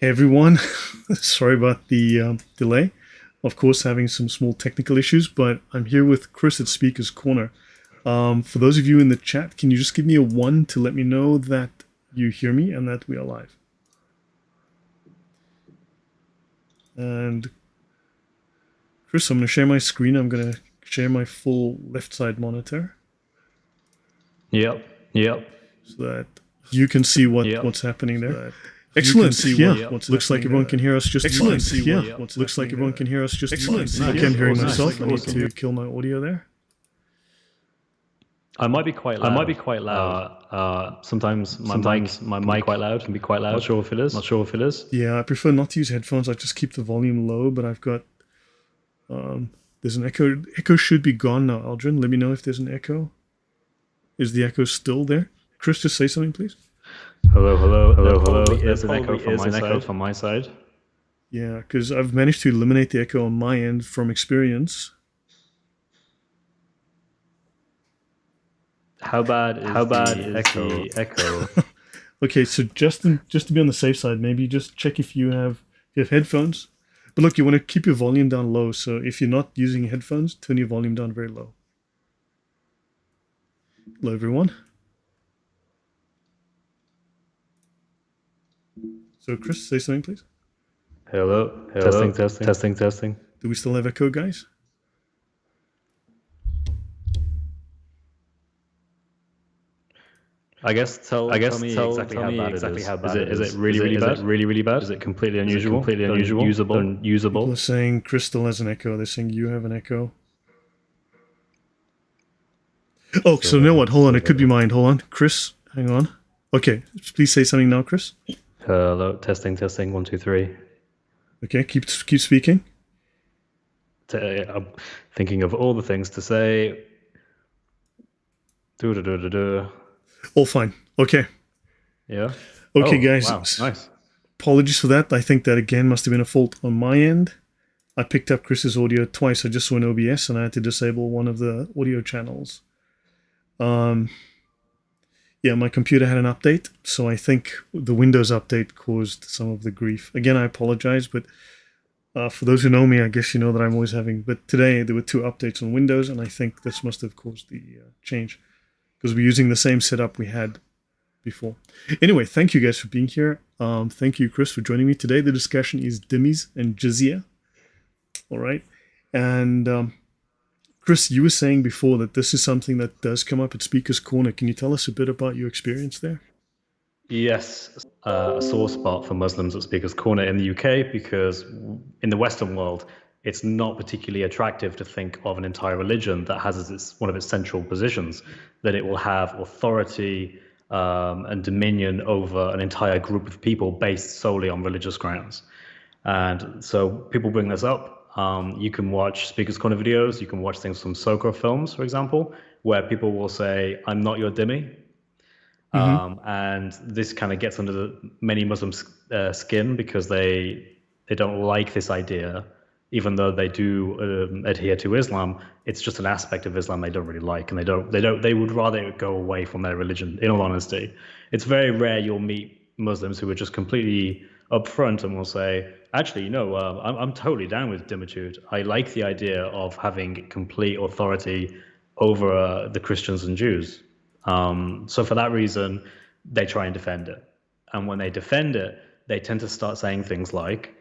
Hey everyone, sorry about the delay. Of course, having some small technical issues, but I'm here with Chris at Speaker's Corner. For those of you in the chat, can you just give me a 1 to let me know that you hear me and that we are live? And Chris, I'm going to share my screen. I'm going to share my full left side monitor. Yep. So that you can see what's happening there. Excellent. Looks like everyone can hear us just fine. Looks like everyone can hear us just fine. I can't hear myself. I need to kill my audio there. I might be quite loud. Sometimes my mic quite loud can be quite loud. Not sure if it is. Yeah, I prefer not to use headphones. I just keep the volume low, but I've got there's an echo. Echo should be gone now, Aldrin. Let me know if there's an echo. Is the echo still there? Chris, just say something, please. Hello. There's an echo from my side. Yeah, because I've managed to eliminate the echo on my end from experience. How bad is the echo? Okay, so just to be on the safe side, maybe just check if you have headphones. But look, you want to keep your volume down low. So if you're not using headphones, turn your volume down very low. Hello, everyone. So Chris, say something, please. Hello. Testing. Do we still have echo, guys? I guess tell me exactly how bad it is. Is it really bad? Is it completely unusual? Unusable? People are saying Crystal has an echo. They're saying you have an echo. Oh, so you know what? Hold on. It could be mine. Hold on. Chris, hang on. Okay. Please say something now, Chris. Hello. Testing. 1, 2, 3. Okay. Keep speaking. I'm thinking of all the things to say. All fine. Okay. Yeah. Okay, guys. Wow. Nice. Apologies for that. I think that again must have been a fault on my end. I picked up Chris's audio twice. I just saw an OBS and I had to disable one of the audio channels. Yeah, my computer had an update, so I think the Windows update caused some of the grief. Again, I apologize, but for those who know me, I guess you know that I'm always having. But today there were 2 updates on Windows, and I think this must have caused the change because we're using the same setup we had before. Anyway, thank you guys for being here. Thank you, Chris, for joining me today. The discussion is Dhimmis and Jizya. All right, and Chris, you were saying before that this is something that does come up at Speaker's Corner. Can you tell us a bit about your experience there? Yes, a sore spot for Muslims at Speaker's Corner in the UK, because in the Western world, it's not particularly attractive to think of an entire religion that has as one of its central positions that it will have authority and dominion over an entire group of people based solely on religious grounds. And so people bring this up. You can watch Speaker's Corner videos. You can watch things from soccer films, for example, where people will say, "I'm not your dhimmi." And this kind of gets under many Muslims' skin because they don't like this idea, even though they do adhere to Islam. It's just an aspect of Islam they don't really like, and they would rather go away from their religion. In all honesty, it's very rare you'll meet Muslims who are just completely upfront and will say, "Actually, I'm totally down with dhimmitude. I like the idea of having complete authority over the Christians and Jews." So for that reason, they try and defend it. And when they defend it, they tend to start saying things like,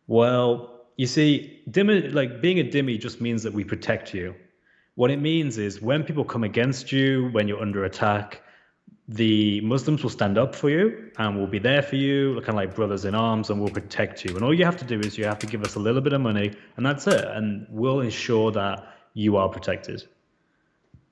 "Well, you see, being a dhimmi just means that we protect you. What it means is when people come against you, when you're under attack, the Muslims will stand up for you and will be there for you, kind of like brothers in arms, and will protect you. And all you have to do is you have to give us a little bit of money, and that's it. And we'll ensure that you are protected."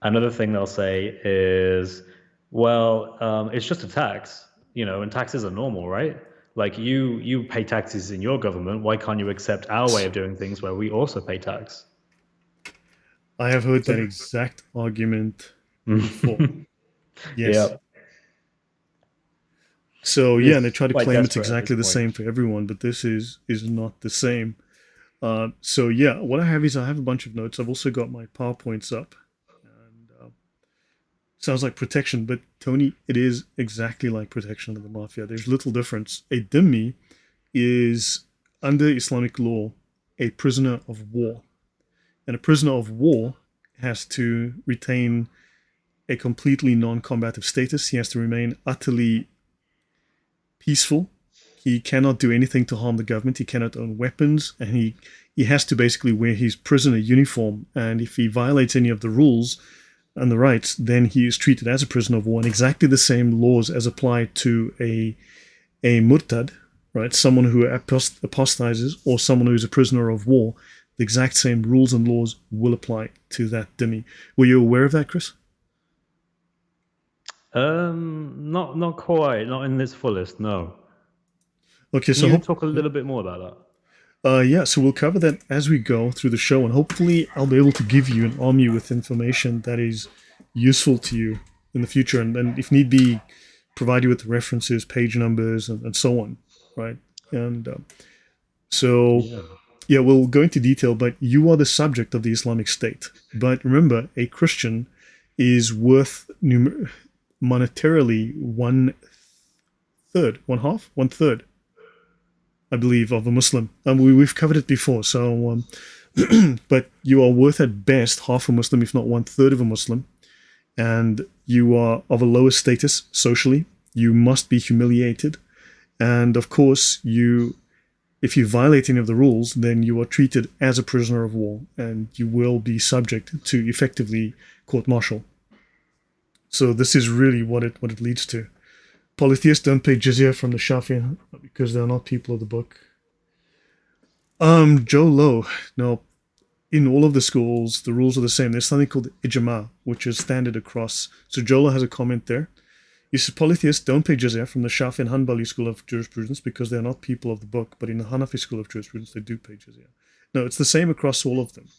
Another thing they'll say is, "Well, it's just a tax, and taxes are normal, right? Like you pay taxes in your government. Why can't you accept our way of doing things where we also pay tax?" I have heard that exact argument before. Yes. Yep. So yeah, and they try to claim it's exactly the same for everyone, but this is not the same. So yeah, what I have is I have a bunch of notes. I've also got my PowerPoints up. Sounds like protection, but Tony, it is exactly like protection of the mafia. There's little difference. A dhimmi is, under Islamic law, a prisoner of war. And a prisoner of war has to retain a completely non-combative status. He has to remain utterly peaceful. He cannot do anything to harm the government. He cannot own weapons. And he has to basically wear his prisoner uniform. And if he violates any of the rules and the rights, then he is treated as a prisoner of war. And exactly the same laws as apply to a murtad, right? Someone who apostatizes, or someone who is a prisoner of war. The exact same rules and laws will apply to that dhimmi. Were you aware of that, Chris? Not quite, not in this fullest, no. Okay, Can you talk a little bit more about that? Yeah, so we'll cover that as we go through the show, and hopefully I'll be able to give you and arm you with information that is useful to you in the future, and if need be, provide you with references, page numbers, and so on, right? And yeah, we'll go into detail, but you are the subject of the Islamic State. But remember, a Christian is worth monetarily one third, I believe, of a Muslim. We've covered it before, so but you are worth at best half a Muslim, if not 1/3 of a Muslim, and you are of a lower status socially. You must be humiliated, and of course, if you violate any of the rules, then you are treated as a prisoner of war, and you will be subject to effectively court-martial. So this is really what it leads to. Polytheists don't pay jizya from the Shafii because they're not people of the book. Joe Lowe. No, in all of the schools, the rules are the same. There's something called ijma, which is standard across. So Joe Lowe has a comment there. He says polytheists don't pay jizya from the Shafii and Hanbali school of jurisprudence because they're not people of the book, but in the Hanafi school of jurisprudence, they do pay jizya. No, it's the same across all of them.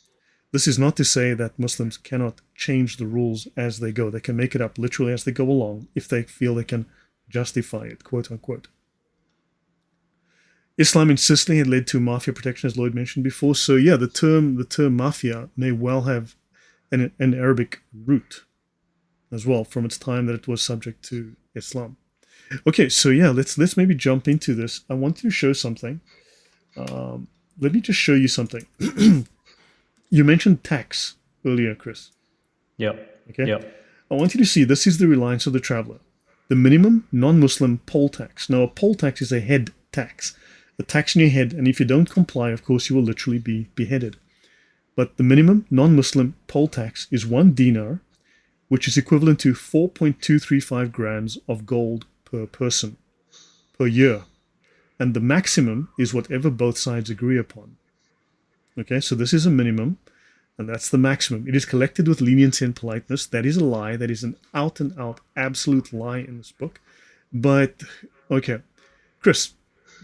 This is not to say that Muslims cannot change the rules as they go. They can make it up literally as they go along if they feel they can justify it, quote unquote. Islam in Sicily had led to mafia protection, as Lloyd mentioned before. So yeah, the term mafia may well have an Arabic root as well from its time that it was subject to Islam. Okay, so yeah, let's maybe jump into this. I want to show something. Let me just show you something. You mentioned tax earlier, Chris. Yep. Okay. Yep. I want you to see this is the reliance of the traveler. The minimum non-Muslim poll tax. Now, a poll tax is a head tax, a tax on your head, and if you don't comply, of course, you will literally be beheaded. But the minimum non-Muslim poll tax is 1 dinar, which is equivalent to 4.235 grams of gold per person per year. And the maximum is whatever both sides agree upon. Okay, so this is a minimum, and that's the maximum. It is collected with leniency and politeness. That is a lie. That is an out-and-out absolute lie in this book. But, okay, Chris,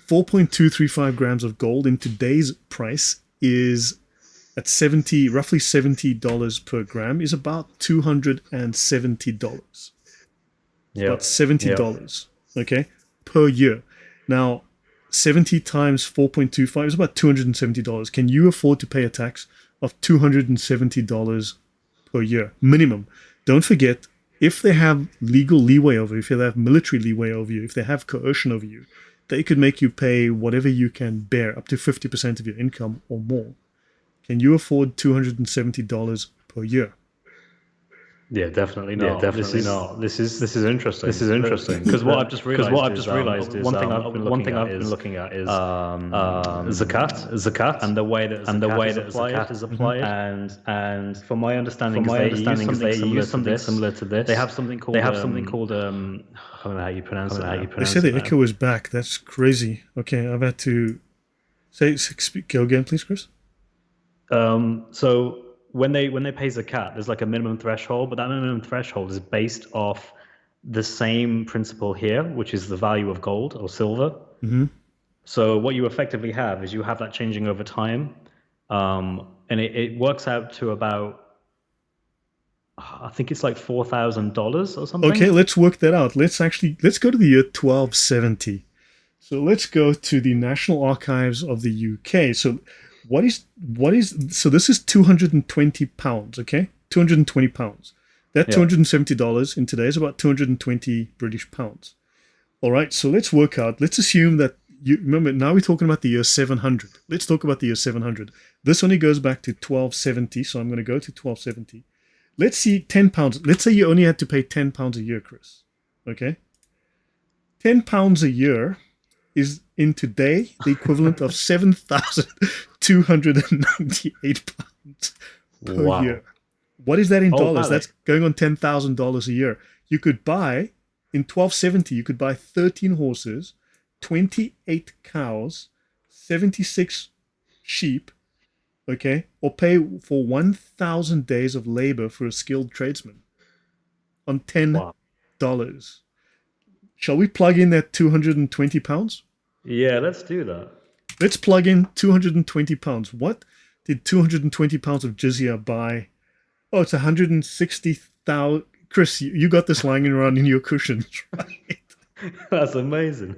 4.235 grams of gold in today's price is at roughly $70 per gram, is about $270. Yeah. About $70, okay, per year. Now, 70 times 4.25 is about $270. Can you afford to pay a tax of $270 per year? Minimum. Don't forget, if they have legal leeway over you, if they have military leeway over you, if they have coercion over you, they could make you pay whatever you can bear, up to 50% of your income or more. Can you afford $270 per year? Yeah, definitely not. Yeah, definitely not. This is interesting. This is interesting because what I've just realized is one thing I've been looking at is zakat, and the way that zakat is applied. And from my understanding, they use something similar to this. They have something called I don't know how you pronounce it. They say the echo is back. That's crazy. Okay, I've had to go again, please, Chris. So when they pay zakat, there's like a minimum threshold, but that minimum threshold is based off the same principle here, which is the value of gold or silver. Mm-hmm. So what you effectively have is you have that changing over time, and it works out to about, I think it's like $4,000 or something. Okay, let's work that out. Let's go to the year 1270. So let's go to the National Archives of the UK. So so this is 220 pounds, okay? 220 pounds. That $270 in today is about 220 British pounds. All right, so let's assume that you remember, now we're talking about the year 700. Let's talk about the year 700. This only goes back to 1270, so I'm going to go to 1270. Let's see, £10. Let's say you only had to pay £10 a year, Chris. Okay? £10 a year is in today the equivalent of £7,298 per Wow. year. What is that in Oh, dollars? wow. That's going on $10,000 a year. You could buy, in 1270, you could buy 13 horses, 28 cows, 76 sheep, okay, or pay for 1,000 days of labor for a skilled tradesman on $10. Wow. Shall we plug in that £220? Yeah, let's do that. Let's plug in £220. What did £220 of jizya buy? Oh, it's 160,000. Chris, you got this lying around in your cushions, right? That's amazing.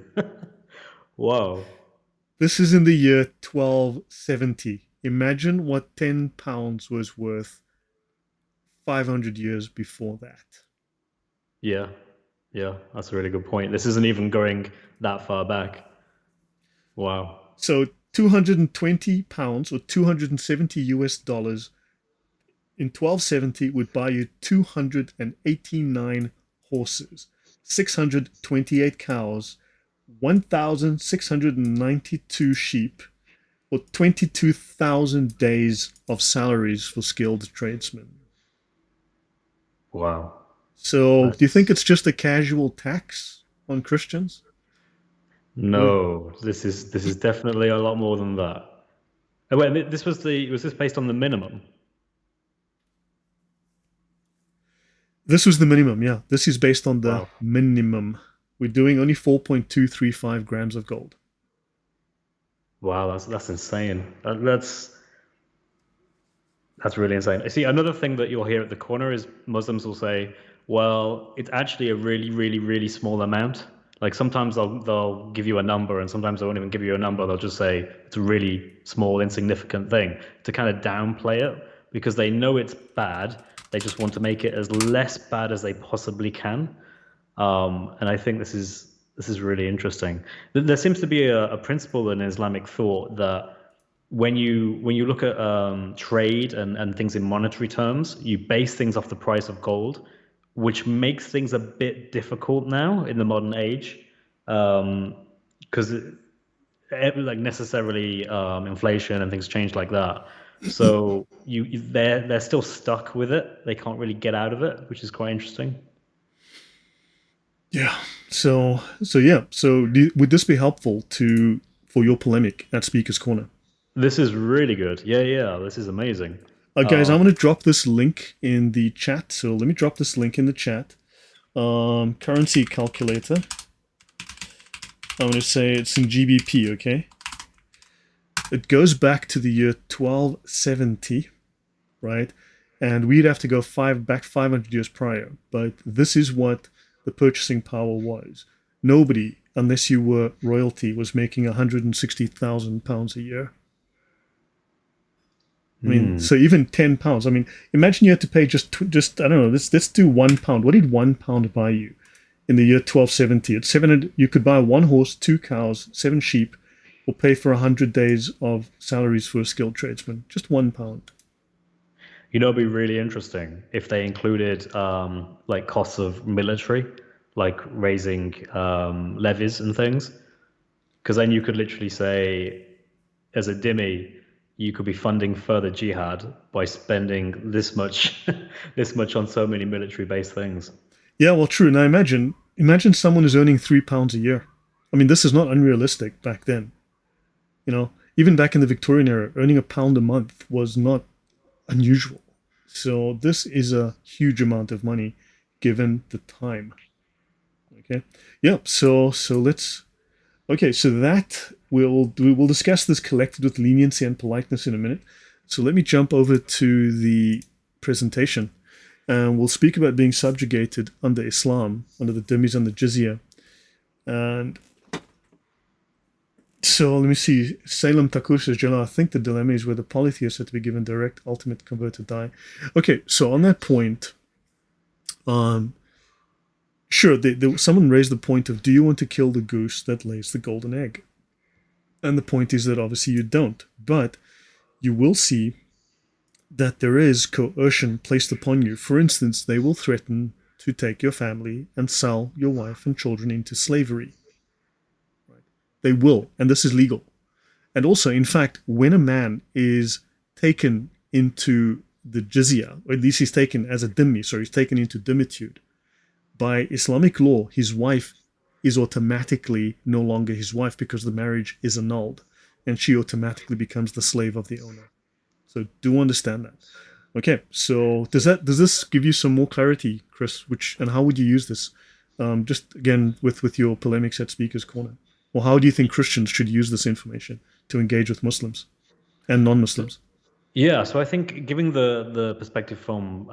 Wow. This is in the year 1270. Imagine what £10 was worth 500 years before that. Yeah. Yeah, that's a really good point. This isn't even going that far back. Wow. So £220 or 270 US dollars in 1270 would buy you 289 horses, 628 cows, 1,692 sheep, or 22,000 days of salaries for skilled tradesmen. Wow. So, do you think That's it's just a casual tax on Christians? Or No, this is definitely a lot more than that. Oh, wait, was this based on the minimum? this was the minimum, yeah. This is based on the Wow. minimum. We're doing only 4.235 grams of gold. Wow, that's insane. That's really insane. See, another thing that you'll hear at the corner is Muslims will say, well, it's actually a really, really, really small amount. Like sometimes they'll give you a number and sometimes they won't even give you a number. They'll just say it's a really small, insignificant thing to kind of downplay it because they know it's bad. They just want to make it as less bad as they possibly can. And I think this is really interesting. There seems to be a principle in Islamic thought that when you look at trade and things in monetary terms, you base things off the price of gold, which makes things a bit difficult now in the modern age, because like necessarily inflation and things change like that. So they're still stuck with it. They can't really get out of it, which is quite interesting. Yeah. So yeah. So would this be helpful for your polemic at Speaker's Corner? This is really good. Yeah, yeah. This is amazing. Guys, I'm Um, going to drop this link in the chat. So let me drop this link in the chat. Currency calculator. I'm going to say it's in GBP, okay? It goes back to the year 1270, right? And we'd have to go back 500 years prior. But this is what the purchasing power was. Nobody, unless you were royalty, was making £160,000 a year. I mean, hmm. so even £10. I mean, imagine you had to pay just I don't know. Let's do £1. What did £1 buy you in the year 1270? At 700, you could buy one horse, two cows, seven sheep, or pay for 100 days of salaries for a skilled tradesman. Just £1. It'd be really interesting if they included like costs of military, like raising levies and things, because then you could literally say, as a dhimmi, you could be funding further jihad by spending this much, this much on so many military-based things. Yeah, well, true. Now imagine someone is earning £3 a year. I mean, this is not unrealistic back then. You know, even back in the Victorian era, earning £1 a month was not unusual. So this is a huge amount of money given the time. Okay. Yep. So let's. Okay. So that we will discuss this collected with leniency and politeness in a minute. So let me jump over to the presentation, and we'll speak about being subjugated under Islam, under the Dhimmis and the Jizya. And so let me see. Salem Takur says, Jalal, I think the dilemma is whether polytheists are to be given direct ultimate convert or die. Okay, so on that point, um, sure, someone raised the point of, do you want to kill the goose that lays the golden egg? And the point is that obviously you don't. But you will see that there is coercion placed upon you. For instance, they will threaten to take your family and sell your wife and children into slavery. Right? They will, and this is legal. And also, in fact, when a man is taken into the jizya, or at least he's taken as a dhimmi, so he's taken into dhimmitude, by Islamic law, his wife is automatically no longer his wife because the marriage is annulled, and she automatically becomes the slave of the owner. So do understand that. Okay, so does this give you some more clarity, Chris? And how would you use this? Just again with your polemics at Speaker's Corner, or how do you think Christians should use this information to engage with Muslims and non-Muslims? Yeah, so I think giving the perspective from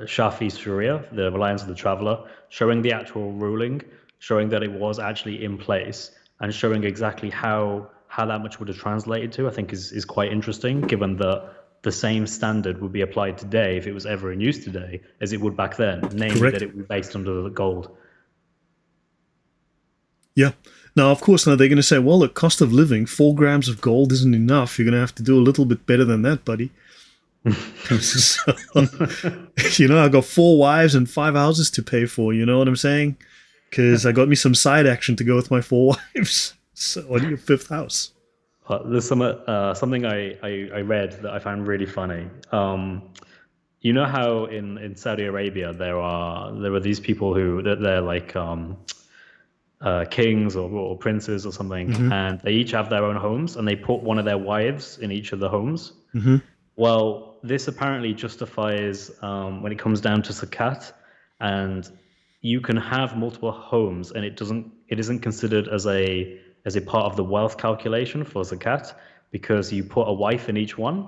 Shafi's Sharia, the Reliance of the Traveller, showing the actual ruling, showing that it was actually in place, and showing exactly how that much would have translated to, I think is quite interesting, given that the same standard would be applied today if it was ever in use today as it would back then, namely Correct. that it would be based under the gold. Yeah. Now, of course, now they're going to say, well, the cost of living, 4 grams of gold isn't enough. You're going to have to do a little bit better than that, buddy. So, I got 4 wives and 5 houses to pay for. You know what I'm saying? Because I got me some side action to go with my 4 wives. So I need a 5th house. There's something I read that I found really funny. You know how in Saudi Arabia there are these people who they're like kings or princes or something, and they each have their own homes, and they put one of their wives in each of the homes. Well, this apparently justifies when it comes down to zakat, and you can have multiple homes, and it isn't considered as a part of the wealth calculation for zakat because you put a wife in each one.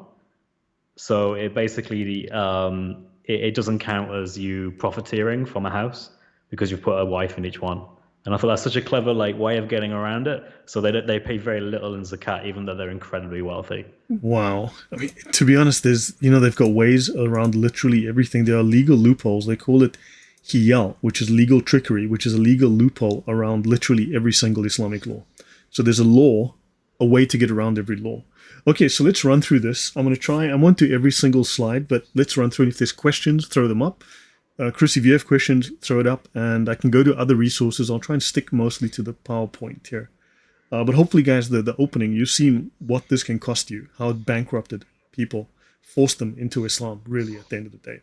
So it basically it doesn't count as you profiteering from a house because you put a wife in each one. And I thought that's such a clever way of getting around it. So they pay very little in zakat, even though they're incredibly wealthy. Wow. I mean, to be honest, they've got ways around literally everything. There are legal loopholes. They call it hiyal, which is legal trickery, which is a legal loophole around literally every single Islamic law. So there's a way to get around every law. Okay, so let's run through this. I won't do every single slide, but let's run through it. If there's questions, throw them up. Chris, if you have questions, throw it up, and I can go to other resources. I'll try and stick mostly to the PowerPoint here. But hopefully, guys, the opening, you've seen what this can cost you, how it bankrupted people, forced them into Islam, really, at the end of the day.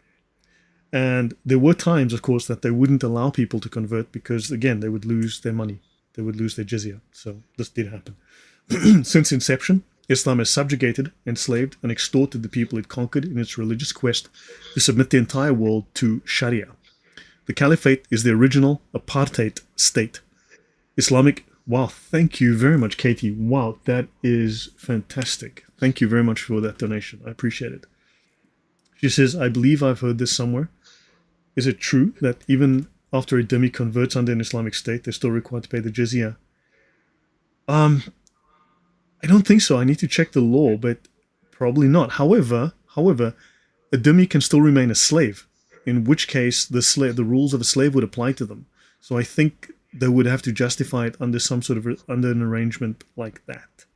And there were times, of course, that they wouldn't allow people to convert because, again, they would lose their money. They would lose their jizya. So this did happen. Since inception, Islam has subjugated, enslaved, and extorted the people it conquered in its religious quest to submit the entire world to Sharia. The Caliphate is the original apartheid state. Islamic... Wow, thank you very much, Katie. Wow, that is fantastic. Thank you very much for that donation. I appreciate it. She says, I believe I've heard this somewhere. Is it true that even after a dhimmi converts under an Islamic state, they're still required to pay the jizya? I don't think so. I need to check the law, but probably not. However, a dhimmi can still remain a slave, in which case the rules of a slave would apply to them. So I think they would have to justify it under under an arrangement like that.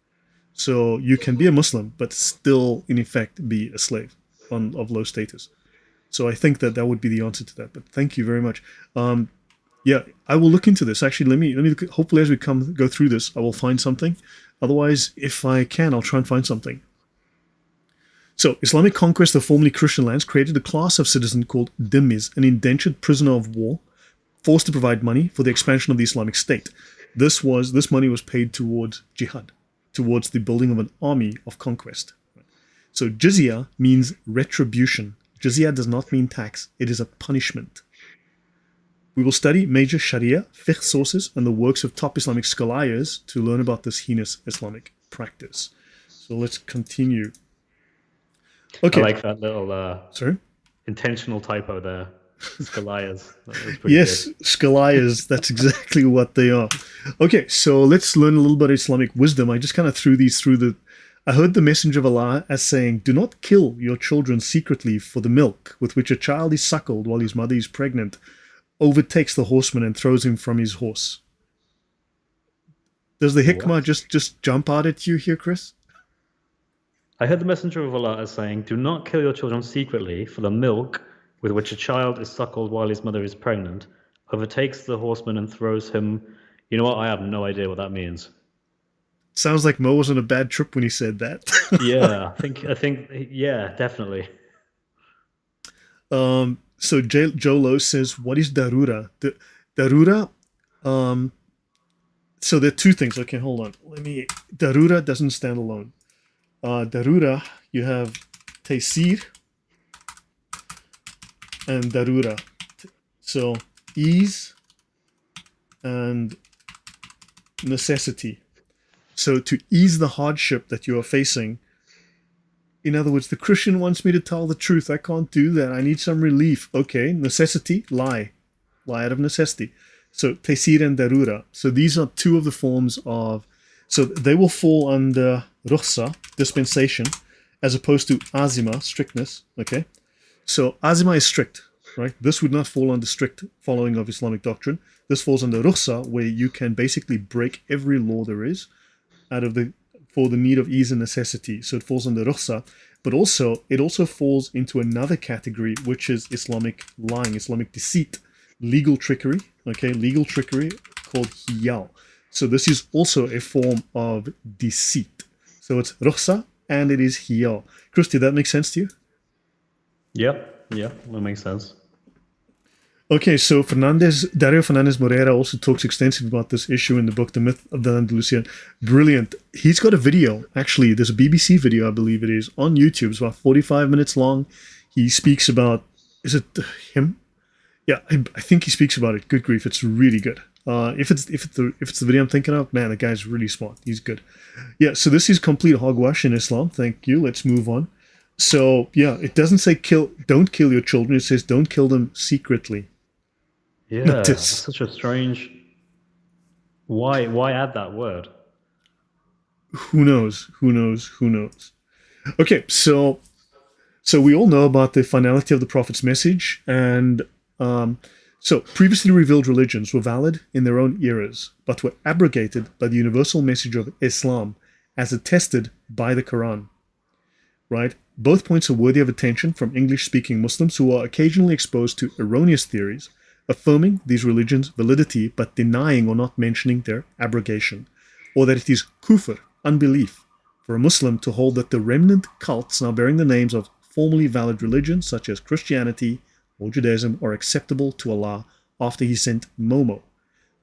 So you can be a Muslim, but still, in effect, be a slave of low status. So I think that would be the answer to that. But thank you very much. Yeah, I will look into this. Actually, let me look. Hopefully, as we go through this, I will find something. Otherwise, if I can, I'll try and find something. So, Islamic conquest of formerly Christian lands created a class of citizen called dhimmis, an indentured prisoner of war, forced to provide money for the expansion of the Islamic State. This money was paid towards jihad, towards the building of an army of conquest. So, jizya means retribution. Jizya does not mean tax. It is a punishment. We will study major Sharia, Fiqh sources, and the works of top Islamic scholars to learn about this heinous Islamic practice. So let's continue. Okay. I like that little intentional typo there. Scholars. Yes, good. Scholars. That's exactly what they are. Okay, so let's learn a little bit of Islamic wisdom. I just kind of threw these through I heard the Messenger of Allah as saying, do not kill your children secretly, for the milk with which a child is suckled while his mother is pregnant overtakes the horseman and throws him from his horse. Does the hikmah What? just jump out at you here, Chris? I heard the Messenger of Allah as saying, "Do not kill your children secretly, for the milk with which a child is suckled while his mother is pregnant overtakes the horseman and throws him." You know what? I have no idea what that means. Sounds like Mo was on a bad trip when he said that. Yeah, I think, yeah, definitely. So Joe Lowe says, what is darura? Darura, so there are two things. Okay, hold on. Darura doesn't stand alone. Darura, you have taysir and darura. So ease and necessity. So to ease the hardship that you are facing, in other words, the Christian wants me to tell the truth. I can't do that. I need some relief. Okay, necessity, lie out of necessity. So taysir and darura. So these are two of the forms of, so they will fall under rukhsa, dispensation, as opposed to azima, strictness. Okay, so azima is strict, right? This would not fall under strict following of Islamic doctrine. This falls under rukhsa, where you can basically break every law there is out of the for the need of ease and necessity. So it falls under rukhsa, but also it also falls into another category, which is Islamic lying, Islamic deceit, legal trickery. Okay, legal trickery called hiyal. So this is also a form of deceit. So it's rukhsa and it is hiyal. Chris, did that make sense to you? Yep, yeah, that makes sense. Okay, so Dario Fernandez Moreira also talks extensively about this issue in the book, The Myth of the Andalusian. Brilliant. He's got a video, actually, there's a BBC video, I believe it is, on YouTube. It's about 45 minutes long. He speaks about, is it him? Yeah, I think he speaks about it. Good grief, it's really good. If it's the video I'm thinking of, man, the guy's really smart. He's good. Yeah, so this is complete hogwash in Islam. Thank you. Let's move on. So, yeah, it doesn't say don't kill your children. It says don't kill them secretly. Yeah, Notice. that's such a strange. Why add that word? Who knows? Who knows? Who knows? Okay, so we all know about the finality of the Prophet's message, and so previously revealed religions were valid in their own eras, but were abrogated by the universal message of Islam, as attested by the Quran. Right? Both points are worthy of attention from English-speaking Muslims who are occasionally exposed to erroneous theories, affirming these religions' validity but denying or not mentioning their abrogation, or that it is kufr, unbelief, for a Muslim to hold that the remnant cults now bearing the names of formerly valid religions such as Christianity or Judaism are acceptable to Allah after he sent Momo.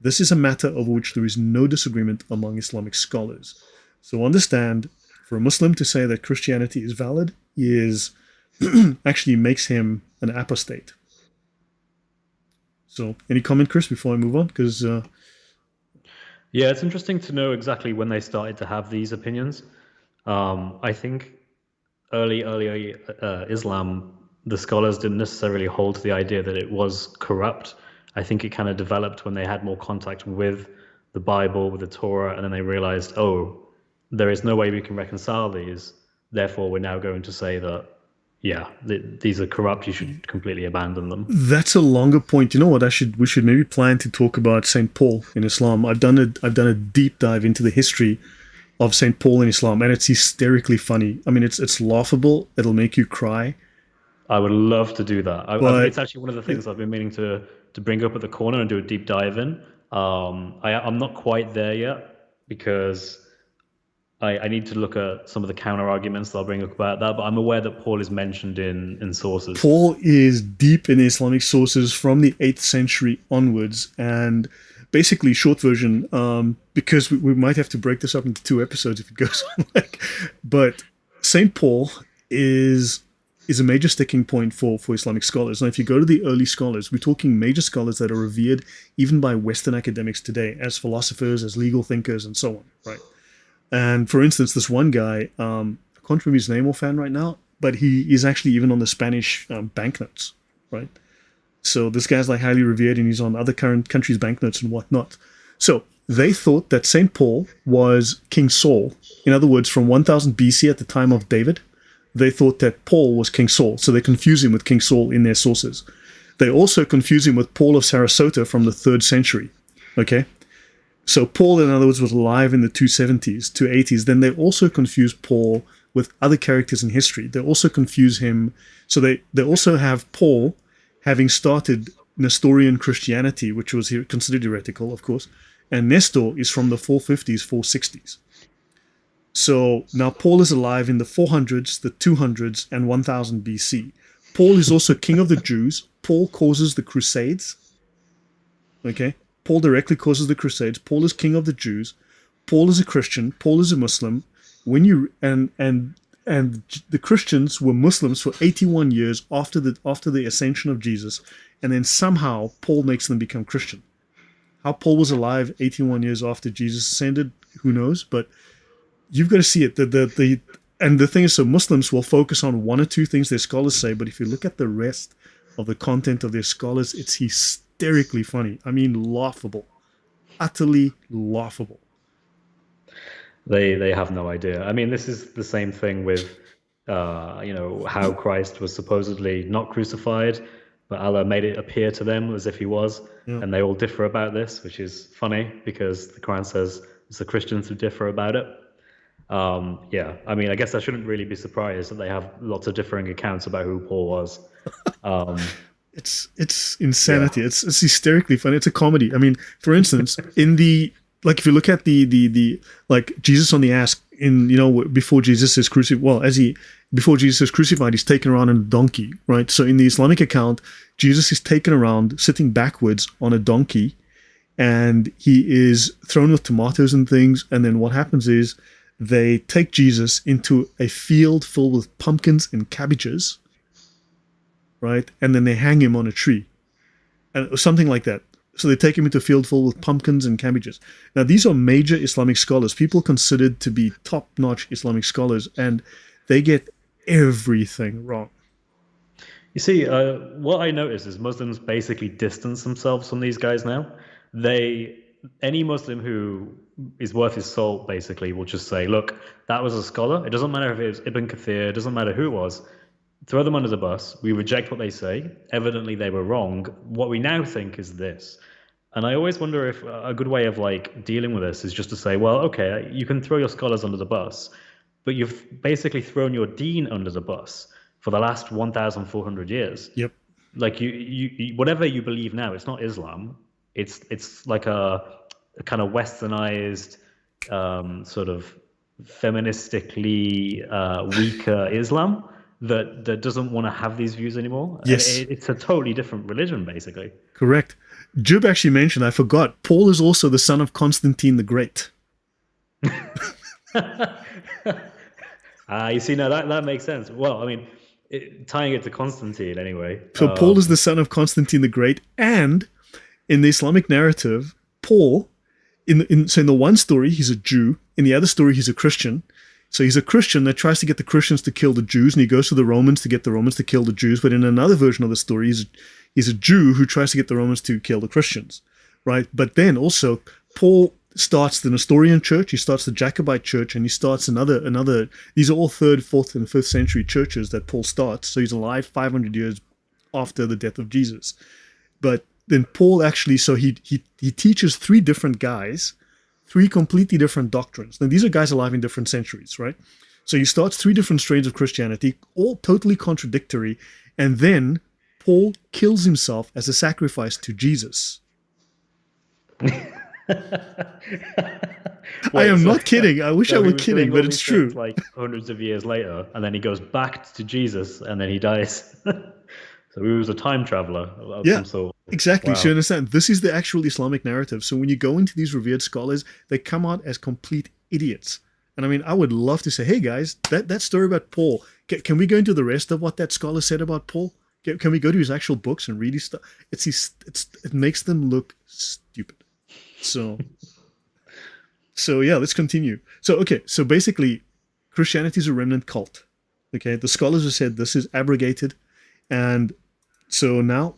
This is a matter over which there is no disagreement among Islamic scholars. So understand, for a Muslim to say that Christianity is valid is actually makes him an apostate. So, any comment, Chris, before I move on? Because Yeah, it's interesting to know exactly when they started to have these opinions. I think early Islam, the scholars didn't necessarily hold to the idea that it was corrupt. I think it kind of developed when they had more contact with the Bible, with the Torah, and then they realized, oh, there is no way we can reconcile these. Therefore, we're now going to say that, yeah, these are corrupt. You should completely abandon them. that's a longer point. You know what? We should maybe plan to talk about Saint Paul in Islam. I've done a deep dive into the history of Saint Paul in Islam, and it's hysterically funny. I mean, it's laughable. It'll make you cry. I would love to do that. But It's actually one of the things I've been meaning to bring up at the corner and do a deep dive in. I'm not quite there yet because I need to look at some of the counter arguments that I'll bring up about that, but I'm aware that Paul is mentioned in sources. Paul is deep in Islamic sources from the 8th century onwards, and basically, short version, because we might have to break this up into 2 episodes if it goes on. But Saint Paul is a major sticking point for Islamic scholars. Now, if you go to the early scholars, we're talking major scholars that are revered even by Western academics today as philosophers, as legal thinkers, and so on, right? And for instance, this one guy, I can't remember his name offhand right now, but he is actually even on the Spanish banknotes, right? So this guy's like highly revered, and he's on other current countries' banknotes and whatnot. So they thought that Saint Paul was King Saul. In other words, from 1000 BC at the time of David, they thought that Paul was King Saul. So they confuse him with King Saul in their sources. They also confuse him with Paul of Sarasota from the 3rd century. Okay? So Paul, in other words, was alive in the 270s, 280s. Then they also confuse Paul with other characters in history. They also confuse him. So they also have Paul having started Nestorian Christianity, which was considered heretical, of course. And Nestor is from the 450s, 460s. So now Paul is alive in the 400s, the 200s, and 1000 BC. Paul is also king of the Jews. Paul causes the Crusades. Okay? Paul directly causes the Crusades. Paul is king of the Jews. Paul is a Christian. Paul is a Muslim. And the Christians were Muslims for 81 years after the ascension of Jesus, and then somehow Paul makes them become Christian. How Paul was alive 81 years after Jesus ascended, who knows? But you've got to see it. And the thing is, so Muslims will focus on one or two things their scholars say, but if you look at the rest of the content of their scholars, it's hysterically funny. I mean, laughable. Utterly laughable. They have no idea. I mean, this is the same thing with, how Christ was supposedly not crucified, but Allah made it appear to them as if he was. Yeah. And they all differ about this, which is funny because the Quran says it's the Christians who differ about it. I mean, I guess I shouldn't really be surprised that they have lots of differing accounts about who Paul was. It's insanity. Yeah. It's hysterically funny. It's a comedy. I mean, for instance, if you look at the Jesus on the ass before Jesus is crucified. Before Jesus is crucified, he's taken around on a donkey, right? So in the Islamic account, Jesus is taken around sitting backwards on a donkey, and he is thrown with tomatoes and things. And then what happens is they take Jesus into a field filled with pumpkins and cabbages, right? And then they hang him on a tree, and something like that. So they take him into a field full with pumpkins and cabbages. Now, these are major Islamic scholars, people considered to be top-notch Islamic scholars, and they get everything wrong. You see, what I notice is Muslims basically distance themselves from these guys now. Any Muslim who is worth his salt, basically, will just say, look, that was a scholar. It doesn't matter if it was Ibn Kathir, it doesn't matter who it was. Throw them under the bus. We reject what they say. Evidently, they were wrong. What we now think is this. And I always wonder if a good way of dealing with this is just to say, well, okay, you can throw your scholars under the bus, but you've basically thrown your deen under the bus for the last 1,400 years. Yep. You whatever you believe now, it's not Islam. It's like a kind of westernized, sort of feministically weaker Islam that doesn't want to have these views anymore. Yes. It's a totally different religion, basically. Correct. Jib actually mentioned, I forgot, Paul is also the son of Constantine the Great. You see, now that makes sense. Well, I mean, tying it to Constantine anyway. So Paul is the son of Constantine the Great, and in the Islamic narrative, Paul, in the one story, he's a Jew. In the other story, he's a Christian. So he's a Christian that tries to get the Christians to kill the Jews, and he goes to the Romans to get the Romans to kill the Jews. But in another version of the story, he's a Jew who tries to get the Romans to kill the Christians, right? But then also, Paul starts the Nestorian church, he starts the Jacobite church, and he starts another. These are all 3rd, 4th, and 5th century churches that Paul starts. So he's alive 500 years after the death of Jesus. But then Paul actually, so he teaches 3 different guys, 3 completely different doctrines. Now, these are guys alive in different centuries, right? So he starts 3 different strains of Christianity, all totally contradictory, and then Paul kills himself as a sacrifice to Jesus. I am not kidding. I wish I were kidding, but it's true. Hundreds of years later, and then he goes back to Jesus, and then he dies. So he was a time traveler of some sort. Exactly. Wow. So you understand, this is the actual Islamic narrative. So when you go into these revered scholars, they come out as complete idiots. And I mean, I would love to say, hey guys, that story about Paul, can we go into the rest of what that scholar said about Paul? Can we go to his actual books and read his stuff? It makes them look stupid. So yeah, let's continue. So basically, Christianity is a remnant cult. Okay, the scholars have said this is abrogated, and so now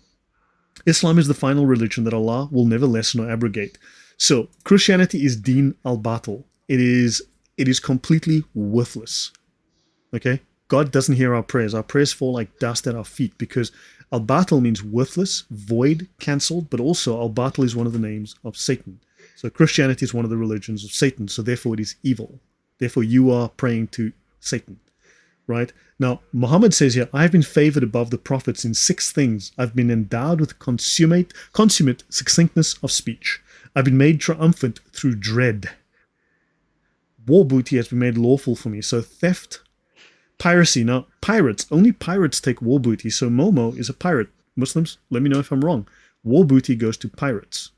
Islam is the final religion that Allah will never lessen or abrogate. So Christianity is Deen al-Batil. It is completely worthless. Okay, God doesn't hear our prayers. Our prayers fall like dust at our feet because al-Batil means worthless, void, cancelled, but also al-Batil is one of the names of Satan. So Christianity is one of the religions of Satan, so therefore it is evil. Therefore you are praying to Satan, right? Now, Muhammad says here, I have been favored above the prophets in 6 things. I've been endowed with consummate succinctness of speech. I've been made triumphant through dread. War booty has been made lawful for me. So theft, piracy. Now, pirates, only pirates take war booty. So Momo is a pirate. Muslims, let me know if I'm wrong. War booty goes to pirates.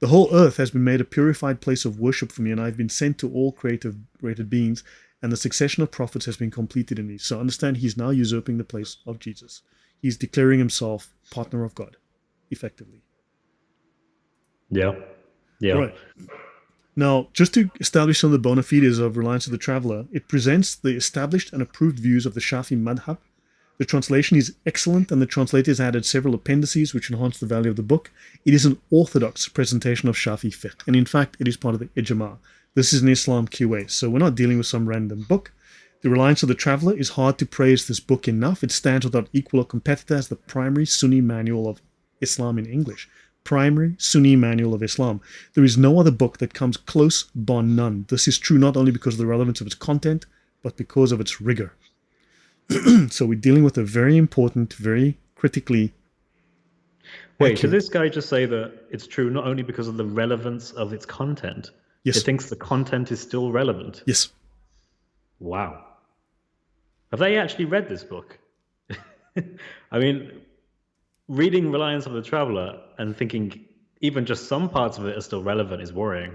The whole earth has been made a purified place of worship for me, and I've been sent to all created beings, and the succession of prophets has been completed in me. So understand, he's now usurping the place of Jesus. He's declaring himself partner of God, effectively. Yeah. Right. Now, just to establish some of the bona fides of Reliance of the Traveller, it presents the established and approved views of the Shafi madhab. The translation is excellent, and the translator has added several appendices which enhance the value of the book. It is an orthodox presentation of Shafi fiqh, and in fact, it is part of the ijma. This is an Islam QA, so we're not dealing with some random book. The Reliance of the Traveller is hard to praise this book enough. It stands without equal or competitor as the primary Sunni manual of Islam in English. Primary Sunni manual of Islam. There is no other book that comes close, bar none. This is true not only because of the relevance of its content, but because of its rigor. So we're dealing with a very important, very critically Wait, did this guy just say that it's true not only because of the relevance of its content? Yes. It thinks the content is still relevant? Yes. Wow. Have they actually read this book? I mean, reading Reliance of the Traveller and thinking even just some parts of it are still relevant is worrying.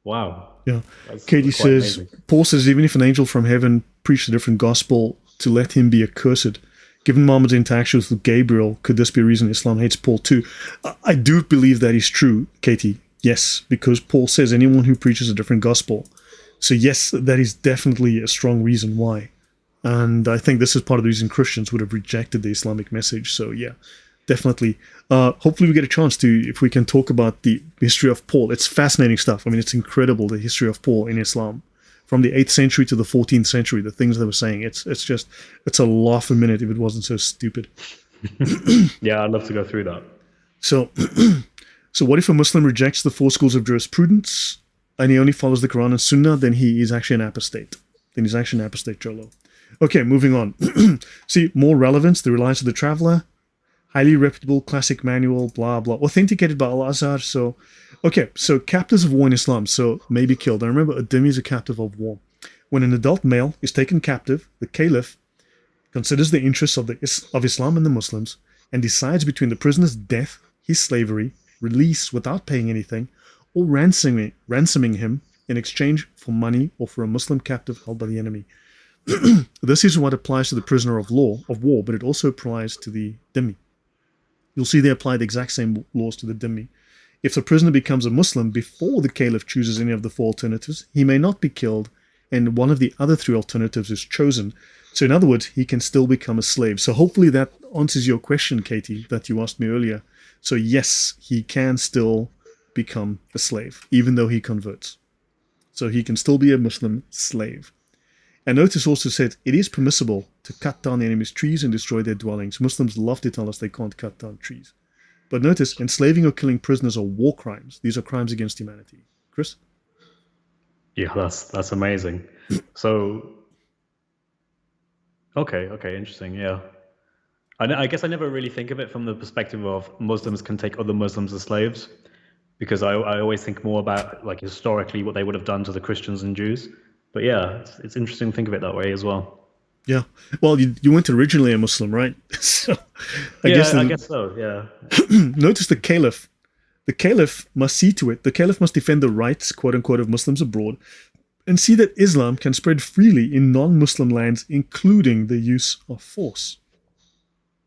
Wow. Yeah. Katie says, amazing. Paul says, even if an angel from heaven preached a different gospel, to let him be accursed. Given Muhammad's interactions with Gabriel, could this be a reason Islam hates Paul too? I do believe that is true, Katie. Yes, because Paul says anyone who preaches a different gospel. So yes, that is definitely a strong reason why. And I think this is part of the reason Christians would have rejected the Islamic message. So yeah, definitely. Hopefully we get a chance to, if we can talk about the history of Paul. It's fascinating stuff. I mean, it's incredible, the history of Paul in Islam. From the 8th century to the 14th century, the things they were saying, it's a laugh a minute if it wasn't so stupid. Yeah, I'd love to go through that. So what if a Muslim rejects the 4 schools of jurisprudence and he only follows the Quran and Sunnah? Then he is actually an apostate. Jolo. Okay, moving on. See, more relevance, the Reliance of the Traveller, highly reputable classic manual, blah, blah, authenticated by Al-Azhar. So, okay, so captives of war in Islam, so may be killed. And remember, a dhimmi is a captive of war. When an adult male is taken captive, the caliph considers the interests of Islam and the Muslims and decides between the prisoner's death, his slavery, release without paying anything, or ransoming him in exchange for money or for a Muslim captive held by the enemy. This is what applies to the prisoner of war, but it also applies to the dhimmi. You'll see they apply the exact same laws to the dhimmi. If the prisoner becomes a Muslim before the caliph chooses any of the 4 alternatives, he may not be killed, and one of the other 3 alternatives is chosen. So in other words, he can still become a slave. So hopefully that answers your question, Katie, that you asked me earlier. So yes, he can still become a slave, even though he converts. So he can still be a Muslim slave. And notice also said, it is permissible to cut down the enemy's trees and destroy their dwellings. Muslims love to tell us they can't cut down trees. But notice, enslaving or killing prisoners are war crimes. These are crimes against humanity. Chris? Yeah, that's amazing. So, okay, interesting, yeah. I guess I never really think of it from the perspective of Muslims can take other Muslims as slaves, because I always think more about, like, historically what they would have done to the Christians and Jews. But yeah, it's interesting to think of it that way as well. Yeah. Well, you weren't originally a Muslim, right? So I guess so, yeah. Notice the caliph. The caliph must see to it. The caliph must defend the rights, quote unquote, of Muslims abroad and see that Islam can spread freely in non-Muslim lands, including the use of force.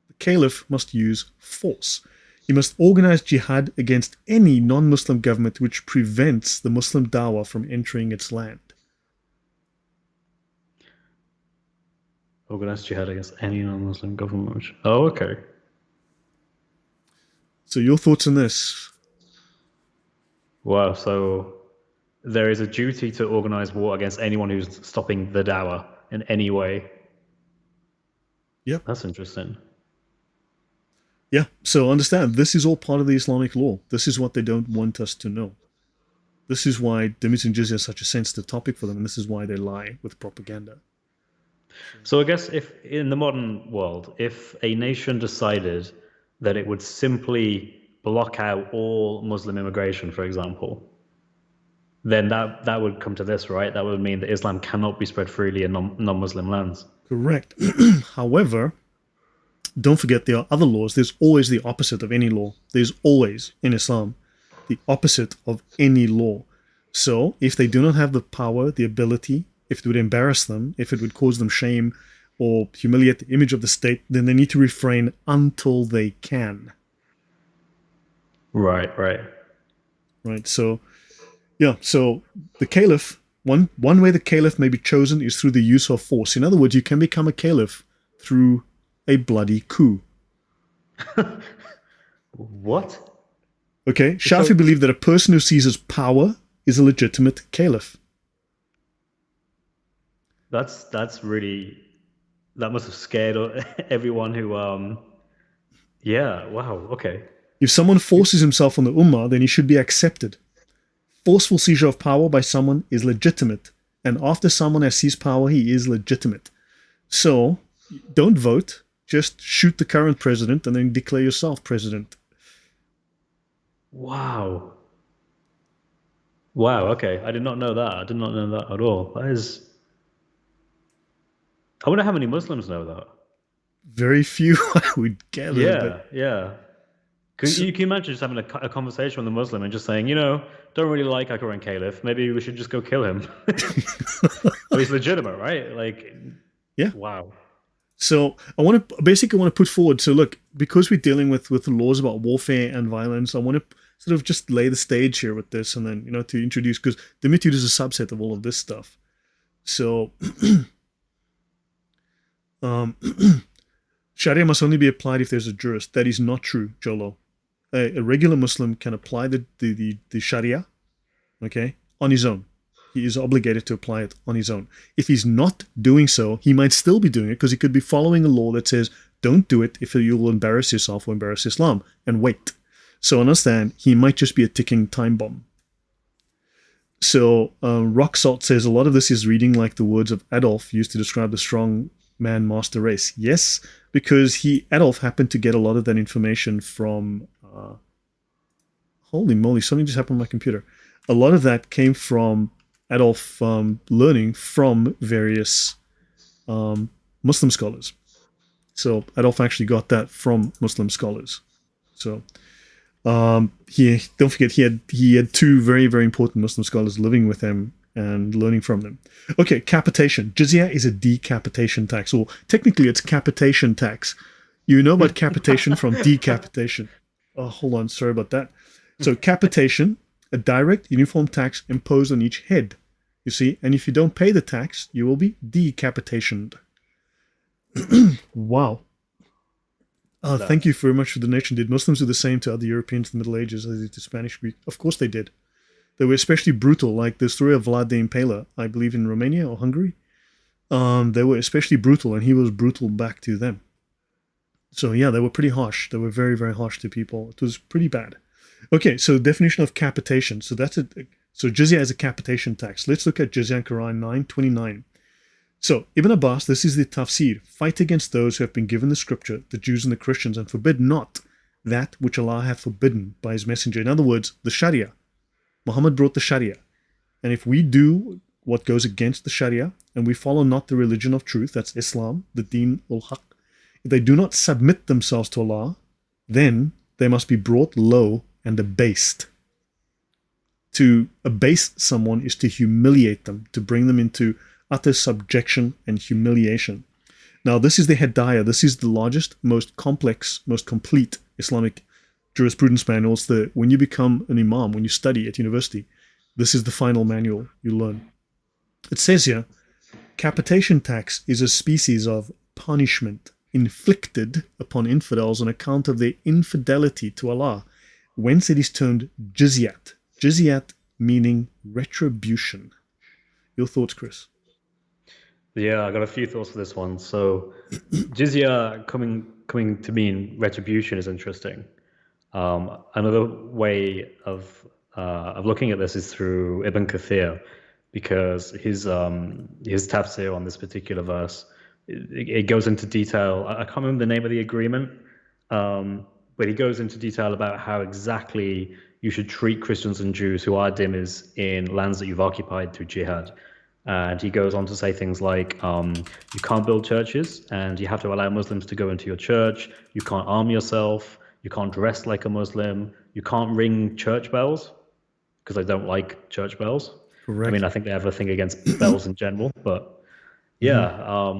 The caliph must use force. He must organize jihad against any non-Muslim government which prevents the Muslim dawah from entering its land. Organized jihad against any non-Muslim government. Oh, okay. So your thoughts on this? Wow, so there is a duty to organize war against anyone who's stopping the dawah in any way. Yep. That's interesting. Yeah, so understand, this is all part of the Islamic law. This is what they don't want us to know. This is why Dhimmis and Jizya is such a sensitive topic for them, and this is why they lie with propaganda. So I guess if in the modern world, if a nation decided that it would simply block out all Muslim immigration, for example, then that would come to this, right? That would mean that Islam cannot be spread freely in non-Muslim lands. Correct. However, don't forget there are other laws. There's always the opposite of any law. There's always, in Islam, the opposite of any law. So if they do not have the power, the ability, if it would embarrass them, if it would cause them shame or humiliate the image of the state, then they need to refrain until they can. Right. Right. So, yeah. So the caliph, one way the caliph may be chosen is through the use of force. In other words, you can become a caliph through a bloody coup. What? Okay. Shafi believed that a person who seizes power is a legitimate caliph. That's really, that must have scared everyone who yeah, wow, okay. If someone forces himself on the ummah, then he should be accepted. Forceful seizure of power by someone is legitimate, and after someone has seized power, he is legitimate. So don't vote, just shoot the current president and then declare yourself president. Wow, okay, I did not know that. I did not know that at all. That is, I wonder how many Muslims know that. Very few, I would gather. Yeah. You can imagine just having a conversation with a Muslim and just saying, don't really like our current caliph. Maybe we should just go kill him. But he's legitimate, right? Like, yeah. Wow. So I want to put forward. So look, because we're dealing with laws about warfare and violence, I want to sort of just lay the stage here with this, and then to introduce, because dhimmitude is a subset of all of this stuff. So. Sharia must only be applied if there's a jurist. That is not true, Jolo. A regular Muslim can apply the Sharia, okay, on his own. He is obligated to apply it on his own. If he's not doing so, he might still be doing it because he could be following a law that says, don't do it if you'll embarrass yourself or embarrass Islam, and wait. So understand, he might just be a ticking time bomb. So Rock Salt says a lot of this is reading like the words of Adolf used to describe the strong man master race. Yes, because Adolf happened to get a lot of that information from holy moly, something just happened on my computer. A lot of that came from Adolf learning from various Muslim scholars. So Adolf actually got that from Muslim scholars. So don't forget he had two very, very important Muslim scholars living with him and learning from them. Okay, capitation. Jizya is a decapitation tax, or technically it's capitation tax. You know about capitation from decapitation. Oh, hold on, sorry about that. So capitation, a direct uniform tax imposed on each head. You see, and if you don't pay the tax, you will be decapitationed. Wow. Thank you very much for the donation. Did Muslims do the same to other Europeans in the Middle Ages as they did to Spanish Greek? Of course they did. They were especially brutal, like the story of Vlad the Impaler, I believe in Romania or Hungary. They were especially brutal, and he was brutal back to them. So yeah, they were pretty harsh. They were very, very harsh to people. It was pretty bad. Okay, so definition of capitation. So that's it. So jizya is a capitation tax. Let's look at Jizya in Quran 9:29. So Ibn Abbas, this is the tafsir. Fight against those who have been given the scripture, the Jews and the Christians, and forbid not that which Allah hath forbidden by his messenger. In other words, the Sharia. Muhammad brought the Sharia. And if we do what goes against the Sharia, and we follow not the religion of truth, that's Islam, the deen ul-haq, if they do not submit themselves to Allah, then they must be brought low and abased. To abase someone is to humiliate them, to bring them into utter subjection and humiliation. Now, this is the Hedaya. This is the largest, most complex, most complete Islamic jurisprudence manual. It's when you become an imam, when you study at university, this is the final manual you learn. It says here, capitation tax is a species of punishment inflicted upon infidels on account of their infidelity to Allah, whence it is termed jizyat. Jizyat meaning retribution. Your thoughts, Chris? Yeah, I got a few thoughts for this one. So jizya coming to mean retribution is interesting. Another way of of looking at this is through Ibn Kathir, because his tafsir on this particular verse, it goes into detail. I can't remember the name of the agreement, but he goes into detail about how exactly you should treat Christians and Jews who are dhimmis in lands that you've occupied through jihad. And he goes on to say things like, you can't build churches, and you have to allow Muslims to go into your church. You can't arm yourself. You can't dress like a Muslim. You can't ring church bells, because I don't like church bells. Correct. I mean, I think they have a thing against bells in general, but yeah.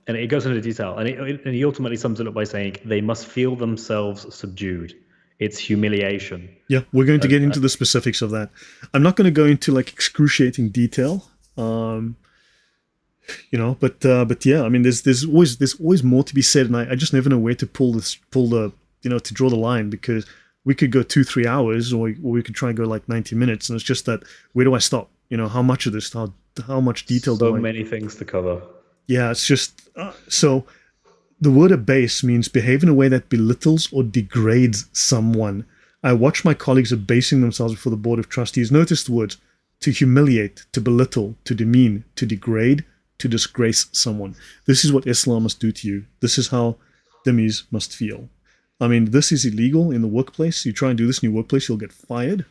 And it goes into detail, and he ultimately sums it up by saying they must feel themselves subdued. It's humiliation. Yeah, we're going to get into the specifics of that. I'm not going to go into like excruciating detail, but yeah, I mean, there's always more to be said, and I just never know where to pull the to draw the line, because we could go 2-3 hours, or we could try and go like 90 minutes, and it's just that, where do I stop? How much of this, how much detail do I? So many things to cover. Yeah, it's just so. The word abase means behave in a way that belittles or degrades someone. I watch my colleagues abasing themselves before the board of trustees. Notice the words: to humiliate, to belittle, to demean, to degrade, to disgrace someone. This is what Islam must do to you. This is how dhimmis must feel. I mean, this is illegal in the workplace. You try and do this in your workplace, you'll get fired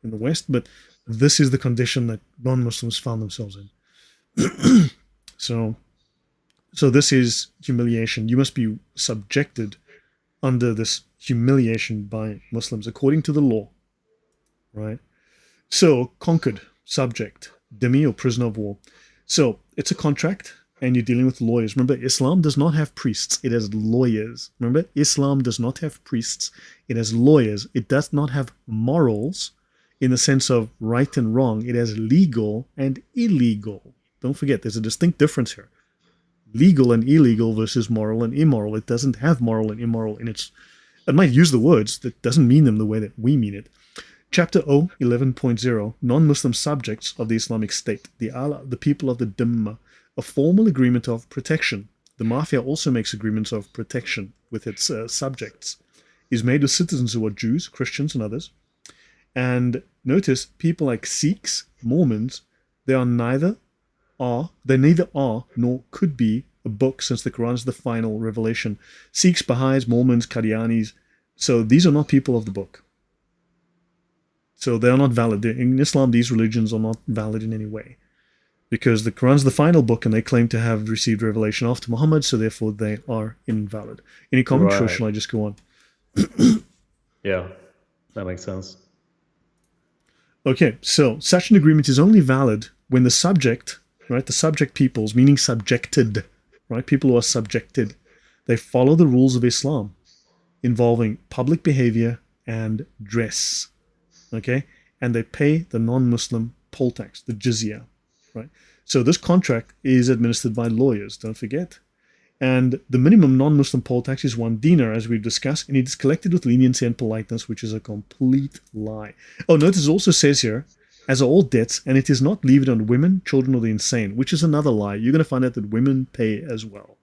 in the West, but this is the condition that non-Muslims found themselves in. So this is humiliation. You must be subjected under this humiliation by Muslims according to the law, right? So conquered, subject, dhimmi or prisoner of war. So it's a contract, and you're dealing with lawyers. Remember, Islam does not have priests. It has lawyers. Remember, Islam does not have priests. It has lawyers. It does not have morals in the sense of right and wrong. It has legal and illegal. Don't forget, there's a distinct difference here. Legal and illegal versus moral and immoral. It doesn't have moral and immoral in its... It might use the words, that doesn't mean them the way that we mean it. Chapter 11.0, non-Muslim subjects of the Islamic State, the people of the Dhimma, a formal agreement of protection. The Mafia also makes agreements of protection with its subjects. Is made with citizens who are Jews, Christians, and others. And notice, people like Sikhs, Mormons, they neither are nor could be a book, since the Quran is the final revelation. Sikhs, Baha'is, Mormons, Qadianis, so these are not people of the book. So they are not valid. In Islam, these religions are not valid in any way, because the Quran is the final book, and they claim to have received revelation after Muhammad, so therefore they are invalid. Any comment, or shall I just go on? Yeah, that makes sense. Okay, so such an agreement is only valid when the subject, right, the subject peoples, meaning subjected, right, people who are subjected, they follow the rules of Islam involving public behavior and dress, okay, and they pay the non-Muslim poll tax, the jizya, right? So this contract is administered by lawyers, don't forget. And the minimum non-Muslim poll tax is 1 dinar, as we've discussed, and it is collected with leniency and politeness, which is a complete lie. Oh, notice it also says here, as are all debts, and it is not levied on women, children, or the insane, which is another lie. You're going to find out that women pay as well.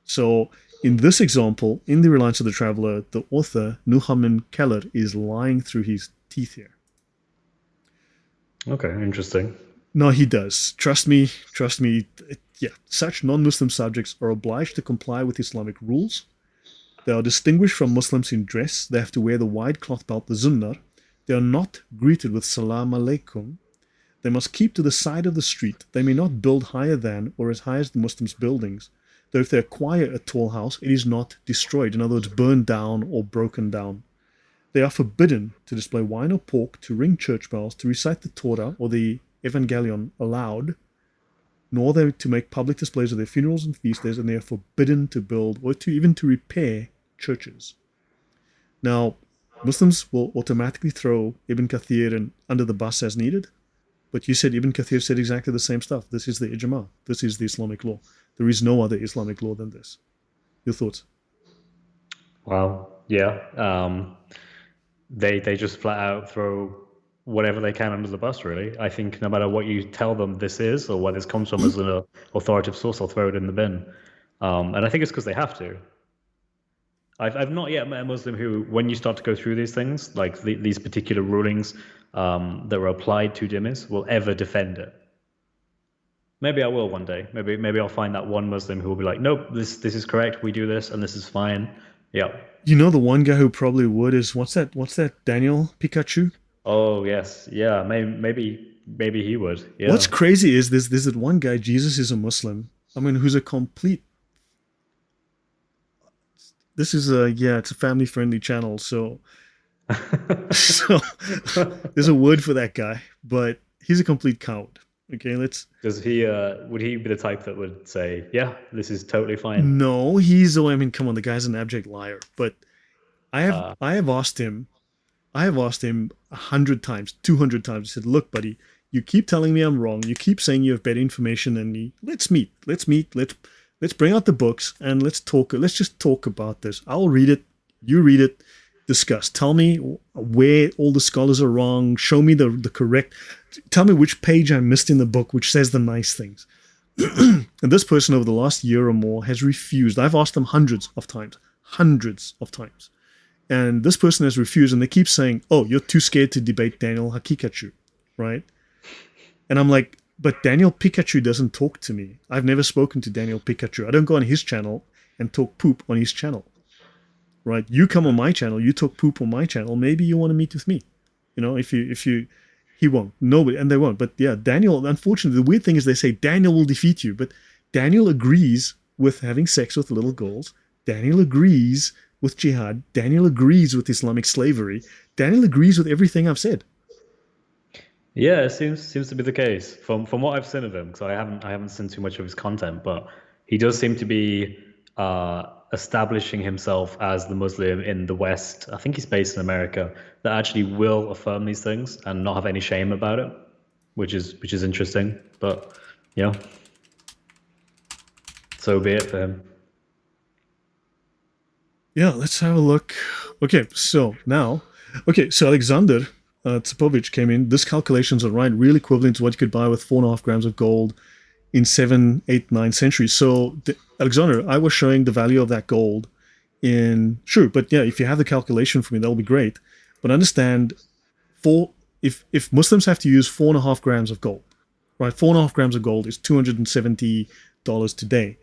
So in this example, in the Reliance of the Traveller, the author, Nuhamin Keller, is lying through his teeth here. Okay, interesting. No, he does. Trust me. Yeah, such non-Muslim subjects are obliged to comply with Islamic rules. They are distinguished from Muslims in dress. They have to wear the wide cloth belt, the zunnar. They are not greeted with salam alaikum. They must keep to the side of the street. They may not build higher than or as high as the Muslims' buildings. Though if they acquire a tall house, it is not destroyed. In other words, burned down or broken down. They are forbidden to display wine or pork, to ring church bells, to recite the Torah or the Evangelion aloud, nor they to make public displays of their funerals and feast days, and they are forbidden to build or even to repair churches. Now, Muslims will automatically throw Ibn Kathir under the bus as needed, but you said Ibn Kathir said exactly the same stuff. This is the ijma. This is the Islamic law. There is no other Islamic law than this. Your thoughts? Well, yeah. They just flat out throw whatever they can under the bus, really. I think no matter what you tell them this is, or where this comes from as an authoritative source, they'll throw it in the bin. And I think it's because they have to. I've not yet met a Muslim who, when you start to go through these things, like these particular rulings that were applied to dhimmis, will ever defend it. Maybe I will one day. Maybe I'll find that one Muslim who will be like, nope, this is correct. We do this, and this is fine. Yeah. You know, the one guy who probably would is what's that? Daniel Pikachu. Oh yes, yeah. Maybe he would. What's Yeah. crazy is there's that one guy. Jesus is a Muslim. I mean, who's a complete. This is a yeah, it's a family friendly channel, so so there's a word for that guy, but he's a complete coward. Okay, let's. Does he? Would he be the type that would say, yeah, this is totally fine? No, he's. Oh, I mean, come on, the guy's an abject liar. But I have Uh, I have asked him. I have asked him 100 times, 200 times. I said, "Look, buddy, you keep telling me I'm wrong. You keep saying you have better information than me. Let's meet. Let's meet. Let's bring out the books and let's talk. Let's just talk about this. I'll read it. You read it. Discuss. Tell me where all the scholars are wrong. Show me the correct. Tell me which page I missed in the book, which says the nice things." And this person over the last year or more has refused. I've asked them hundreds of times. And this person has refused, and they keep saying, "Oh, you're too scared to debate Daniel Hakikachu," right? And I'm like, but Daniel Pikachu doesn't talk to me. I've never spoken to Daniel Pikachu. I don't go on his channel and talk poop on his channel, right? You come on my channel, you talk poop on my channel. Maybe you want to meet with me, if you, he won't. Nobody, and they won't. But yeah, Daniel. Unfortunately, the weird thing is they say Daniel will defeat you, but Daniel agrees with having sex with little girls. Daniel agrees with jihad. Daniel agrees with Islamic slavery. Daniel agrees with everything I've said. yeah, it seems to be the case from what I've seen of him. Because I haven't seen too much of his content, but he does seem to be establishing himself as the Muslim in the West. I think he's based in America that actually will affirm these things and not have any shame about it, which is interesting. But yeah, so be it for him. Yeah, let's have a look. Okay, so Alexander Tsipovich came in. This calculations are right, real equivalent to what you could buy with 4.5 grams of gold in 7, 8, 9 centuries. So, Alexander, I was showing the value of that gold in sure, but yeah, if you have the calculation for me, that'll be great. But understand, if Muslims have to use 4.5 grams of gold, right? 4.5 grams of gold is $270 today.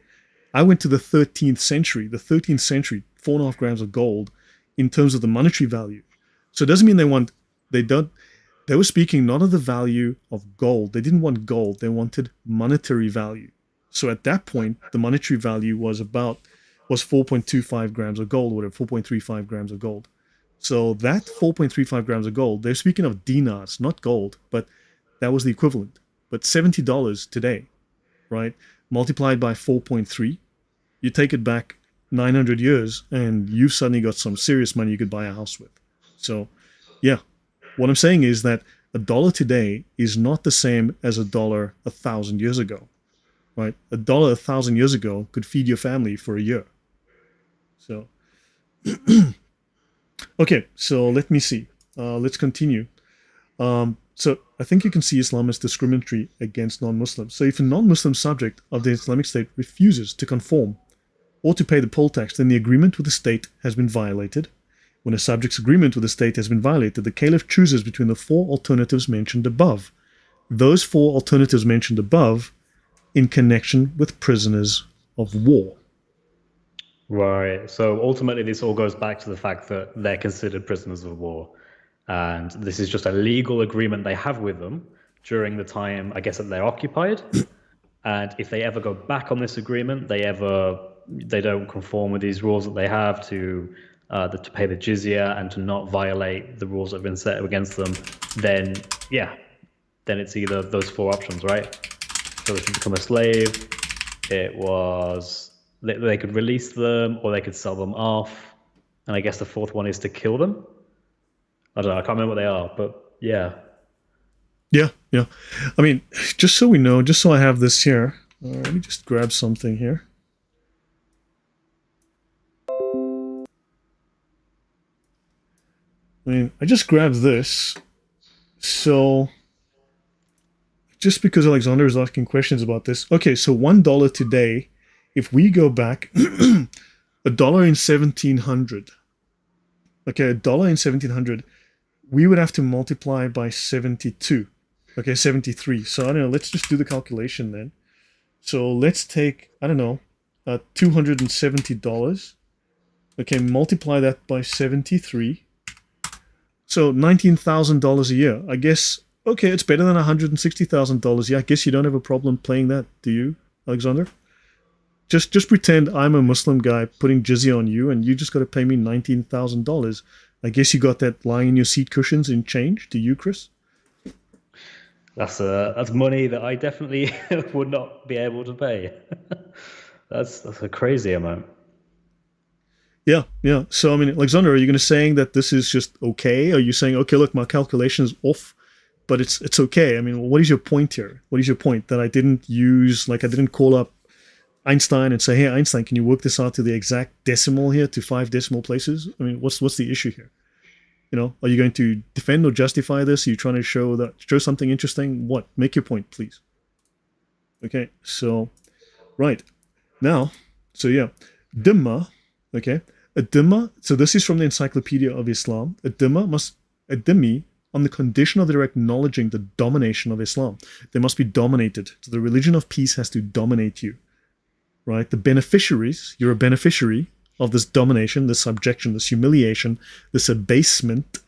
I went to the 13th century. The 13th century, 4.5 grams of gold in terms of the monetary value. So it doesn't mean they were speaking not of the value of gold. They didn't want gold. They wanted monetary value. So at that point, the monetary value was 4.25 grams of gold, whatever, 4.35 grams of gold. So that 4.35 grams of gold, they're speaking of dinars, not gold, but that was the equivalent. But $70 today, right? Multiplied by 4.3, you take it back 900 years and you've suddenly got some serious money you could buy a house with. So, yeah, what I'm saying is that a dollar today is not the same as a dollar 1,000 years ago, right? A dollar 1,000 years ago could feed your family for a year. So, okay, so let me see. Let's continue. So I think you can see Islam as discriminatory against non-Muslims. So if a non-Muslim subject of the Islamic State refuses to conform or to pay the poll tax, then the agreement with the state has been violated. When a subject's agreement with the state has been violated, the caliph chooses between the 4 alternatives mentioned above. Those 4 alternatives mentioned above in connection with prisoners of war. Right. So ultimately, this all goes back to the fact that they're considered prisoners of war. And this is just a legal agreement they have with them during the time, I guess, that they're occupied. And if they ever go back on this agreement, they don't conform with these rules that they have to pay the jizya and to not violate the rules that have been set against them, then it's either those 4 options, right? So they could become a slave. It was they could release them or they could sell them off. And I guess the 4th one is to kill them. I don't know. I can't remember what they are, but yeah. Yeah. I mean, just so we know, just so I have this here, let me just grab something here. I mean, I just grabbed this. So, just because Alexander is asking questions about this. Okay, so $1 today, if we go back, a dollar in 1700. Okay, a dollar in 1700, we would have to multiply by 72. Okay, 73. So I don't know, let's just do the calculation then. So let's take, I don't know, $270. Okay, multiply that by 73. So $19,000 a year. I guess, okay, it's better than $160,000. Yeah, I guess you don't have a problem playing that, do you, Alexander? Just pretend I'm a Muslim guy putting jizya on you, and you just got to pay me $19,000. I guess you got that lying in your seat cushions in change. Do you, Chris? That's money that I definitely would not be able to pay. That's a crazy amount. Yeah, yeah. So I mean, Alexander, are you going to saying that this is just okay? Are you saying, okay, look, my calculation is off, but it's okay? I mean, what is your point here? What is your point that I didn't use? Like, I didn't call up Einstein and say, hey, Einstein, can you work this out to the exact decimal here, to 5 decimal places? I mean, what's the issue here? You know, are you going to defend or justify this? Are you trying to show something interesting? What? Make your point, please. Okay, so right now, so yeah, dhimma. Okay, a dhimma. So this is from the Encyclopedia of Islam. A dhimmi, on the condition of their acknowledging the domination of Islam. They must be dominated. So the religion of peace has to dominate you. Right? The beneficiaries, you're a beneficiary of this domination, this subjection, this humiliation, this abasement,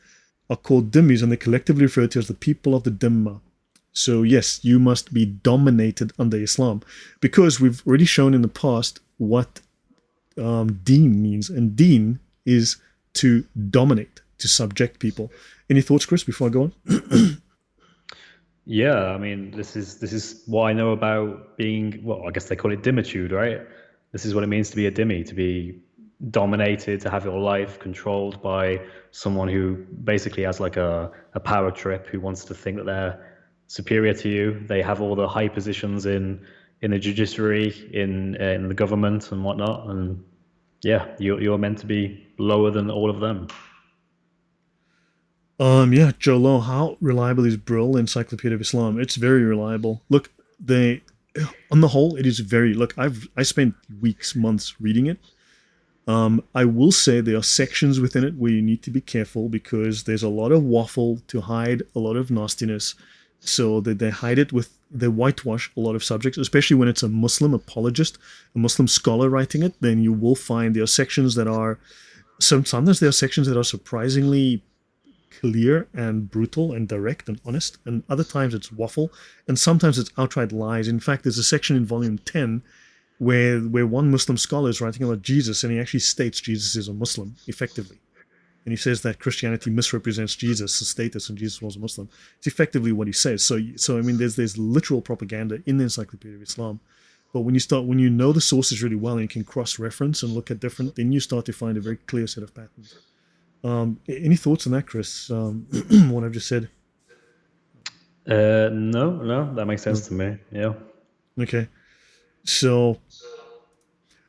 are called dhimmis, and they're collectively referred to as the people of the dhimma. So yes, you must be dominated under Islam, because we've already shown in the past what deen means, and deen is to dominate, to subject people. Any thoughts, Chris, before I go on? Yeah, I mean, this is what I know about being, well, I guess they call it dhimmitude, right? This is what it means to be a dhimmi, to be dominated, to have your life controlled by someone who basically has like a power trip, who wants to think that they're superior to you. They have all the high positions in the judiciary, in the government and whatnot, and yeah, you're meant to be lower than all of them. Yeah, Jolo, how reliable is Brill, Encyclopedia of Islam? It's very reliable. Look, on the whole, it is very. Look, I spent weeks, months reading it. I will say there are sections within it where you need to be careful, because there's a lot of waffle to hide a lot of nastiness. So they hide it with, they whitewash a lot of subjects, especially when it's a Muslim apologist, a Muslim scholar writing it. Then you will find there are sections that are, sometimes there are sections that are surprisingly clear and brutal and direct and honest, and other times it's waffle, and sometimes it's outright lies. In fact, there's a section in volume 10 where one Muslim scholar is writing about Jesus, and he actually states Jesus is a Muslim, effectively. And he says that Christianity misrepresents Jesus' status, and Jesus was a Muslim. It's effectively what he says. So I mean, there's literal propaganda in the Encyclopedia of Islam. But when you know the sources really well and you can cross-reference and look at different, then you start to find a very clear set of patterns. Any thoughts on that, Chris? What I've just said? No, that makes sense to me. Yeah. Okay. So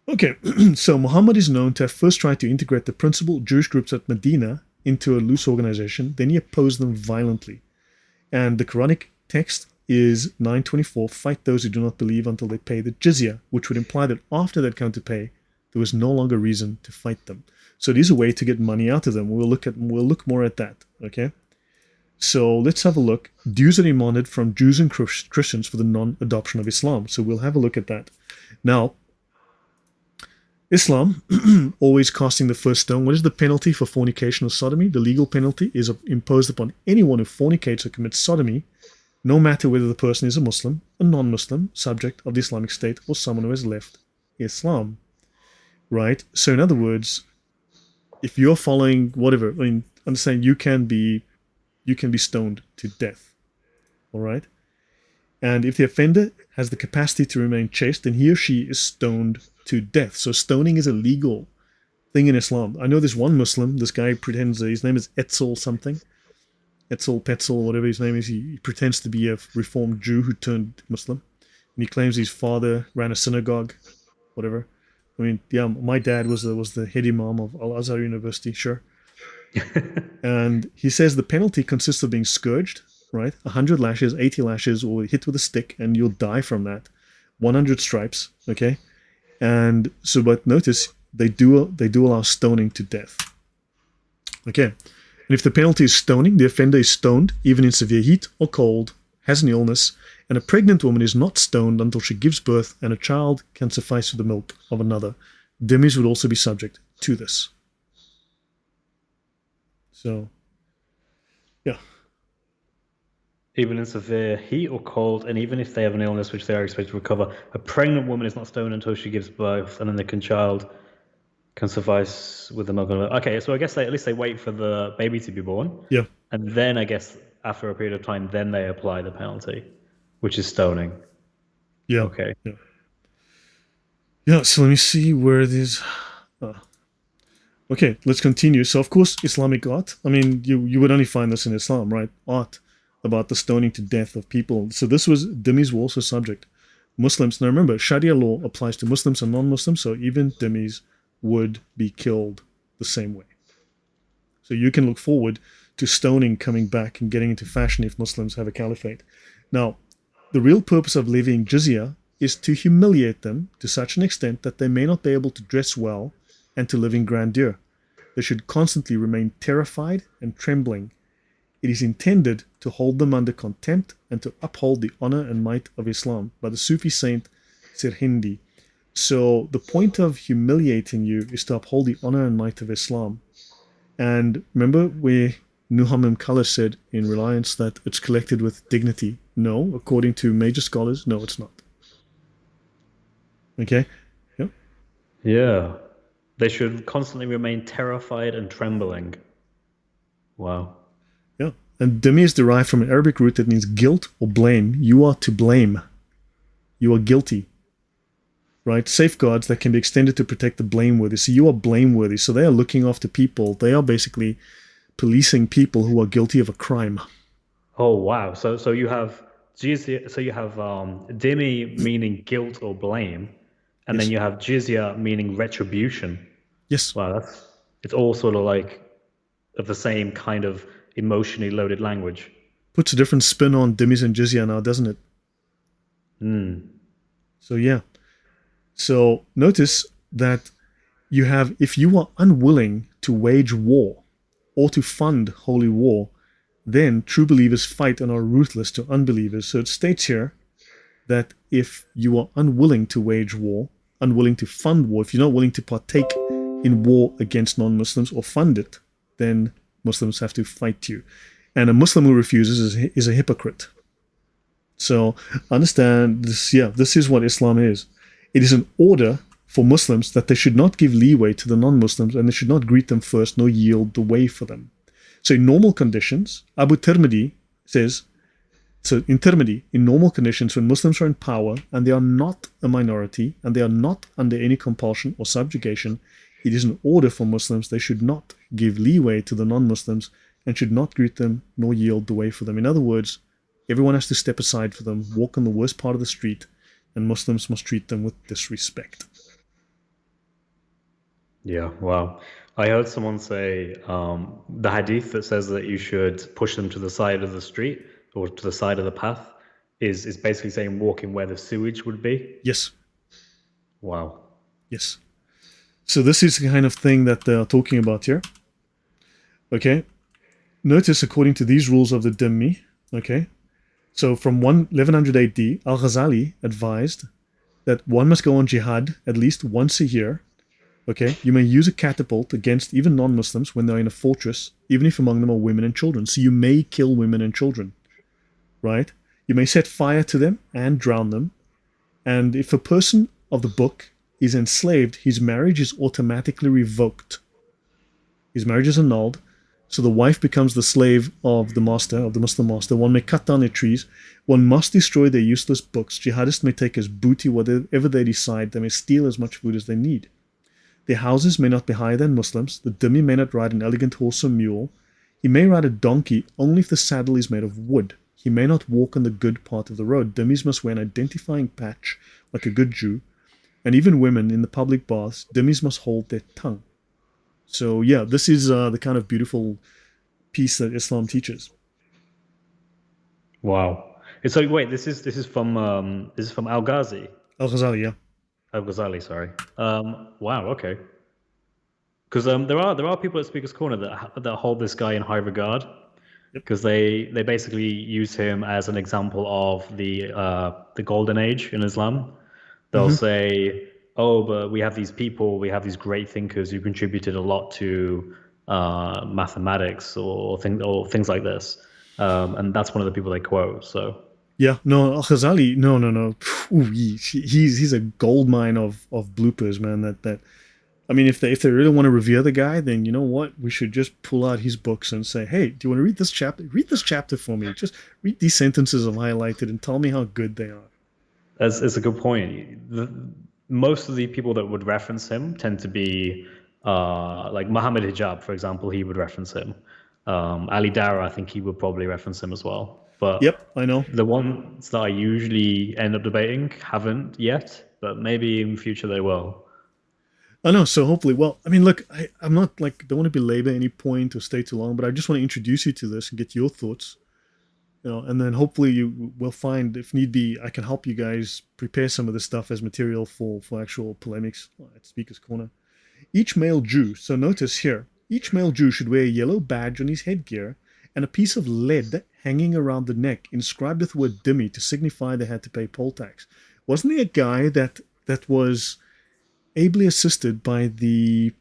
Muhammad is known to have first tried to integrate the principal Jewish groups at Medina into a loose organization. Then he opposed them violently. And the Quranic text is 9:24, fight those who do not believe until they pay the jizya, which would imply that after they'd come to pay, there was no longer reason to fight them. So it is a way to get money out of them. We'll look more at that. Okay. So let's have a look. Dues are demanded from Jews and Christians for the non-adoption of Islam. So we'll have a look at that. Now, Islam, always casting the first stone. What is the penalty for fornication or sodomy? The legal penalty is imposed upon anyone who fornicates or commits sodomy, no matter whether the person is a Muslim, a non-Muslim, subject of the Islamic State, or someone who has left Islam. Right? So in other words, if you're following whatever, I mean, understand you can be stoned to death. All right? And if the offender has the capacity to remain chaste, then he or she is stoned to death. So stoning is a legal thing in Islam. I know this one Muslim, this guy pretends his name is Etzel something. Etzel, Petzel, whatever his name is. He pretends to be a reformed Jew who turned Muslim. And he claims his father ran a synagogue, whatever. I mean, yeah, my dad was the head imam of Al-Azhar University, sure. And he says the penalty consists of being scourged, right? 100 lashes, 80 lashes, or hit with a stick, and you'll die from that. 100 stripes, okay? And so, but notice, they do allow stoning to death. Okay, and if the penalty is stoning, the offender is stoned even in severe heat or cold, has an illness, and a pregnant woman is not stoned until she gives birth, and a child can suffice for the milk of another. Dhimmis would also be subject to this. So, yeah. Even in severe heat or cold, and even if they have an illness which they are expected to recover, a pregnant woman is not stoned until she gives birth, and then the child can suffice with the milk. Okay, so I guess at least they wait for the baby to be born. Yeah. And then I guess after a period of time, then they apply the penalty, which is stoning. Yeah. Okay. Yeah. Yeah, so let me see where it is. Okay, let's continue. So, of course, Islamic art. I mean, you would only find this in Islam, right? Art about the stoning to death of people. So this was, dhimmis were also subject. Muslims, now remember, Sharia law applies to Muslims and non-Muslims, so even dhimmis would be killed the same way. So you can look forward to stoning coming back and getting into fashion if Muslims have a caliphate. Now, the real purpose of levying jizya is to humiliate them to such an extent that they may not be able to dress well and to live in grandeur. They should constantly remain terrified and trembling. It is intended to hold them under contempt and to uphold the honor and might of Islam, by the Sufi saint Sirhindi. So the point of humiliating you is to uphold the honor and might of Islam. And remember where Nuhammam Khalid said in Reliance that it's collected with dignity? No, according to major scholars, no, it's not. Okay? Yeah. Yeah. They should constantly remain terrified and trembling. Wow. Yeah. And dhimmi is derived from an Arabic root that means guilt or blame. You are to blame. You are guilty. Right? Safeguards that can be extended to protect the blameworthy. So you are blameworthy. So they are looking after people. They are basically policing people who are guilty of a crime. Oh wow! So you have jizya. So you have dhimmi meaning guilt or blame, and Yes. then you have jizya meaning retribution. Yes. Wow, it's all sort of like of the same kind of emotionally loaded language. Puts a different spin on dhimmis and jizya now, doesn't it? So yeah. So notice that you have, if you are unwilling to wage war or to fund holy war, then true believers fight and are ruthless to unbelievers. So it states here that if you are unwilling to wage war, unwilling to fund war, if you're not willing to partake in war against non-Muslims or fund it, then Muslims have to fight you. And a Muslim who refuses is a hypocrite. So understand this, yeah, this is what Islam is. It is an order for Muslims that they should not give leeway to the non-Muslims and they should not greet them first nor yield the way for them. So in normal conditions, Abu Tirmidhi says, so in Tirmidhi, in normal conditions, when Muslims are in power and they are not a minority and they are not under any compulsion or subjugation, it is an order for Muslims they should not give leeway to the non-Muslims and should not greet them nor yield the way for them. In other words, everyone has to step aside for them, walk on the worst part of the street, and Muslims must treat them with disrespect. Yeah, wow. I heard someone say the hadith that says that you should push them to the side of the street or to the side of the path is basically saying walking where the sewage would be. Yes. Wow. Yes. So this is the kind of thing that they are talking about here. Okay. Notice, according to these rules of the dhimmi, okay, so from 1100 AD, Al-Ghazali advised that one must go on jihad at least once a year. Okay, you may use a catapult against even non-Muslims when they're in a fortress, even if among them are women and children. So you may kill women and children, right? You may set fire to them and drown them. And if a person of the book is enslaved, his marriage is automatically revoked. His marriage is annulled. So the wife becomes the slave of the master, of the Muslim master. One may cut down their trees. One must destroy their useless books. Jihadists may take as booty whatever they decide. They may steal as much food as they need. Their houses may not be higher than Muslims. The dhimmi may not ride an elegant horse or mule. He may ride a donkey only if the saddle is made of wood. He may not walk on the good part of the road. Dhimmis must wear an identifying patch like a good Jew. And even women in the public baths, dhimmis must hold their tongue. So yeah, this is the kind of beautiful piece that Islam teaches. Wow. So wait, this is from Al-Ghazi. Al-Ghazali, yeah. Al-Ghazali, sorry. Wow, okay. Because there are people at Speaker's Corner that hold this guy in high regard, Yep. because they basically use him as an example of the golden age in Islam. They'll say, "Oh, but we have these people, we have these great thinkers who contributed a lot to mathematics or things like this," and that's one of the people they quote. So Yeah, no, Al Ghazali, no. Ooh, he's a gold mine of bloopers, man. That I mean, if they really want to revere the guy, then you know what? We should just pull out his books and say, hey, do you want to read this chapter? Read this chapter for me. Just read these sentences I've highlighted and tell me how good they are. that's a good point. Most of the people that would reference him tend to be like Muhammad Hijab, for example. He would reference him. Ali Dara, I think he would probably reference him as well. But Yep, I know. the ones that I usually end up debating haven't yet, but maybe in future they will. I know. So hopefully, well, I mean, look, I'm not like don't want to belabor any point or stay too long, but I just want to introduce you to this and get your thoughts. And then hopefully you will find, if need be, I can help you guys prepare some of this stuff as material for actual polemics at Speaker's Corner. Each male Jew, so notice here, each male Jew should wear a yellow badge on his headgear and a piece of lead hanging around the neck, inscribed with the word dhimmi to signify they had to pay poll tax. Wasn't there a guy that was ably assisted by the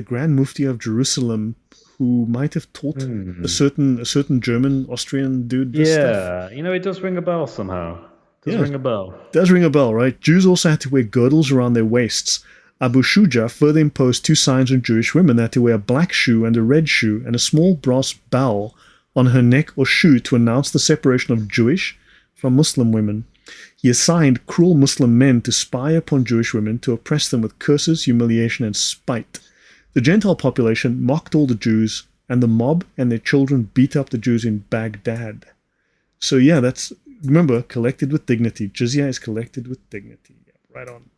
Grand Mufti of Jerusalem, who might have taught a certain German Austrian dude this stuff? Yeah, it does ring a bell somehow. It does Yeah, ring a bell. does ring a bell, right? Jews also had to wear girdles around their waists. Abu Shuja further imposed two signs on Jewish women: that to wear a black shoe and a red shoe, and a small brass bell on her neck or shoe to announce the separation of Jewish from Muslim women. He assigned cruel Muslim men to spy upon Jewish women, to oppress them with curses, humiliation, and spite. The Gentile population mocked all the Jews, and the mob and their children beat up the Jews in Baghdad. So yeah, that's, remember, collected with dignity. Jizya is collected with dignity. Yeah, right on.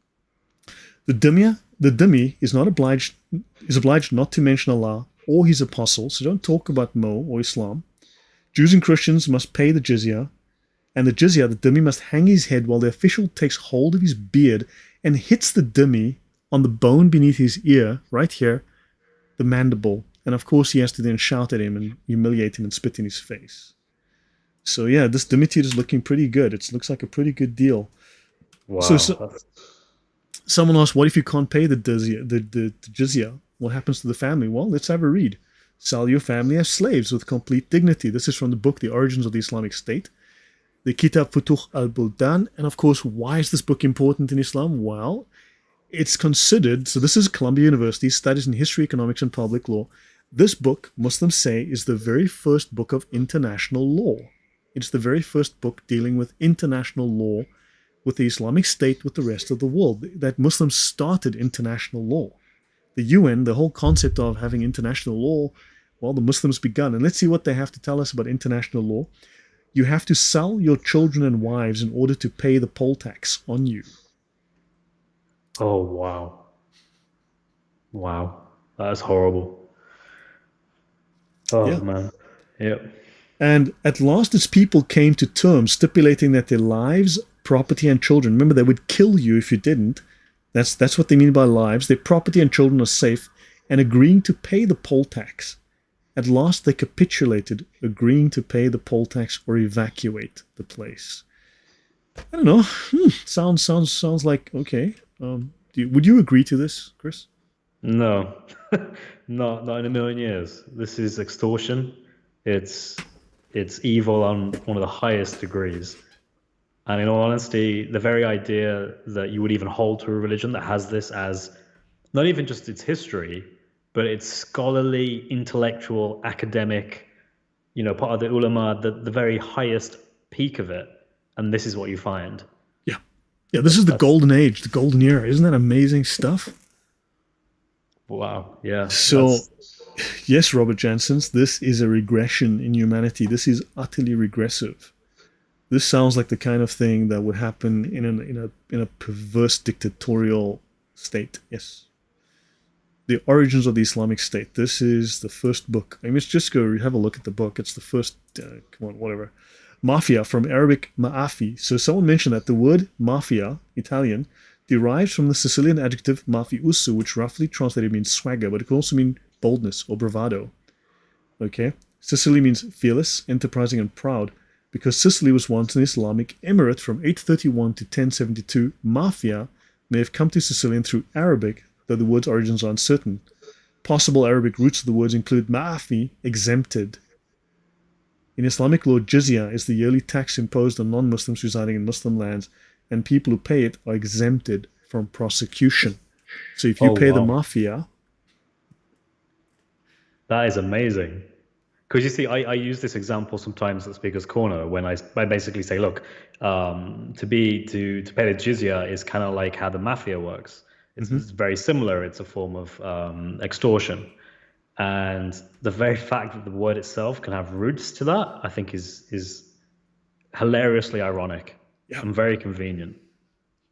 The dhimmi is obliged not to mention Allah or his apostle, so don't talk about Mo or Islam. Jews and Christians must pay the jizya, and the dhimmi must hang his head while the official takes hold of his beard and hits the dhimmi on the bone beneath his ear, right here, the mandible. And of course he has to then shout at him and humiliate him and spit in his face. So yeah, this dhimmitude is looking pretty good. It looks like a pretty good deal. Wow. So someone asked, what if you can't pay the jizya? What happens to the family? Well, let's have a read. Sell your family as slaves with complete dignity. This is from the book The Origins of the Islamic State, the Kitab Futuh al-Buldan. And of course, why is this book important in Islam? Well, it's considered, so this is Columbia University, studies in history, economics, and public law. This book, Muslims say, is the very first book of international law. It's the very first book dealing with international law, with the Islamic State, with the rest of the world. That Muslims started international law. The UN, the whole concept of having international law, well, the Muslims begun. And let's see what they have to tell us about international law. You have to sell your children and wives in order to pay the poll tax on you. Oh, wow. Wow. That is horrible. Oh, Yeah. man. Yep. And at last its people came to terms, stipulating that their lives, property, and children, remember, they would kill you if you didn't. That's what they mean by lives. Their property and children are safe, and agreeing to pay the poll tax. At last they capitulated, agreeing to pay the poll tax or evacuate the place. I don't know. Sounds like okay. Would you agree to this, Chris? No, not in a million years. This is extortion. It's evil on one of the highest degrees. And in all honesty, the very idea that you would even hold to a religion that has this as not even just its history, but its scholarly, intellectual, academic, part of the ulama, the very highest peak of it, and this is what you find. Yeah, this is the golden age, the golden era. Isn't that amazing stuff? Wow, yeah. So, yes, Robert Janssens, this is a regression in humanity. This is utterly regressive. This sounds like the kind of thing that would happen in a perverse dictatorial state. Yes. The Origins of the Islamic State. This is the first book. I mean, let's just go have a look at the book. It's the first, come on, whatever. Mafia, from Arabic ma'afi. So someone mentioned that the word mafia, Italian, derives from the Sicilian adjective mafiusu, which roughly translated means swagger, but it can also mean boldness or bravado. Okay? Sicily means fearless, enterprising, and proud. Because Sicily was once an Islamic emirate from 831 to 1072, mafia may have come to Sicilian through Arabic, though the word's origins are uncertain. Possible Arabic roots of the words include ma'afi, exempted. In Islamic law, jizya is the yearly tax imposed on non-Muslims residing in Muslim lands, and people who pay it are exempted from prosecution. So if you pay the mafia... That is amazing. Because you see, I use this example sometimes at Speaker's Corner when I basically say, look, to pay the jizya is kind of like how the mafia works. It's very similar. It's a form of extortion. And the very fact that the word itself can have roots to that, I think is hilariously ironic and very convenient.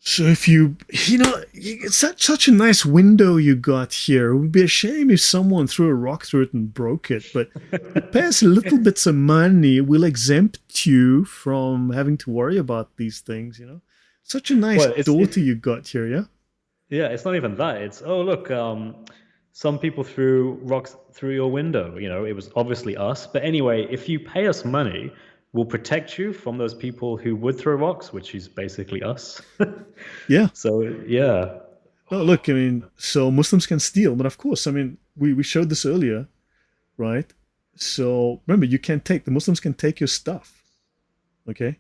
So if it's such a nice window you got here. It would be a shame if someone threw a rock through it and broke it. But pay us little bits of money, we'll exempt you from having to worry about these things, Such a nice daughter you got here, yeah? Yeah, it's not even that. It's, oh, look, some people threw rocks through your window. It was obviously us. But anyway, if you pay us money, we'll protect you from those people who would throw rocks, which is basically us. Yeah. So, yeah. No, look, so Muslims can steal. But of course, we showed this earlier, right? So remember, the Muslims can take your stuff. Okay?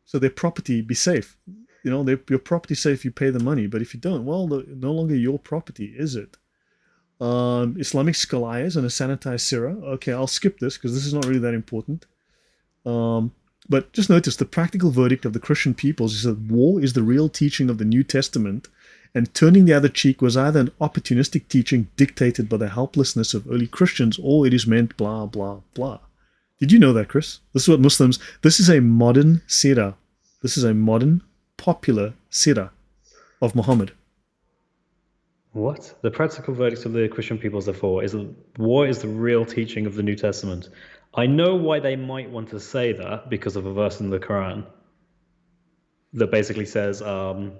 So their property be safe. Your property safe if you pay the money. But if you don't, well, no longer your property, is it? Islamic scholars and a sanitized sirah. Okay, I'll skip this because this is not really that important. But just notice the practical verdict of the Christian peoples is that war is the real teaching of the New Testament, and turning the other cheek was either an opportunistic teaching dictated by the helplessness of early Christians, or it is meant blah, blah, blah. Did you know that, Chris? This is a modern sirah. This is a modern, popular sirah of Muhammad. What? The practical verdict of the Christian peoples, therefore, is that war is the real teaching of the New Testament. I know why they might want to say that because of a verse in the Quran that basically says, I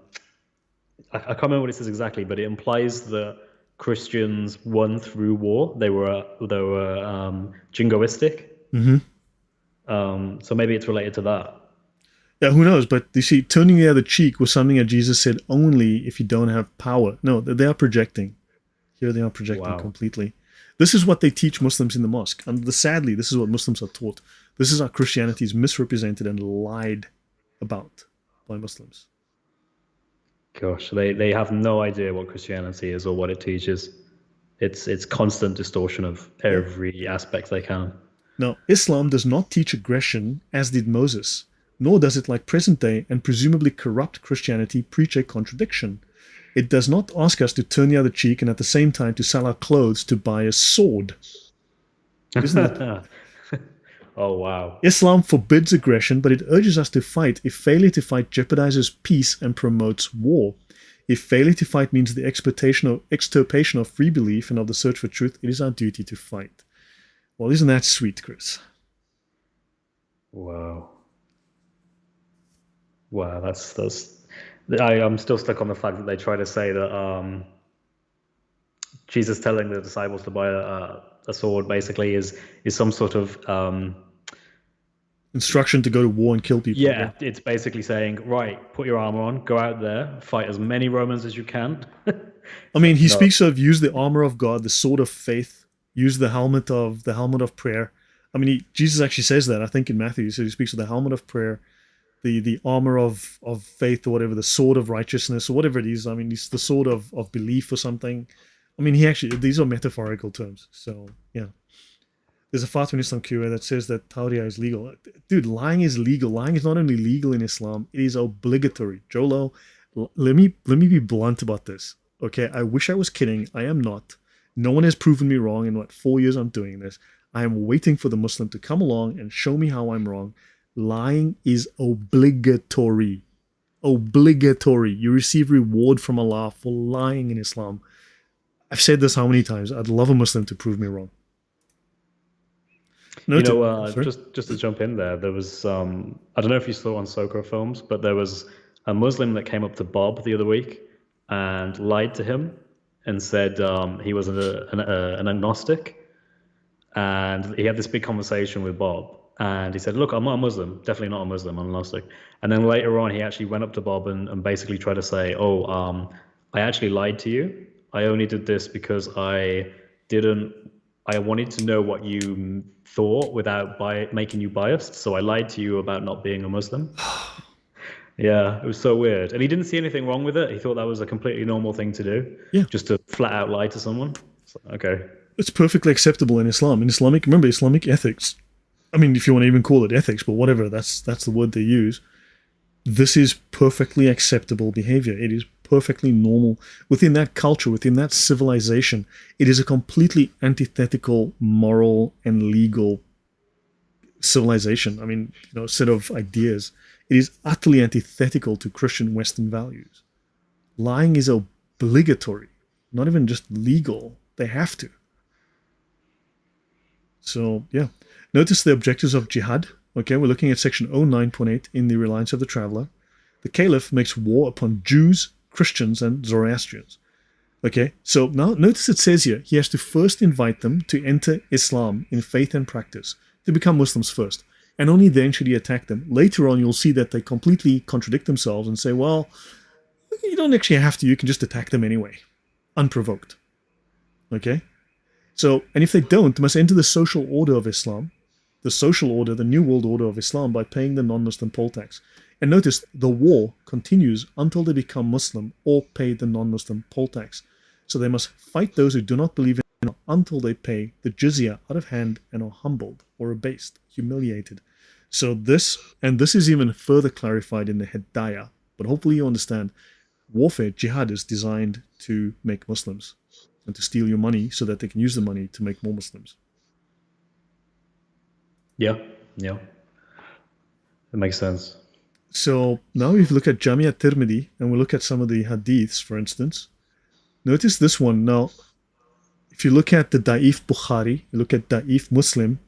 can't remember what it says exactly, but it implies that Christians won through war. They were jingoistic. So maybe it's related to that. Yeah, who knows? But you see, turning the other cheek was something that Jesus said only if you don't have power. No, they are projecting. Here they are projecting completely. This is what they teach Muslims in the mosque. And sadly, this is what Muslims are taught. This is how Christianity is misrepresented and lied about by Muslims. Gosh, they have no idea what Christianity is or what it teaches. It's constant distortion of every aspect they can. Now, Islam does not teach aggression, as did Moses, nor does it, like present-day and presumably corrupt Christianity, preach a contradiction. It does not ask us to turn the other cheek and at the same time to sell our clothes to buy a sword. Isn't it? Oh, wow. Islam forbids aggression, but it urges us to fight if failure to fight jeopardizes peace and promotes war. If failure to fight means the extirpation of free belief and of the search for truth, it is our duty to fight. Well, isn't that sweet, Chris? Wow. Wow, I'm still stuck on the fact that they try to say that Jesus telling the disciples to buy a sword basically is some sort of instruction to go to war and kill people. Yeah, it's basically saying, right, put your armor on, go out there, fight as many Romans as you can. He speaks of use the armor of God, the sword of faith, use the helmet of prayer. Jesus actually says that, I think, in Matthew. So he speaks of the helmet of prayer, the armor of faith, or whatever, the sword of righteousness, or whatever it is. It's the sword of belief or something. These are metaphorical terms. So, yeah. There's a fatwa in Islam Q that says that tawriya is legal. Dude, lying is legal. Lying is not only legal in Islam, it is obligatory. Jolo, let me be blunt about this. Okay, I wish I was kidding. I am not. No one has proven me wrong in 4 years I'm doing this. I am waiting for the Muslim to come along and show me how I'm wrong. Lying is obligatory. Obligatory. You receive reward from Allah for lying in Islam. I've said this how many times? I'd love a Muslim to prove me wrong. Just to jump in there was, I don't know if you saw on Soccer Films, but there was a Muslim that came up to Bob the other week and lied to him and said he was an agnostic. And he had this big conversation with Bob. And he said, look, I'm not a Muslim, definitely not a Muslim, I'm agnostic. And then later on, he actually went up to Bob and basically tried to say, I actually lied to you. I only did this because I wanted to know what you thought without making you biased. So I lied to you about not being a Muslim. Yeah, it was so weird. And he didn't see anything wrong with it. He thought that was a completely normal thing to do. Yeah. Just to flat out lie to someone. So, okay. It's perfectly acceptable in Islam. In Islamic ethics, I mean, if you want to even call it ethics, but whatever, that's the word they use. This is perfectly acceptable behavior. It is perfectly normal. Within that culture, within that civilization, it is a completely antithetical moral and legal civilization. I mean, set of ideas. It is utterly antithetical to Christian Western values. Lying is obligatory, not even just legal. They have to. So, yeah. Notice the objectives of jihad. Okay, we're looking at section 09.8 in the Reliance of the Traveller. The Caliph makes war upon Jews, Christians, and Zoroastrians. Okay, so now notice it says here, he has to first invite them to enter Islam in faith and practice, to become Muslims first. And only then should he attack them. Later on, you'll see that they completely contradict themselves and say, well, you don't actually have to, you can just attack them anyway, unprovoked. Okay? So, and if they don't, they must enter the social order of Islam, the social order, the New World Order of Islam, by paying the non-Muslim poll tax. And notice, the war continues until they become Muslim or pay the non-Muslim poll tax. So they must fight those who do not believe in Allah until they pay the jizya out of hand and are humbled or abased, humiliated. So this is even further clarified in the Hedaya, but hopefully you understand, warfare, jihad, is designed to make Muslims and to steal your money so that they can use the money to make more Muslims. Yeah. It makes sense. So now if you look at Jami at-Tirmidhi and we look at some of the hadiths, for instance, notice this one. Now, if you look at the Da'if Bukhari, you look at Da'if Muslim,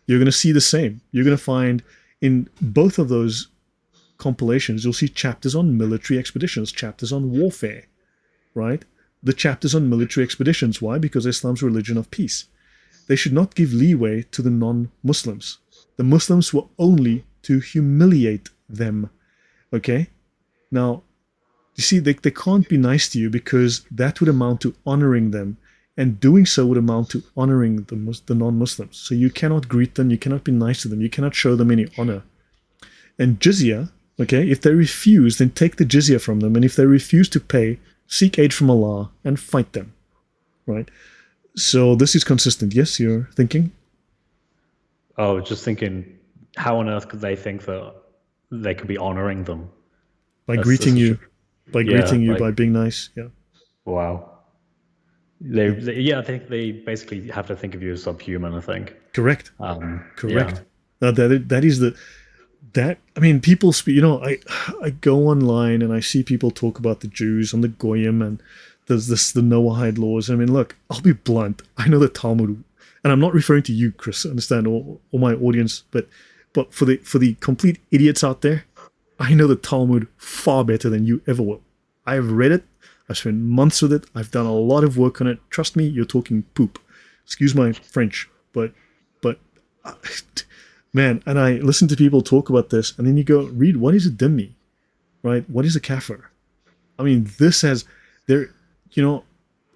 you're going to see the same. You're going to find in both of those compilations, you'll see chapters on military expeditions, chapters on warfare, right? The chapters on military expeditions. Why? Because Islam's religion of peace. They should not give leeway to the non-Muslims. The Muslims were only to humiliate them. Okay? Now, you see, they can't be nice to you because that would amount to honoring them. And doing so would amount to honoring the non-Muslims. So you cannot greet them, you cannot be nice to them, you cannot show them any honor. And jizya, okay, if they refuse, then take the jizya from them. And if they refuse to pay, seek aid from Allah and fight them. Right? So this is consistent. Yes, you're thinking? Oh, just thinking, how on earth could they think that they could be honoring them? By greeting you. By being nice. Yeah. Wow. I think they basically have to think of you as subhuman, I think. Correct. Correct. Now I mean, people speak, I go online and I see people talk about the Jews and the Goyim and there's the Noahide laws. I mean, look, I'll be blunt. I know the Talmud, and I'm not referring to you, Chris, understand, or my audience, but for the complete idiots out there, I know the Talmud far better than you ever will. I have read it. I've spent months with it. I've done a lot of work on it. Trust me, you're talking poop. Excuse my French, but man, and I listen to people talk about this, and then you go read, what is a dhimmi, right? What is a kafir? I mean,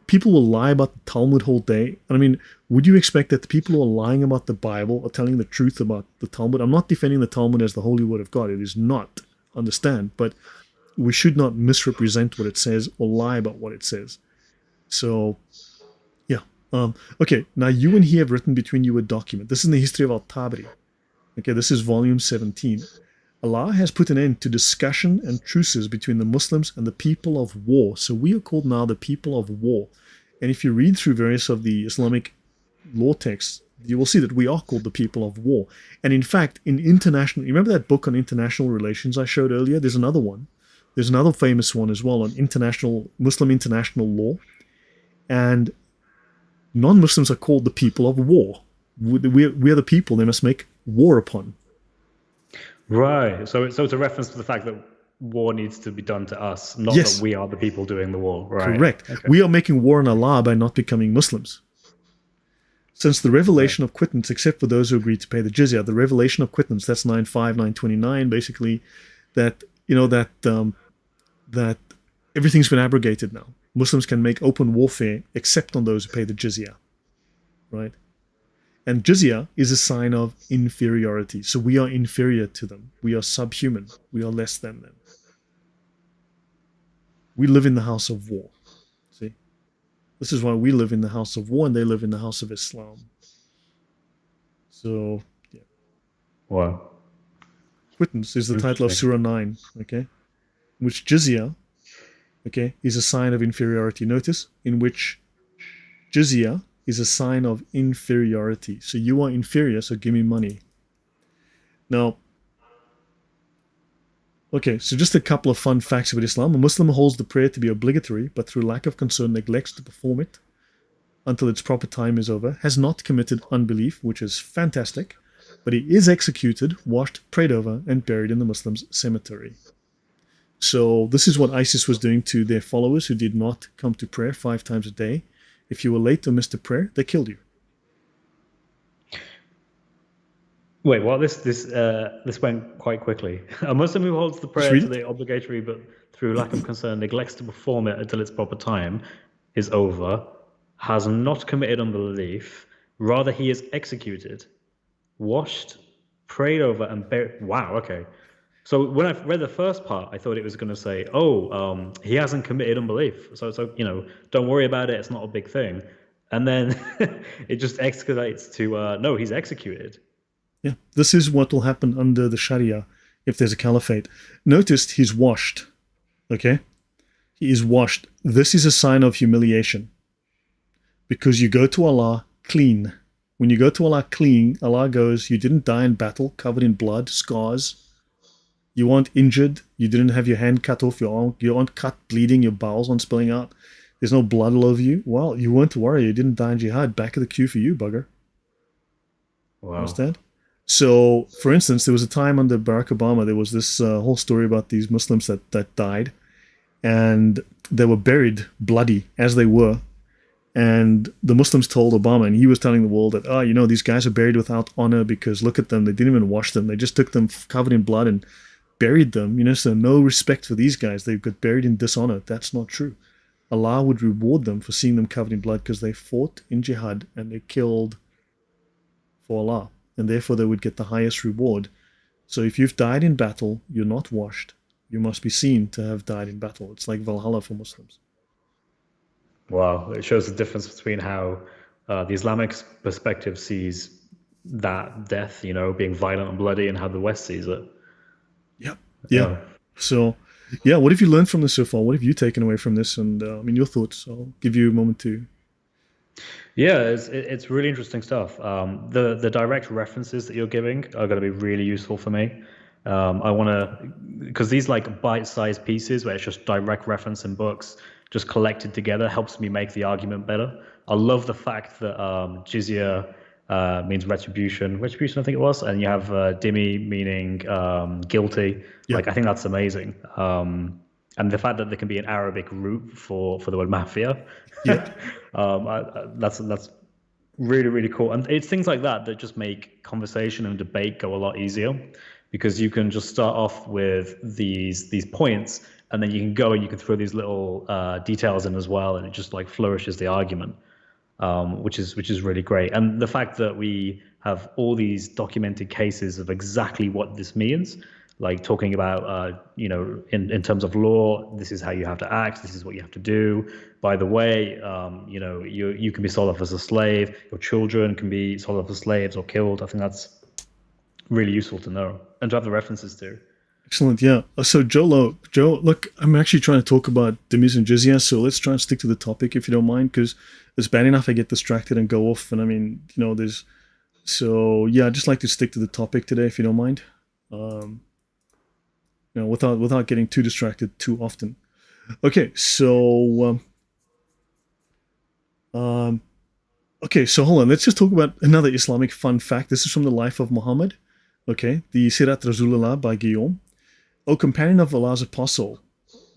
people will lie about the Talmud whole day. And I mean, would you expect that the people who are lying about the Bible are telling the truth about the Talmud? I'm not defending the Talmud as the holy word of God. It is not, understand, but we should not misrepresent what it says or lie about what it says. So, yeah. Okay, now you and he have written between you a document. This is in the history of al-Tabari. Okay, this is volume 17. Allah has put an end to discussion and truces between the Muslims and the people of war. So we are called now the people of war. And if you read through various of the Islamic law texts, you will see that we are called the people of war. And in fact, you remember that book on international relations I showed earlier? There's another one. There's another famous one as well on Muslim international law. And non-Muslims are called the people of war. We are the people they must make war upon. Right. So it's a reference to the fact that war needs to be done to us, not Yes. that we are the people doing the war. Right. Correct. Okay. We are making war on Allah by not becoming Muslims. Since the revelation of quittance, except for those who agreed to pay the jizya, the revelation of quittance, that's 9.5, 9.29, basically, that, that everything's been abrogated now. Muslims can make open warfare except on those who pay the jizya, right? And jizya is a sign of inferiority. So we are inferior to them. We are subhuman. We are less than them. We live in the house of war. See? This is why we live in the house of war and they live in the house of Islam. So, yeah. Wow. Quittance is the title of Surah 9, okay? In which jizya, okay, is a sign of inferiority. Notice, in which jizya is a sign of inferiority. So you are inferior, so give me money. Now, okay, so just a couple of fun facts about Islam. A Muslim holds the prayer to be obligatory, but through lack of concern neglects to perform it until its proper time is over, has not committed unbelief, which is fantastic, but he is executed, washed, prayed over, and buried in the Muslims' cemetery. So this is what ISIS was doing to their followers who did not come to prayer 5 times a day. If you were late or missed a prayer, they killed you. Wait, well, this went quite quickly. A Muslim who holds the prayer to the obligatory, but through lack of concern neglects to perform it until its proper time is over, has not committed unbelief. Rather, he is executed, washed, prayed over, and buried. Wow. Okay. So when I read the first part, I thought it was going to say, he hasn't committed unbelief. So don't worry about it. It's not a big thing. And then it just escalates to, no, he's executed. Yeah, this is what will happen under the Sharia if there's a caliphate. Notice he's washed, okay? He is washed. This is a sign of humiliation because you go to Allah clean. When you go to Allah clean, Allah goes, you didn't die in battle, covered in blood, scars. You weren't injured. You didn't have your hand cut off, you aren't cut, bleeding, your bowels aren't spilling out. There's no blood all over you. Well, you weren't worried. You didn't die in jihad. Back of the queue for you, bugger. Wow. Understand? So, for instance, there was a time under Barack Obama, there was this whole story about these Muslims that died, and they were buried bloody, as they were. And the Muslims told Obama, and he was telling the world that, these guys are buried without honor because look at them, they didn't even wash them. They just took them covered in blood and buried them, so no respect for these guys. They got buried in dishonor. That's not true. Allah would reward them for seeing them covered in blood because they fought in jihad and they killed for Allah. And therefore they would get the highest reward. So if you've died in battle, you're not washed. You must be seen to have died in battle. It's like Valhalla for Muslims. Wow, it shows the difference between how the Islamic perspective sees that death, being violent and bloody, and how the West sees it. Yeah. So, what have you learned from this so far? What have you taken away from this? And your thoughts. I'll give you a moment to. Yeah, it's really interesting stuff. The direct references that you're giving are going to be really useful for me. I want to, because these like bite-sized pieces where it's just direct reference in books, just collected together, helps me make the argument better. I love the fact that jizya means retribution. Retribution, I think it was, and you have dhimmi meaning guilty. Yep. Like I think that's amazing. And the fact that there can be an Arabic root for the word mafia, that's really, really cool. And it's things like that that just make conversation and debate go a lot easier, because you can just start off with these points, and then you can go and you can throw these little details in as well, and it just like flourishes the argument, which is really great. And the fact that we have all these documented cases of exactly what this means, like talking about, in terms of law, this is how you have to act, this is what you have to do. By the way, you can be sold off as a slave, your children can be sold off as slaves or killed. I think that's really useful to know and to have the references to. Excellent, yeah. So Joe, look, I'm actually trying to talk about Dhimmis and Jizya, so let's try and stick to the topic if you don't mind, because it's bad enough I get distracted and go off, and I'd just like to stick to the topic today if you don't mind. Without getting too distracted too often. Okay, so hold on. Let's just talk about another Islamic fun fact. This is from the life of Muhammad. Okay, the Sirat Rasulullah by Guillaume. "O companion of Allah's apostle,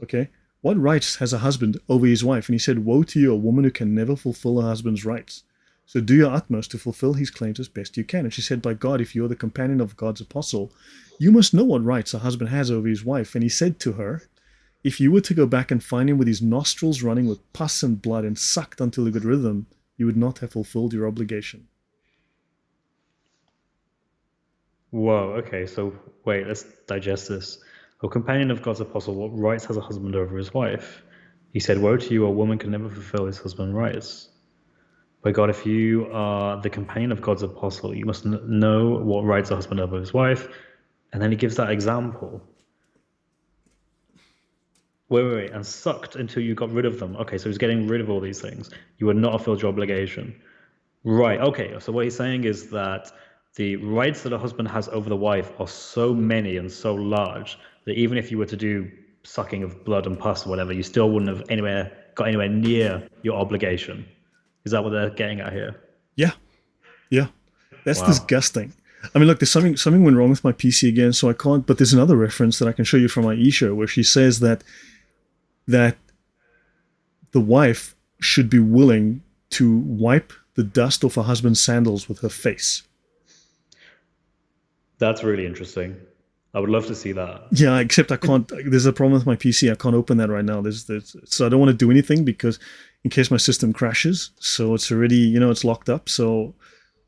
okay, what rights has a husband over his wife?" And he said, "Woe to you, a woman who can never fulfill her husband's rights. So do your utmost to fulfill his claims as best you can." And she said, "By God, if you're the companion of God's apostle, you must know what rights a husband has over his wife." And he said to her, "If you were to go back and find him with his nostrils running with pus and blood and sucked until you got rid of them, you would not have fulfilled your obligation." Whoa, okay, so wait, let's digest this. A companion of God's apostle, what rights has a husband over his wife? He said, "Woe to you, a woman can never fulfill his husband's rights." By God, if you are the companion of God's apostle, you must know what rights a husband over his wife. And then he gives that example. Wait, and sucked until you got rid of them. Okay, so he's getting rid of all these things. You would not have fulfilled your obligation. Right, okay, so what he's saying is that the rights that a husband has over the wife are so many and so large that even if you were to do sucking of blood and pus or whatever, you still wouldn't have got anywhere near your obligation. Is that what they're getting at here? Yeah, yeah, that's Wow. disgusting. I mean, look, there's something went wrong with my PC again, so I can't. But there's another reference that I can show you from Aisha where she says that the wife should be willing to wipe the dust off her husband's sandals with her face. That's really interesting. I would love to see that. Yeah, except I can't. There's a problem with my PC. I can't open that right now. So I don't want to do anything because in case my system crashes. So it's already, it's locked up. So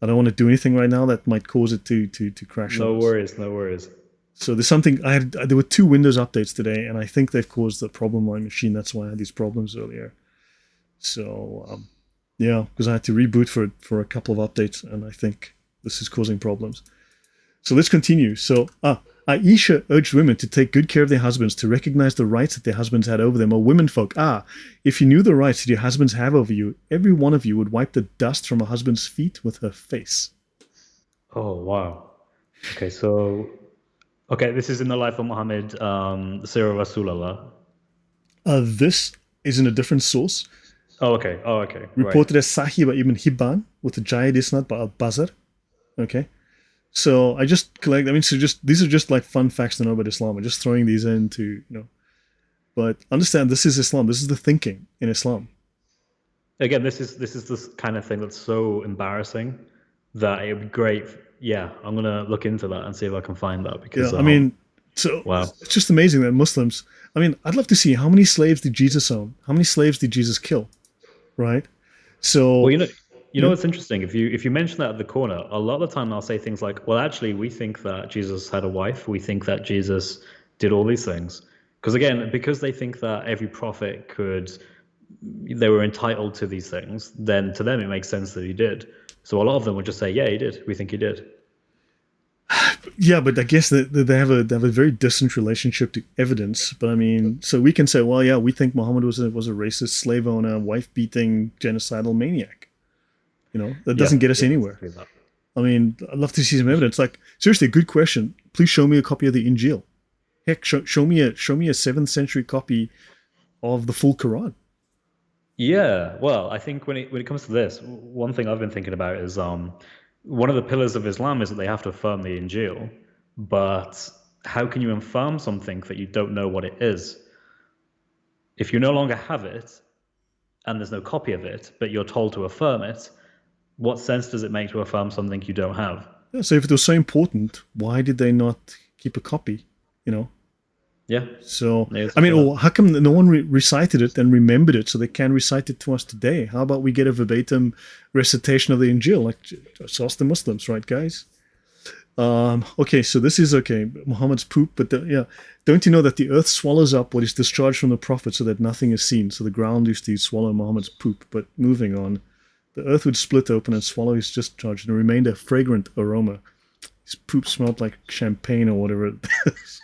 I don't want to do anything right now that might cause it to crash. No worries, no worries. So there's something there were 2 Windows updates today, and I think they've caused a problem on my machine. That's why I had these problems earlier. So yeah, because I had to reboot for a couple of updates, and I think this is causing problems. So let's continue. So Aisha urged women to take good care of their husbands, to recognize the rights that their husbands had over them. O women folk, if you knew the rights that your husbands have over you, every one of you would wipe the dust from a husband's feet with her face. Oh, wow. Okay, this is in the life of Muhammad, Sirah Rasulullah. This is in a different source. Oh, okay. Reported as Sahih by Ibn Hibban with a Jayid Isnad by Al-Bazar. Okay. So I just collect. I mean, these are just like fun facts to know about Islam. I'm just throwing these into, But understand, this is Islam. This is the thinking in Islam. Again, this is this kind of thing that's so embarrassing that it would be great. Yeah, I'm gonna look into that and see if I can find that because. Yeah, I mean, wow. It's just amazing that Muslims. I mean, I'd love to see how many slaves did Jesus own? How many slaves did Jesus kill? Right. So. Well, you know what's interesting? If you mention that at the corner, a lot of the time I'll say things like, "Well, actually, we think that Jesus had a wife. We think that Jesus did all these things." Because they think that every prophet they were entitled to these things. Then to them it makes sense that he did. So a lot of them would just say, "Yeah, he did. We think he did." Yeah, but I guess they have a very distant relationship to evidence. But I mean, so we can say, well, yeah, we think Muhammad was a racist, slave owner, wife-beating, genocidal maniac. That doesn't get us anywhere. I mean, I'd love to see some evidence. Like, seriously, good question. Please show me a copy of the Injil. Heck, show me a 7th century copy of the full Quran. Yeah, well, I think when it comes to this, one thing I've been thinking about is one of the pillars of Islam is that they have to affirm the Injil. But how can you affirm something that you don't know what it is? If you no longer have it, and there's no copy of it, but you're told to affirm it, what sense does it make to affirm something you don't have? Yeah, so if it was so important, why did they not keep a copy? Yeah. So, I mean, how come no one recited it and remembered it so they can recite it to us today? How about we get a verbatim recitation of the Injil? Like, just ask the Muslims, right, guys? Okay, so this is Muhammad's poop, but don't you know that the earth swallows up what is discharged from the Prophet so that nothing is seen? So the ground used to swallow Muhammad's poop, but moving on. The earth would split open and swallow his discharge, and remained a fragrant aroma. His poop smelled like champagne or whatever it is.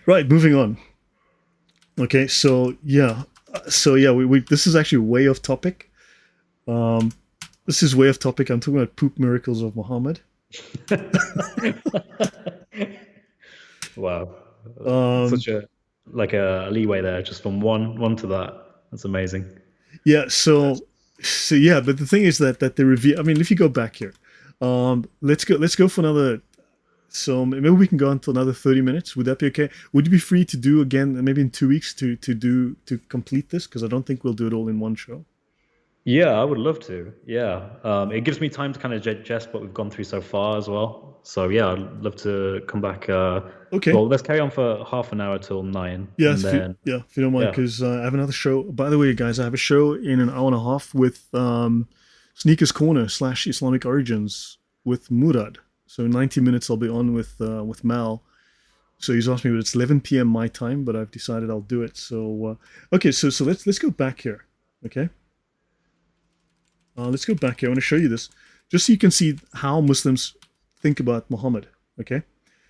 Right, moving on. Okay, so yeah. We this is actually way off topic. This is way off topic. I'm talking about poop miracles of Muhammad. Wow. Such a leeway there, just from one to that. That's amazing. Yeah, so yeah, but the thing is that the review, I mean, if you go back here, let's go for another So maybe we can go until another 30 minutes. Would that be okay? Would you be free to do again, maybe in 2 weeks to complete this? Because I don't think we'll do it all in one show. Yeah, I would love to. Yeah, it gives me time to kind of digest what we've gone through so far as well. So yeah, I'd love to come back. Okay. Well, let's carry on for half an hour till 9, and Yes, then if you don't mind, yeah. because I have another show. By the way, guys, I have a show in an hour and a half with Sneakers Corner / Islamic Origins with Murad. So 90 minutes I'll be on with Mal. So he's asked me, but it's 11 p.m. my time, but I've decided I'll do it. So okay, so let's go back here. Okay, let's go back here. I want to show you this, just so you can see how Muslims think about Muhammad. Okay,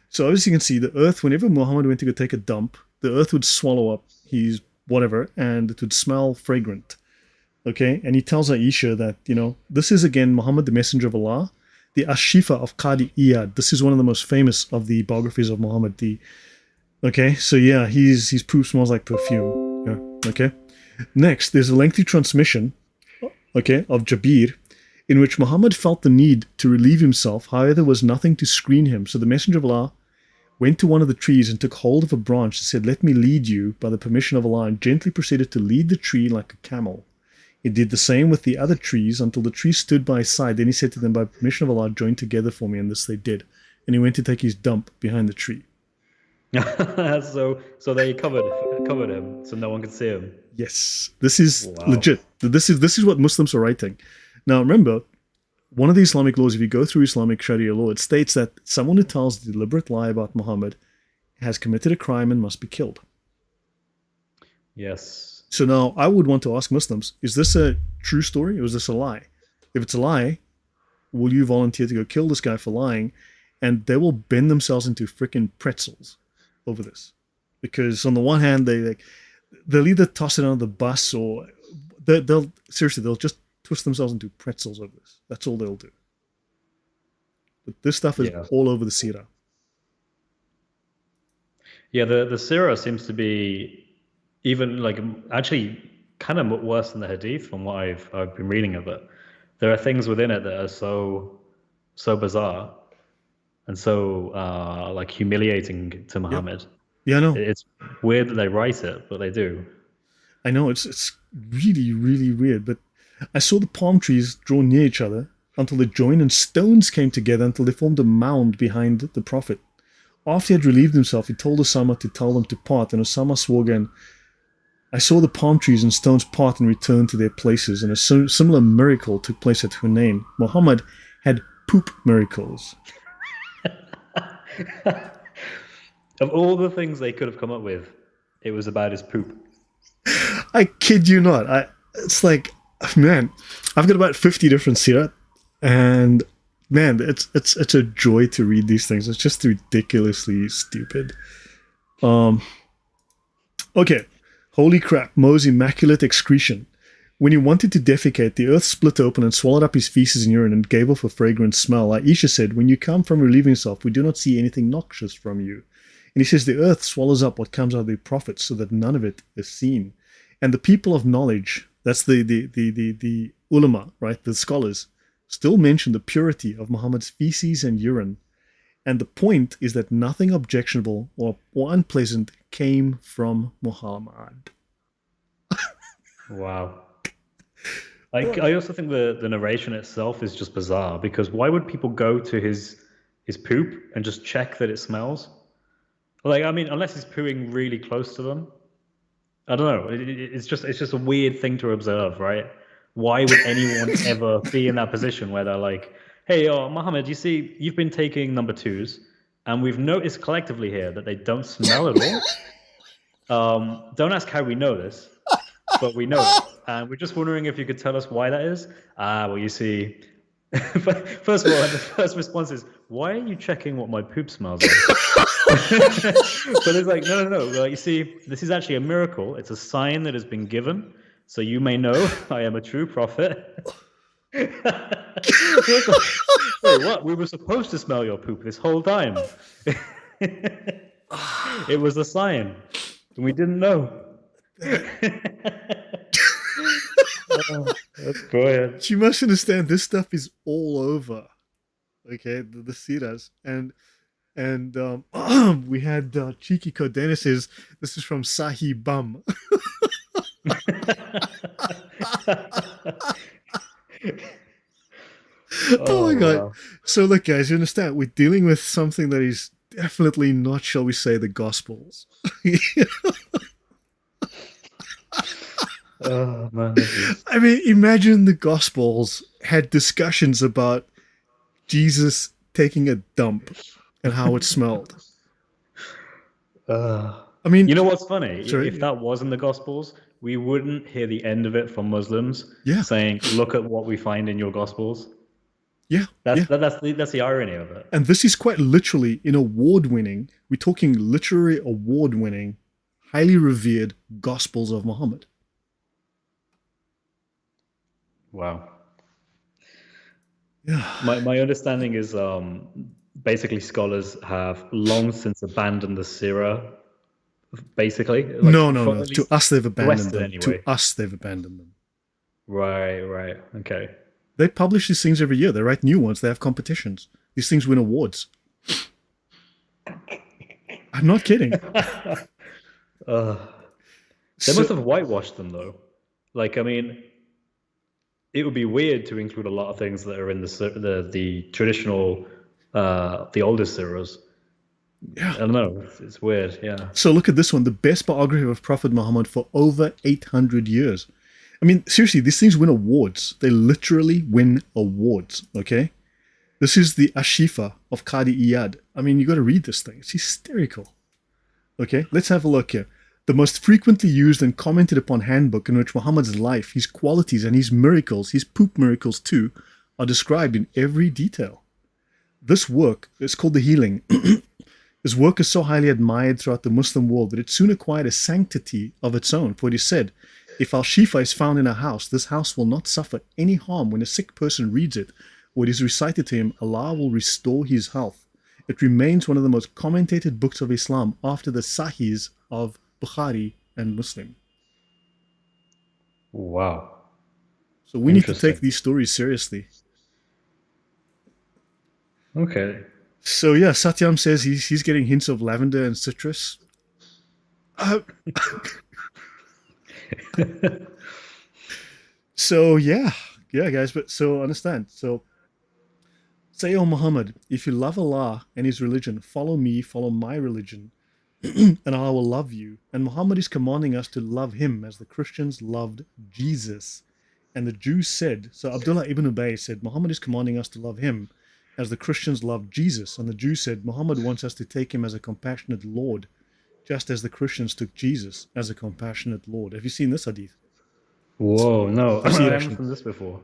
so obviously you can see the earth. Whenever Muhammad went to go take a dump, the earth would swallow up his whatever, and it would smell fragrant. Okay, and he tells Aisha that this is again Muhammad, the messenger of Allah, the Ashifa of Qadi Iyad. This is one of the most famous of the biographies of Muhammad. Okay, so yeah, his poop smells like perfume. Yeah, okay. Next, there's a lengthy transmission, okay, of Jabir, in which Muhammad felt the need to relieve himself. However, there was nothing to screen him. So the Messenger of Allah went to one of the trees and took hold of a branch and said, "Let me lead you by the permission of Allah," and gently proceeded to lead the tree like a camel. He did the same with the other trees until the tree stood by his side. Then he said to them, "By permission of Allah, join together for me," and this they did. And he went to take his dump behind the tree. So they covered him, so no one could see him. Yes, this is Wow. legit. This is what Muslims are writing. Now remember, one of the Islamic laws, if you go through Islamic Sharia law, it states that someone who tells a deliberate lie about Muhammad has committed a crime and must be killed. Yes. So now I would want to ask Muslims, is this a true story or is this a lie? If it's a lie, will you volunteer to go kill this guy for lying? And they will bend themselves into freaking pretzels over this. Because on the one hand, they'll either toss it under the bus or they'll just twist themselves into pretzels over this. That's all they'll do. But this stuff is all over the Sirah. Yeah, the Sirah seems to be even actually kind of worse than the Hadith from what I've been reading of it. There are things within it that are so bizarre and so humiliating to Muhammad. Yeah, I know. It's weird that they write it, but they do. I know, it's really, really weird. But I saw the palm trees draw near each other until they joined, and stones came together until they formed a mound behind the Prophet. After he had relieved himself, he told Osama to tell them to part, and Osama swore again. I saw the palm trees and stones part and return to their places, and a similar miracle took place at Hunain. Muhammad had poop miracles. Of all the things they could have come up with, it was about his poop. I kid you not. It's like, man, I've got about 50 different Sirah, and man, it's a joy to read these things. It's just ridiculously stupid. Okay. Holy crap, Mo's immaculate excretion. When he wanted to defecate, the earth split open and swallowed up his feces and urine and gave off a fragrant smell. Aisha said, "When you come from relieving yourself, we do not see anything noxious from you." And he says, the earth swallows up what comes out of the prophets so that none of it is seen. And the people of knowledge, that's the ulama, right, the scholars, still mention the purity of Muhammad's feces and urine. And the point is that nothing objectionable or unpleasant came from Muhammad. Wow. I also think the narration itself is just bizarre, because why would people go to his poop and just check that it smells? I mean, unless he's pooing really close to them. I don't know. It's just a weird thing to observe, right? Why would anyone ever be in that position where they're like, "Hey, Mohammed, you see, you've been taking number twos, and we've noticed collectively here that they don't smell at all. Don't ask how we know this, but we know it. And we're just wondering if you could tell us why that is." Well, you see, first of all, the first response is, "Why are you checking what my poop smells like?" But it's like, no. Well, you see, this is actually a miracle. It's a sign that has been given, so you may know I am a true prophet. Wait, what? We were supposed to smell your poop this whole time. It was a sign, and we didn't know. That's brilliant. You must understand, this stuff is all over. Okay, the Sirahs. And And we had Cheeky Codena says, this is from Sahi Bum. Oh my God. wow. So look, guys, you understand, we're dealing with something that is definitely not, shall we say, the Gospels. Oh man, this is I mean, imagine the Gospels had discussions about Jesus taking a dump and how it smelled. I mean, You know what's funny? If sorry, that was in the Gospels, we wouldn't hear the end of it from Muslims yeah, saying, "Look at what we find in your Gospels." yeah, yeah. That's the irony of it. And this is quite literally an award-winning, we're talking literary award-winning, highly revered Gospels of Muhammad. Wow. Yeah. My understanding is basically scholars have long since abandoned the Sirah. Basically, like No, no, from no. at To least us, they've the abandoned Western them. To anyway. us, they've abandoned them. Right. Okay. They publish these things every year. They write new ones. They have competitions. These things win awards. I'm not kidding. They So, must have whitewashed them though. Like, I mean, it would be weird to include a lot of things that are in the traditional, the oldest Sirahs. yeah. I don't know. It's weird. Yeah. So look at this one. The best biography of Prophet Muhammad for over 800 years. I mean, seriously, these things win awards. They literally win awards, okay? This is the Ashifa of Qadi Iyad. I mean, you got to read this thing. It's hysterical. Okay, let's have a look here. The most frequently used and commented upon handbook in which Muhammad's life, his qualities, and his miracles, his poop miracles too, are described in every detail. This work is called the Healing. His work is so highly admired throughout the Muslim world that it soon acquired a sanctity of its own, for it is said, if al-Shifa is found in a house, this house will not suffer any harm when a sick person reads it, or it is recited to him, Allah will restore his health. It remains one of the most commentated books of Islam after the Sahihs of Bukhari and Muslim. Wow. So we need to take these stories seriously. Okay. So yeah, Satyam says he's getting hints of lavender and citrus. So yeah, guys. But so understand. So say, O Muhammad, if you love Allah and His religion, follow me, follow my religion, and Allah will love you. And Muhammad is commanding us to love Him as the Christians loved Jesus. And the Jews said, so Abdullah ibn Ubay said, Muhammad is commanding us to love Him as the Christians loved Jesus. And the Jews said, Muhammad wants us to take Him as a compassionate Lord, just as the Christians took Jesus as a compassionate Lord. Have you seen this hadith? Whoa, no, I Tafsir, haven't actually. seen this before.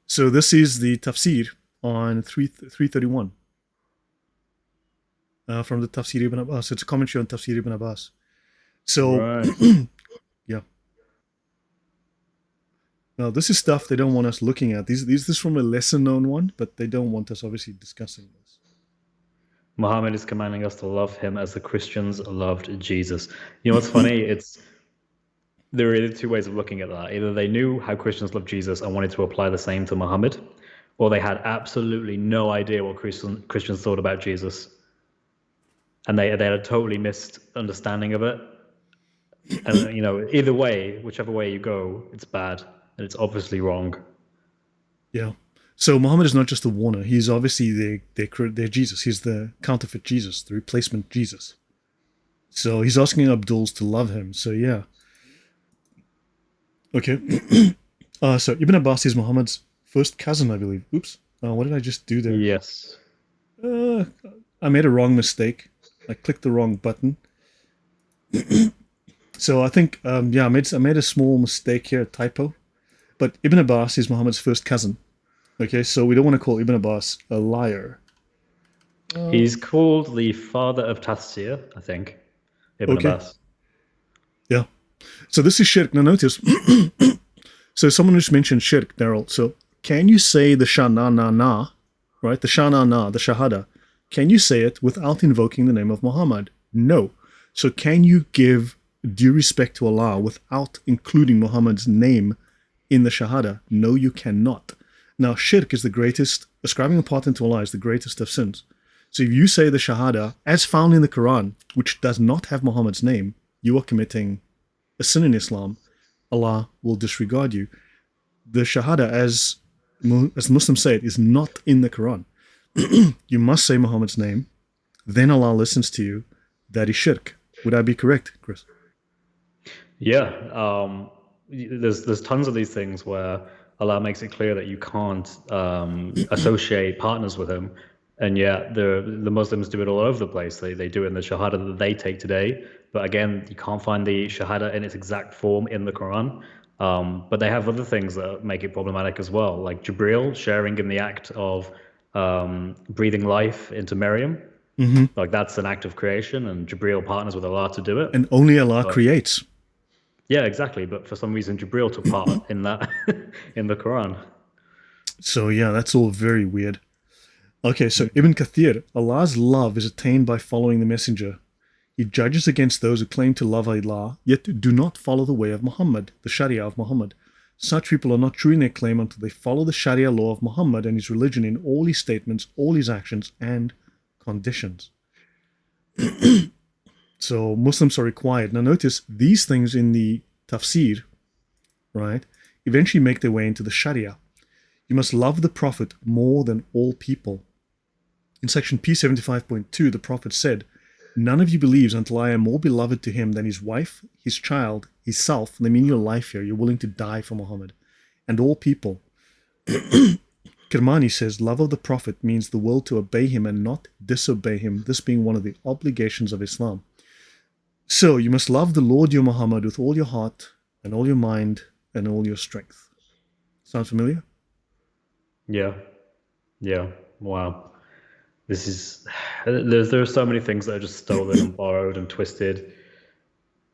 So this is the tafsir on 331 from the Tafsir ibn Abbas. It's a commentary on Tafsir ibn Abbas. So, Right. yeah. Now, this is stuff they don't want us looking at. This is from a lesser known one, but they don't want us obviously discussing this. Muhammad is commanding us to love him as the Christians loved Jesus. You know what's funny? There are either two ways of looking at that. Either they knew how Christians love Jesus and wanted to apply the same to Muhammad, or they had absolutely no idea what Christians thought about Jesus. And they had a totally missed understanding of it. And, you know, either way, whichever way you go, it's bad. And it's obviously wrong. Yeah. So Muhammad is not just a warner. He's obviously their Jesus. He's the counterfeit Jesus, the replacement Jesus. So he's asking Abduls to love him. So yeah. Okay. So Ibn Abbas is Muhammad's first cousin, I believe. Oops. What did I just do there? Yes. I made a wrong mistake. I clicked the wrong button. So I think, I made a small mistake here, a typo. But Ibn Abbas is Muhammad's first cousin. Okay, so we don't want to call Ibn Abbas a liar. He's called the father of Tafsir, I think. Ibn Abbas. Yeah. So this is shirk. Now notice. So someone just mentioned shirk, Daryl. So can you say the shana, right? The shana, the shahada. Can you say it without invoking the name of Muhammad? No. So can you give due respect to Allah without including Muhammad's name in the shahada? No, you cannot. Now, shirk is the greatest, ascribing a partner to Allah is the greatest of sins. So if you say the Shahada, as found in the Quran, which does not have Muhammad's name, you are committing a sin in Islam. Allah will disregard you. The Shahada, as Muslims say it, is not in the Quran. You must say Muhammad's name, then Allah listens to you. That is shirk. Would I be correct, Chris? Yeah, there's tons of these things where Allah makes it clear that you can't associate partners with Him, and yet the Muslims do it all over the place. They do it in the Shahada that they take today, but again, you can't find the Shahada in its exact form in the Quran. But they have other things that make it problematic as well, like Jibril sharing in the act of breathing life into Maryam. Mm-hmm. Like that's an act of creation, and Jibril partners with Allah to do it. And only Allah creates. Yeah, exactly. But for some reason, Jibril took part in that in the Quran. So yeah, that's all very weird. Okay, so Ibn Kathir, Allah's love is attained by following the messenger. He judges against those who claim to love Allah, yet do not follow the way of Muhammad, the Sharia of Muhammad. Such people are not true in their claim until they follow the Sharia law of Muhammad and his religion in all his statements, all his actions, and conditions. So Muslims are required. Now notice, these things in the tafsir, right, eventually make their way into the Sharia. You must love the Prophet more than all people. In section P75.2, the Prophet said, "None of you believes until I am more beloved to him than his wife, his child, his self." They mean your life here. You're willing to die for Muhammad. And all people. Kirmani says, love of the Prophet means the will to obey him and not disobey him, this being one of the obligations of Islam. So you must love the Lord your Muhammad with all your heart and all your mind and all your strength. Sound familiar? Yeah. Wow. This is there are so many things that are just stolen and borrowed and twisted.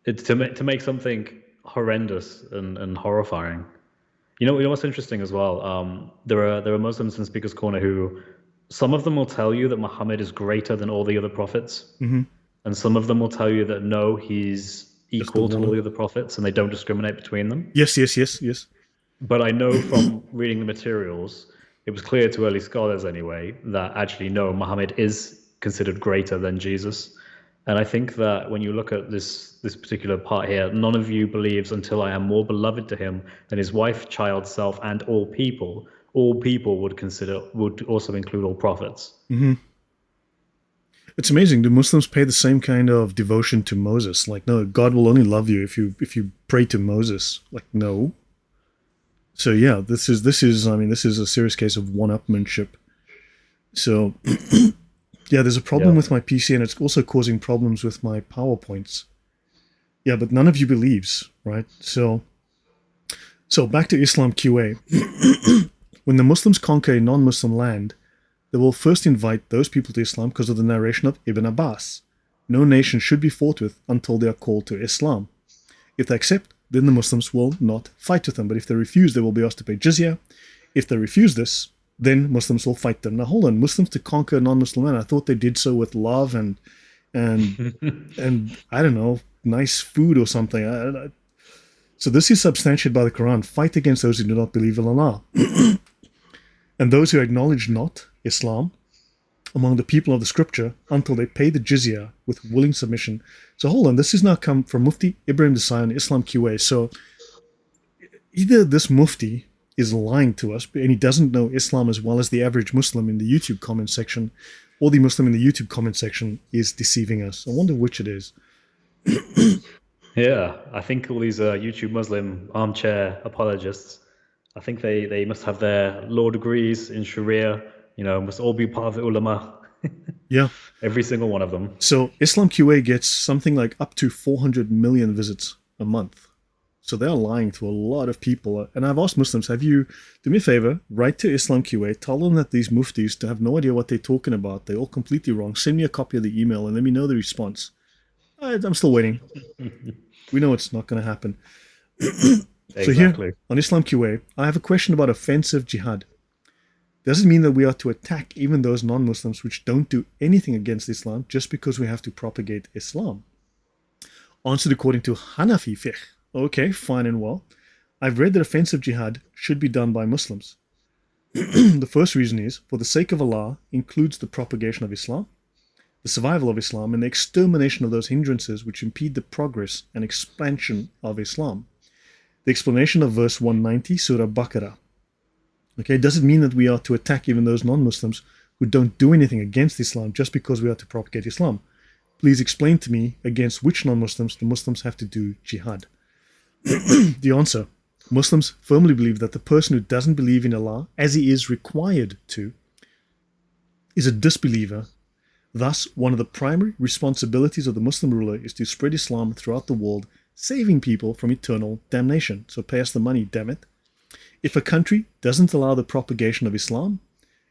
It's to make something horrendous and horrifying. You know what's interesting as well? There are Muslims in Speaker's Corner who, some of them will tell you that Muhammad is greater than all the other prophets, and some of them will tell you that no, he's equal to all the other prophets, and they don't discriminate between them. Yes. But I know from reading the materials, it was clear to early scholars anyway that actually no, Muhammad is considered greater than Jesus. And I think that when you look at this particular part here, none of you believes until I am more beloved to him than his wife, child, self, and all people. All people would also include all prophets. Mm-hmm. It's amazing. Do Muslims pay the same kind of devotion to Moses? Like, no, God will only love you if you pray to Moses. Like, no. So yeah, this is a serious case of one-upmanship. So yeah, there's a problem with my PC, and it's also causing problems with my PowerPoints. Yeah, but none of you believes, right? So back to Islam QA. When the Muslims conquer a non-Muslim land, they will first invite those people to Islam because of the narration of Ibn Abbas. No nation should be fought with until they are called to Islam. If they accept, then the Muslims will not fight with them. But if they refuse, they will be asked to pay jizya. If they refuse this, then Muslims will fight them. Now hold on, Muslims to conquer a non-Muslim land, I thought they did so with love and I don't know, nice food or something. So this is substantiated by the Quran. Fight against those who do not believe in Allah. And those who acknowledge not Islam among the people of the scripture until they pay the jizya with willing submission. So hold on, this has now come from Mufti Ibrahim Desai on Islam QA. So either this Mufti is lying to us and he doesn't know Islam as well as the average Muslim in the YouTube comment section, or the Muslim in the YouTube comment section is deceiving us. I wonder which it is. Yeah, I think all these YouTube Muslim armchair apologists, I think they must have their law degrees in Sharia, must all be part of the ulama. Yeah. Every single one of them. So Islam QA gets something like up to 400 million visits a month. So they're lying to a lot of people. And I've asked Muslims, do me a favor, write to Islam QA, tell them that these muftis have no idea what they're talking about. They're all completely wrong. Send me a copy of the email and let me know the response. I'm still waiting. We know it's not going to happen. So here, on Islam QA, I have a question about offensive jihad. Does it mean that we are to attack even those non-Muslims which don't do anything against Islam just because we have to propagate Islam? Answered according to Hanafi Fiqh. Okay, fine and well. I've read that offensive jihad should be done by Muslims. The first reason is, for the sake of Allah includes the propagation of Islam, the survival of Islam, and the extermination of those hindrances which impede the progress and expansion of Islam. The explanation of verse 190, Surah Baqarah. Okay, does it mean that we are to attack even those non-Muslims who don't do anything against Islam just because we are to propagate Islam? Please explain to me against which non-Muslims the Muslims have to do jihad. The answer: Muslims firmly believe that the person who doesn't believe in Allah as he is required to is a disbeliever. Thus, one of the primary responsibilities of the Muslim ruler is to spread Islam throughout the world, saving people from eternal damnation. So pay us the money, damn it. If a country doesn't allow the propagation of Islam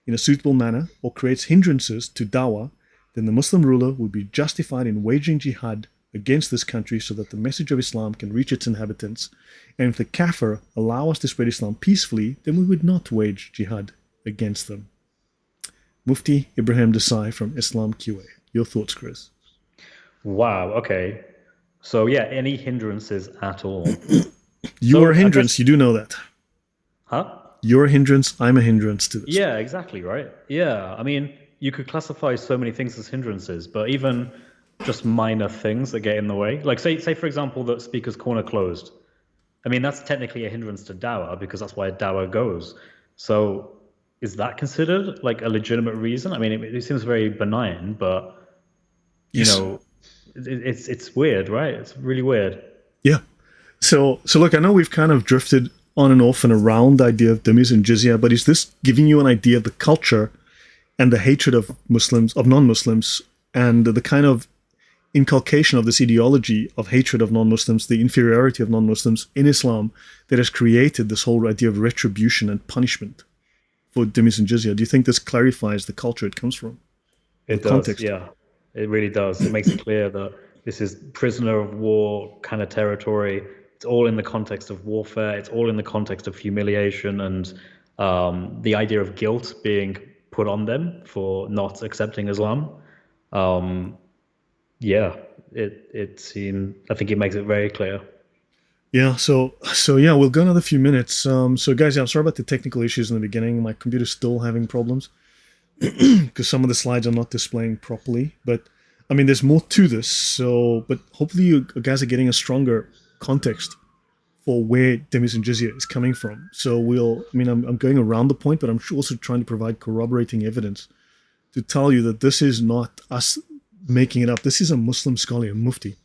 in a suitable manner or creates hindrances to dawah, then the Muslim ruler would be justified in waging jihad against this country so that the message of Islam can reach its inhabitants. And if the kafir allow us to spread Islam peacefully, then we would not wage jihad against them. Mufti Ibrahim Desai from Islam QA. Your thoughts, Chris? Wow, okay. So yeah, any hindrances at all. You're a hindrance, you do know that. Huh? You're a hindrance, I'm a hindrance to this. Yeah, exactly, right? Yeah, I mean, you could classify so many things as hindrances, but even just minor things that get in the way. Like say for example, that speaker's corner closed. I mean, that's technically a hindrance to dawah because that's why dawah goes. So is that considered like a legitimate reason? I mean, it seems very benign, but you know, it's weird, right? It's really weird. Yeah. So look, I know we've kind of drifted on and off and around the idea of Dhimmis and Jizya, but is this giving you an idea of the culture and the hatred of Muslims, of non-Muslims, and the kind of inculcation of this ideology of hatred of non-Muslims, the inferiority of non-Muslims in Islam that has created this whole idea of retribution and punishment for Dhimmis and Jizya? Do you think this clarifies the culture it comes from? It does, context? Yeah. It really does. It makes it clear that this is prisoner of war kind of territory. It's all in the context of warfare. It's all in the context of humiliation and the idea of guilt being put on them for not accepting Islam. Yeah, it seemed. I think it makes it very clear. Yeah. So yeah, we'll go another few minutes. So guys, yeah, I'm sorry about the technical issues in the beginning. My computer's still having problems because some of the slides are not displaying properly. But I mean, there's more to this. So, but hopefully you guys are getting a stronger context for where Dhimmis and Jizya is coming from. So I'm going around the point, but I'm also trying to provide corroborating evidence to tell you that this is not us making it up. This is a Muslim scholar, a mufti.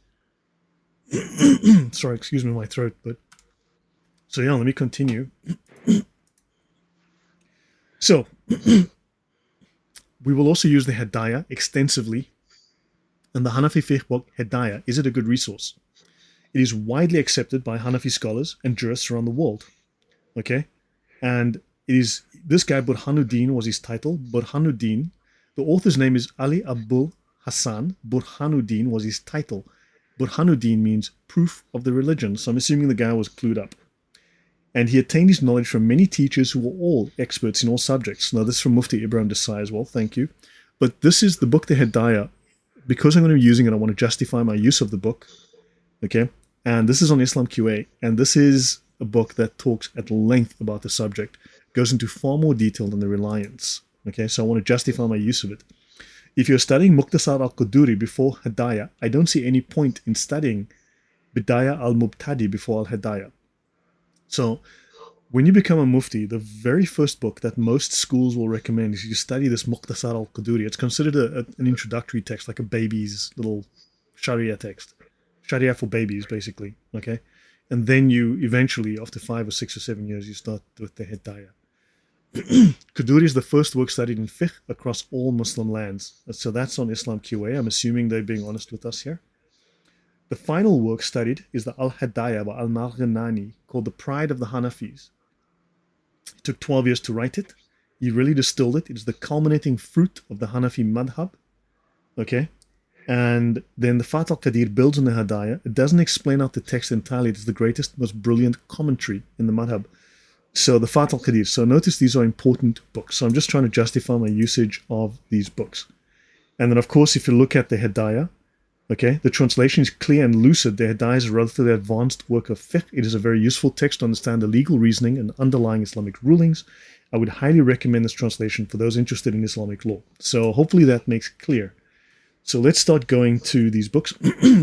Sorry, excuse me, my throat. But so yeah, let me continue. So we will also use the Hedaya extensively, and the Hanafi fiqh book Hedaya is it a good resource? It is widely accepted by Hanafi scholars and jurists around the world. Okay? And it is, this guy, Burhanuddin was his title. Burhanuddin, the author's name is Ali Abul Hassan. Burhanuddin was his title. Burhanuddin means proof of the religion. So I'm assuming the guy was clued up. And he attained his knowledge from many teachers who were all experts in all subjects. Now, this is from Mufti Ibrahim Desai as well. Thank you. But this is the book, the Hedaya. Because I'm going to be using it, I want to justify my use of the book. Okay? And this is on Islam QA, and this is a book that talks at length about the subject, goes into far more detail than the Reliance. Okay, so I want to justify my use of it. If you're studying Muqtasar al-Quduri before Hedaya, I don't see any point in studying Bidaya al-Mubtadi before al-Hedaya. So when you become a mufti, the very first book that most schools will recommend is you study this Muqtasar al-Quduri. It's considered an introductory text, like a baby's little Sharia text. Sharia for babies, basically, okay? And then you eventually, after 5 or 6 or 7 years, you start with the Hedaya. Quduri is the first work studied in fiqh across all Muslim lands. So that's on Islam QA. I'm assuming they're being honest with us here. The final work studied is the Al-Hedaya by Al-Marghanani, called The Pride of the Hanafis. It took 12 years to write it. He really distilled it. It is the culminating fruit of the Hanafi madhab, okay? And then the Fath al-Qadir builds on the Hedaya. It doesn't explain out the text entirely. It is the greatest, most brilliant commentary in the madhab. So the Fath al-Qadir. So notice these are important books. So I'm just trying to justify my usage of these books. And then, of course, if you look at the Hedaya, Okay, the translation is clear and lucid. The Hedaya is a relatively advanced work of fiqh. It is a very useful text to understand the legal reasoning and underlying Islamic rulings. I would highly recommend this translation for those interested in Islamic law. So hopefully that makes it clear. So let's start going to these books.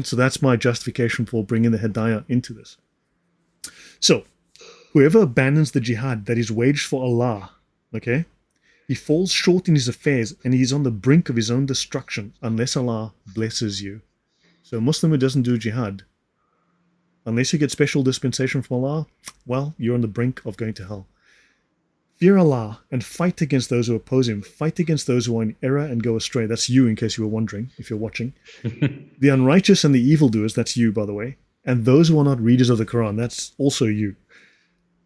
So that's my justification for bringing the Hedaya into this. So, whoever abandons the jihad that is waged for Allah, okay, he falls short in his affairs and he is on the brink of his own destruction unless Allah blesses you. So a Muslim who doesn't do jihad, unless you get special dispensation from Allah, well, you're on the brink of going to hell. Fear Allah and fight against those who oppose him. Fight against those who are in error and go astray. That's you, in case you were wondering, if you're watching. The unrighteous and the evildoers, that's you, by the way. And those who are not readers of the Quran, that's also you.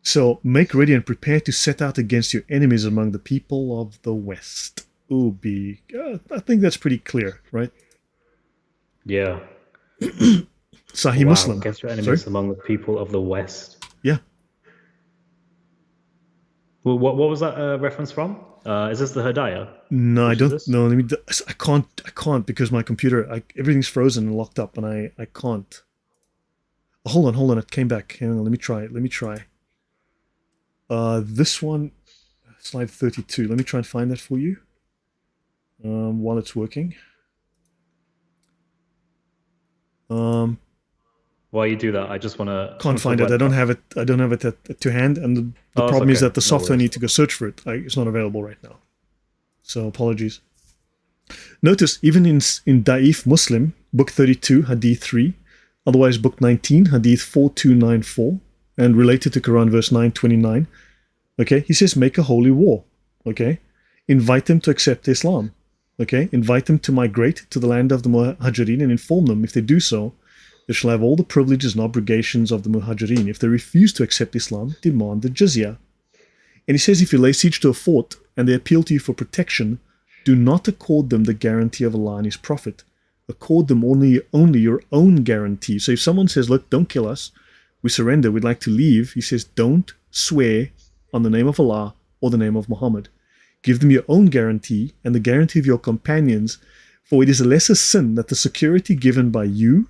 So make ready and prepare to set out against your enemies among the people of the West. I think that's pretty clear, right? Yeah. Sahih Muslim. Against your enemies among the people of the West. Yeah. Well, what was that reference from? Is this the Hedaya? No, I don't. No, I can't because my computer, everything's frozen and locked up, and I can't. Oh, hold on. It came back. Hang on. Let me try. This one, slide 32. Let me try and find that for you. While it's working. While you do that, I just want to. Can't find it. I don't have it to hand, and the problem is that the software needs to go search for it. It's not available right now. So apologies. Notice even in Da'if Muslim, book 32, Hadith 3, otherwise book 19, Hadith 4294, and related to Quran verse 929. Okay, he says make a holy war. Okay, invite them to accept Islam. Okay, invite them to migrate to the land of the Muhajirin and inform them if they do so, they shall have all the privileges and obligations of the Muhajirin. If they refuse to accept Islam, demand the Jizya. And he says if you lay siege to a fort and they appeal to you for protection, do not accord them the guarantee of Allah and His Prophet. Accord them only your own guarantee. So if someone says, look, don't kill us, we surrender, we'd like to leave, he says, don't swear on the name of Allah or the name of Muhammad. Give them your own guarantee and the guarantee of your companions, for it is a lesser sin that the security given by you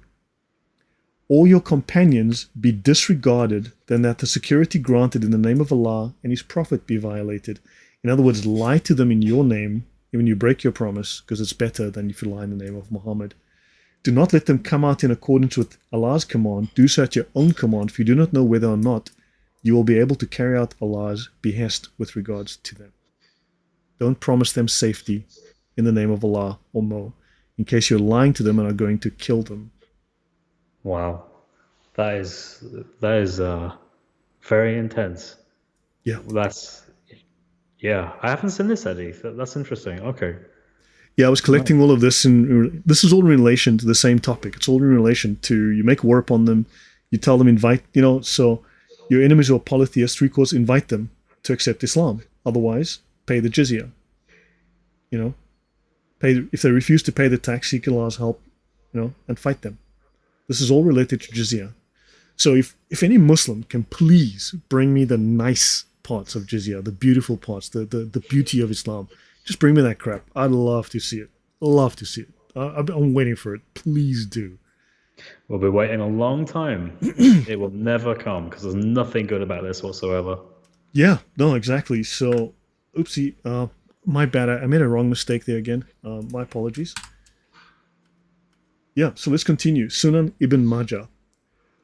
or your companions be disregarded than that the security granted in the name of Allah and His Prophet be violated. In other words, lie to them in your name when you break your promise, because it's better than if you lie in the name of Muhammad. Do not let them come out in accordance with Allah's command. Do so at your own command, for you do not know whether or not you will be able to carry out Allah's behest with regards to them. Don't promise them safety in the name of Allah or Mo, in case you're lying to them and are going to kill them. Wow, that is very intense. Yeah, I haven't seen this, Eddie. That's interesting. Okay. Yeah, I was collecting all of this, and this is all in relation to the same topic. It's all in relation to you make war upon them, you tell them invite, so your enemies who are polytheists, recourse, invite them to accept Islam. Otherwise, pay the jizya. If they refuse to pay the tax, seek Allah's help, and fight them. This is all related to jizya. So if any Muslim can please bring me the nice parts of jizya, the beautiful parts, the beauty of Islam, just bring me that crap. I'd love to see it. I'm waiting for it. Please do. We'll be waiting a long time. It will never come because there's nothing good about this whatsoever. Yeah, no, exactly. So, oopsie, my bad. I made a wrong mistake there again. My apologies. Yeah, so let's continue. Sunan Ibn Majah.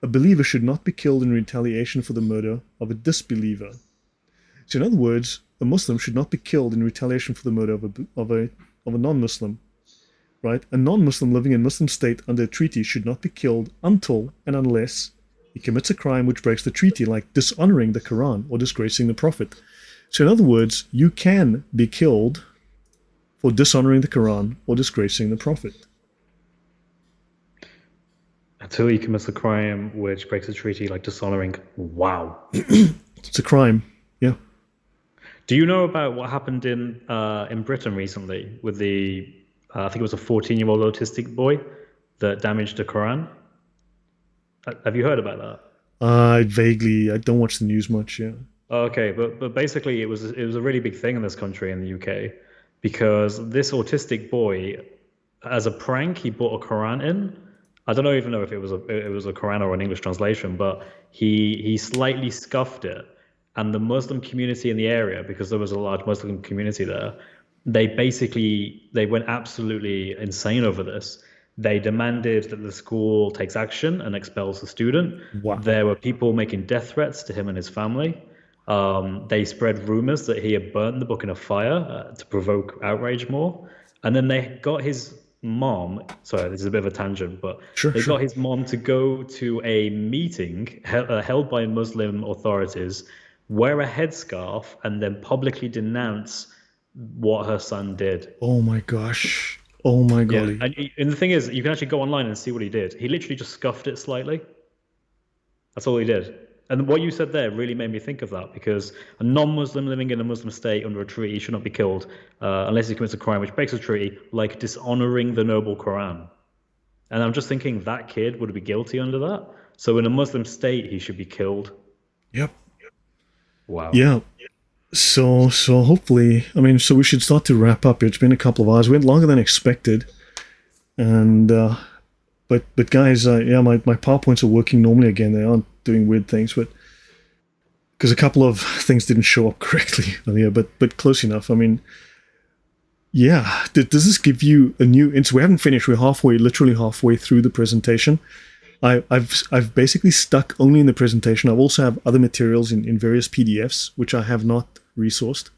A believer should not be killed in retaliation for the murder of a disbeliever. So in other words, a Muslim should not be killed in retaliation for the murder of a non-Muslim. Right? A non-Muslim living in Muslim state under a treaty should not be killed until and unless he commits a crime which breaks the treaty, like dishonoring the Quran or disgracing the Prophet. So in other words, you can be killed for dishonoring the Quran or disgracing the Prophet. Until he commits a crime which breaks a treaty, like dishonoring. Wow. It's a crime. Yeah. Do you know about what happened in Britain recently with the, I think it was a 14-year-old autistic boy that damaged the Quran? Have you heard about that? Vaguely. I don't watch the news much, yeah. Okay, but basically it was a really big thing in this country, in the UK, because this autistic boy as a prank, he brought a Quran in. I don't even know if it was a Quran or an English translation, but he slightly scuffed it, and the Muslim community in the area, because there was a large Muslim community there, they went absolutely insane over this. They demanded that the school takes action and expels the student. Wow. There were people making death threats to him and his family. They spread rumors that he had burnt the book in a fire to provoke outrage more. And then they got his mom, sorry, this is a bit of a tangent, but Sure, they sure. got his mom to go to a meeting held by Muslim authorities, wear a headscarf, and then publicly denounce what her son did. Oh my gosh. Oh my Yeah, golly. and the thing is, you can actually go online and see what he did. He literally just scuffed it slightly. That's all he did. And what you said there really made me think of that, because a non-Muslim living in a Muslim state under a treaty should not be killed unless he commits a crime which breaks the treaty, like dishonoring the noble Quran. And I'm just thinking that kid would be guilty under that. So in a Muslim state, he should be killed. Yep. Wow. Yeah. So hopefully, I mean, so we should start to wrap up. It's been a couple of hours. Went longer than expected, and but guys, yeah, my PowerPoints are working normally again. They aren't doing weird things, but because a couple of things didn't show up correctly earlier, but close enough. I mean, yeah. Does this give you a new? We haven't finished. We're literally halfway through the presentation. I've basically stuck only in the presentation. I also have other materials in various PDFs, which I have not resourced.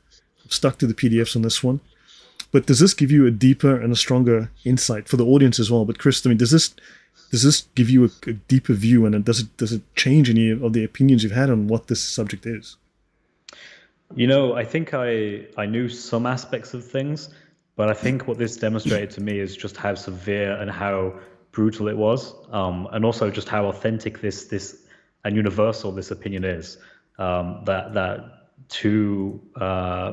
I've stuck to the PDFs on this one. But does this give you a deeper and a stronger insight for the audience as well? But Chris, I mean, does this give you a deeper view, and does it change any of the opinions you've had on what this subject is? I think I knew some aspects of things, but I think what this demonstrated to me is just how severe and how brutal it was, and also just how authentic this and universal this opinion is. That to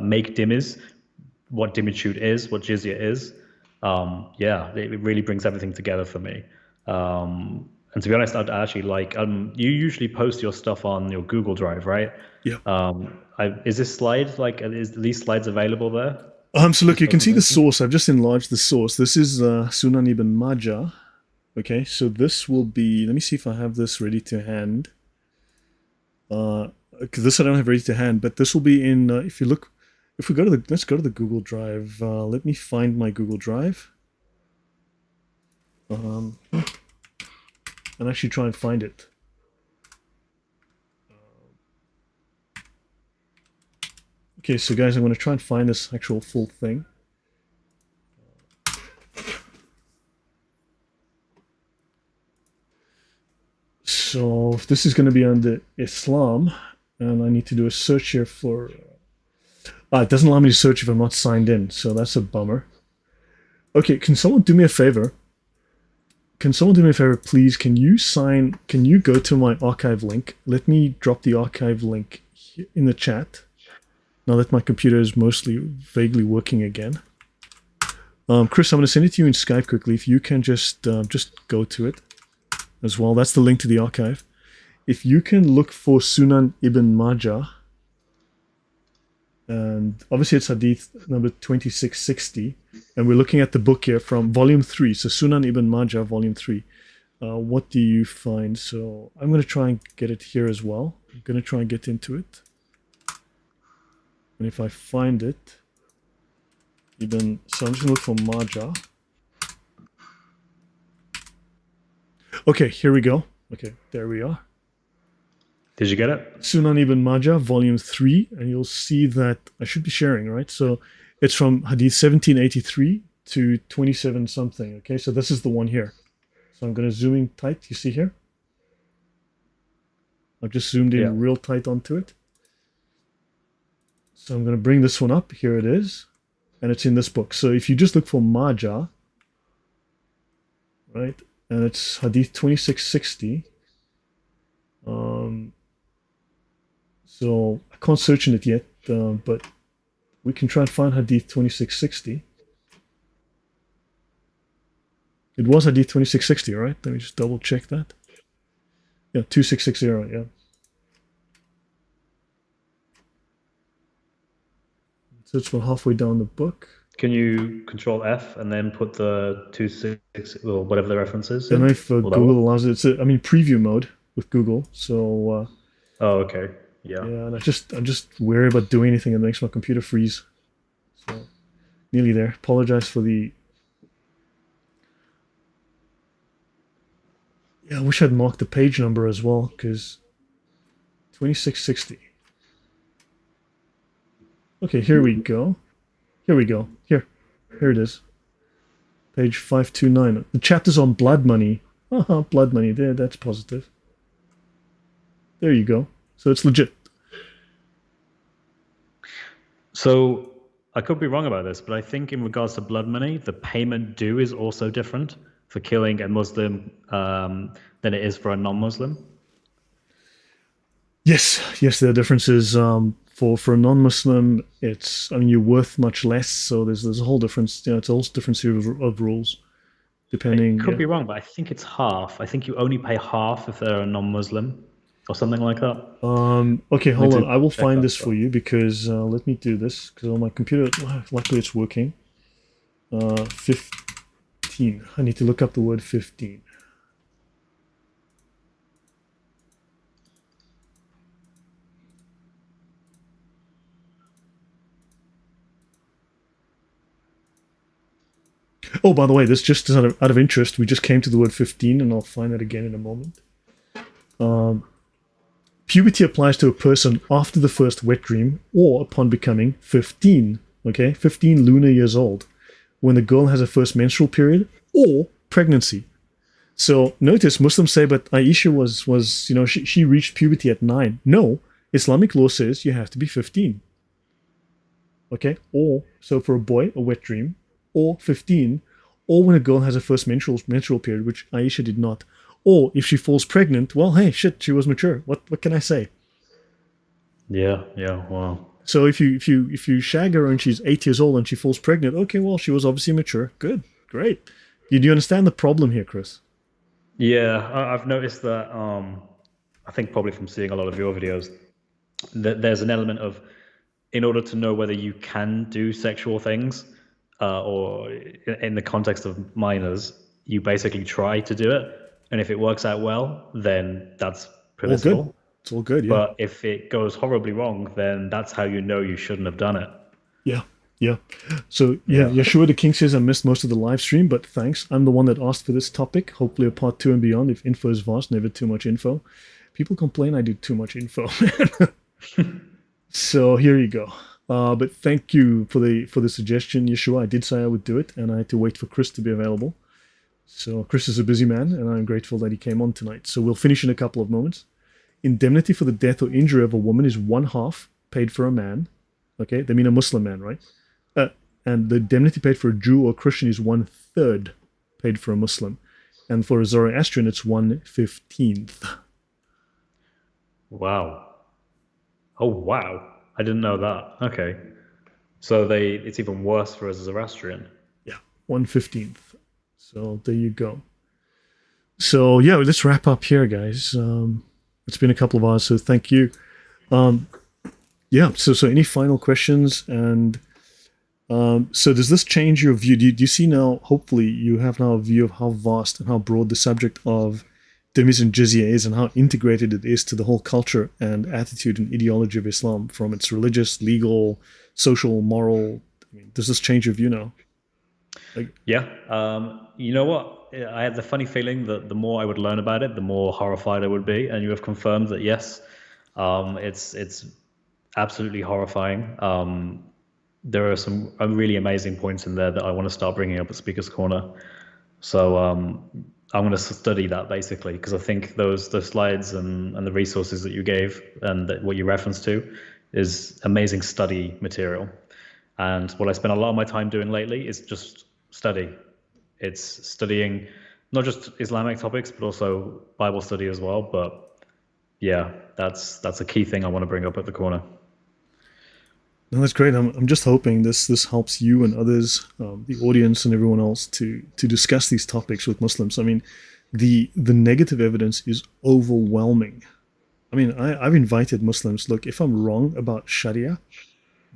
make dhimmis, what dhimmitude is, what jizya is, yeah, it really brings everything together for me. And to be honest, I'd actually like, you usually post your stuff on your Google Drive, right? Yeah. Is this slide, is these slides available there? So look, you can see the source. I've just enlarged the source. This is Sunan ibn Majah. Okay, so this will be, let me see if I have this ready to hand. Because this I don't have ready to hand, but this will be in, if we go to let's go to the Google Drive. Let me find my Google Drive. And actually try and find it. Okay, so guys, I'm going to try and find this actual full thing. So this is going to be under Islam, and I need to do a search here for... it doesn't allow me to search if I'm not signed in, so that's a bummer. Okay, can someone do me a favor? Please? Can you go to my archive link? Let me drop the archive link in the chat, now that my computer is mostly vaguely working again. Chris, I'm going to send it to you in Skype quickly. If you can just go to it as well. That's the link to the archive. If you can look for Sunan ibn Majah, and obviously it's Hadith number 2660, and we're looking at the book here from Volume 3, so Sunan ibn Majah, Volume 3. What do you find? So I'm going to try and get it here as well. I'm going to try and get into it. And if I find it, so I'm just going to look for Majah. Okay, here we go. Okay, there we are. Did you get it? Sunan ibn Majah, Volume 3, and you'll see that I should be sharing, right? So it's from Hadith 1783 to 27 something, okay? So this is the one here. So I'm going to zoom in tight. You see here? I've just zoomed in real tight onto it. So I'm going to bring this one up. Here it is. And it's in this book. So if you just look for Majah, right? And it's Hadith 2660. So I can't search in it yet, but we can try and find Hadith 2660. It was Hadith 2660, right? Let me just double check that. Yeah, 2660, yeah. So it's about halfway down the book. Can you Control F and then put the 26 or whatever the reference is Don't know in? if Will that Google work? allows it. It's I mean, preview mode with Google. So Oh, okay. Yeah. yeah, and I'm just wary about doing anything that makes my computer freeze. So nearly there. Apologize for the. Yeah, I wish I'd marked the page number as well, because 2660. Okay, here we go. Here we go. Here it is. Page 529. The chapter's on blood money. Blood money. There, that's positive. There you go. So it's legit. So I could be wrong about this, but I think in regards to blood money, the payment due is also different for killing a Muslim than it is for a non-Muslim. Yes, there are differences. For a non-Muslim, I mean, you're worth much less. So there's a whole difference. It's a whole different series of rules, I depending. could be wrong, but I think it's half. I think you only pay half if they're a non-Muslim or something like that. Okay, I need hold on. to I will check find that this stuff. for you because let me do this because on my computer, luckily it's working. 15. I need to look up the word 15. Oh, by the way, this just is out of interest. We just came to the word 15, and I'll find that again in a moment. Puberty applies to a person after the first wet dream or upon becoming 15. Okay, 15 lunar years old, when the girl has her first menstrual period or pregnancy. So notice Muslims say, but Aisha was she reached puberty at 9. No, Islamic law says you have to be 15. Okay, or so for a boy, a wet dream, or 15, or when a girl has her first menstrual period, which Aisha did not, or if she falls pregnant, well, hey, shit, she was mature. What can I say? Yeah, yeah, wow. So if you shag her and she's 8 years old and she falls pregnant, okay, well, she was obviously mature. Good, great. Do you understand the problem here, Chris? Yeah, I've noticed that. I think probably from seeing a lot of your videos, that there's an element of, in order to know whether you can do sexual things, or in the context of minors, you basically try to do it, and if it works out well, then that's All good. permissible. It's all good. Yeah. But if it goes horribly wrong, then that's how you know you shouldn't have done it. Yeah. Yeah. So yeah, Yeah. Yeshua the King says I missed most of the live stream, but thanks. I'm the one that asked for this topic. Hopefully a part 2 and beyond. If info is vast, never too much info. People complain I do too much info. So here you go. But thank you for the suggestion, Yeshua. I did say I would do it, and I had to wait for Chris to be available. So Chris is a busy man, and I'm grateful that he came on tonight. So we'll finish in a couple of moments. Indemnity for the death or injury of a woman is one half paid for a man. Okay, they mean a Muslim man, right? And the indemnity paid for a Jew or Christian is 1/3 paid for a Muslim, and for a Zoroastrian it's 1/15. Wow. Oh wow. I didn't know that. Okay. So it's even worse for a Zoroastrian. Yeah, 1/15. So there you go. So yeah, let's wrap up here, guys. It's been a couple of hours, so thank you. Yeah. So any final questions? And so does this change your view? Do you see now? Hopefully, you have now a view of how vast and how broad the subject of Dhimmis and Jizya is, and how integrated it is to the whole culture and attitude and ideology of Islam, from its religious, legal, social, moral. I mean, does this change your view now? Yeah. You know what? I had the funny feeling that the more I would learn about it, the more horrified I would be. And you have confirmed that yes, it's absolutely horrifying. There are some really amazing points in there that I want to start bringing up at Speaker's Corner. So I'm going to study that basically, because I think those slides and the resources that you gave and what you referenced to is amazing study material. And what I spend a lot of my time doing lately is just study. It's studying not just Islamic topics, but also Bible study as well. But yeah, that's a key thing I want to bring up at the corner. No, that's great. I'm just hoping this helps you and others, the audience and everyone else, to discuss these topics with Muslims. I mean, the negative evidence is overwhelming. I mean, I've invited Muslims. Look, if I'm wrong about Sharia,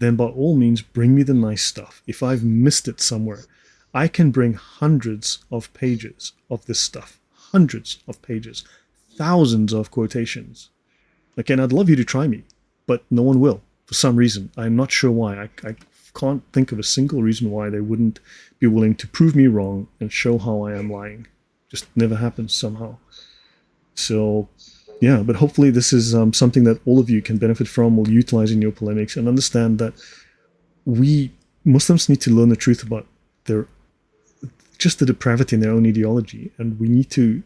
then by all means, bring me the nice stuff. If I've missed it somewhere, I can bring hundreds of pages of this stuff, hundreds of pages, thousands of quotations. Again, I'd love you to try me, but no one will for some reason. I'm not sure why. I can't think of a single reason why they wouldn't be willing to prove me wrong and show how I am lying. Just never happens somehow. So, yeah, but hopefully this is something that all of you can benefit from, will utilize in your polemics, and understand that we Muslims need to learn the truth about just the depravity in their own ideology, and we need to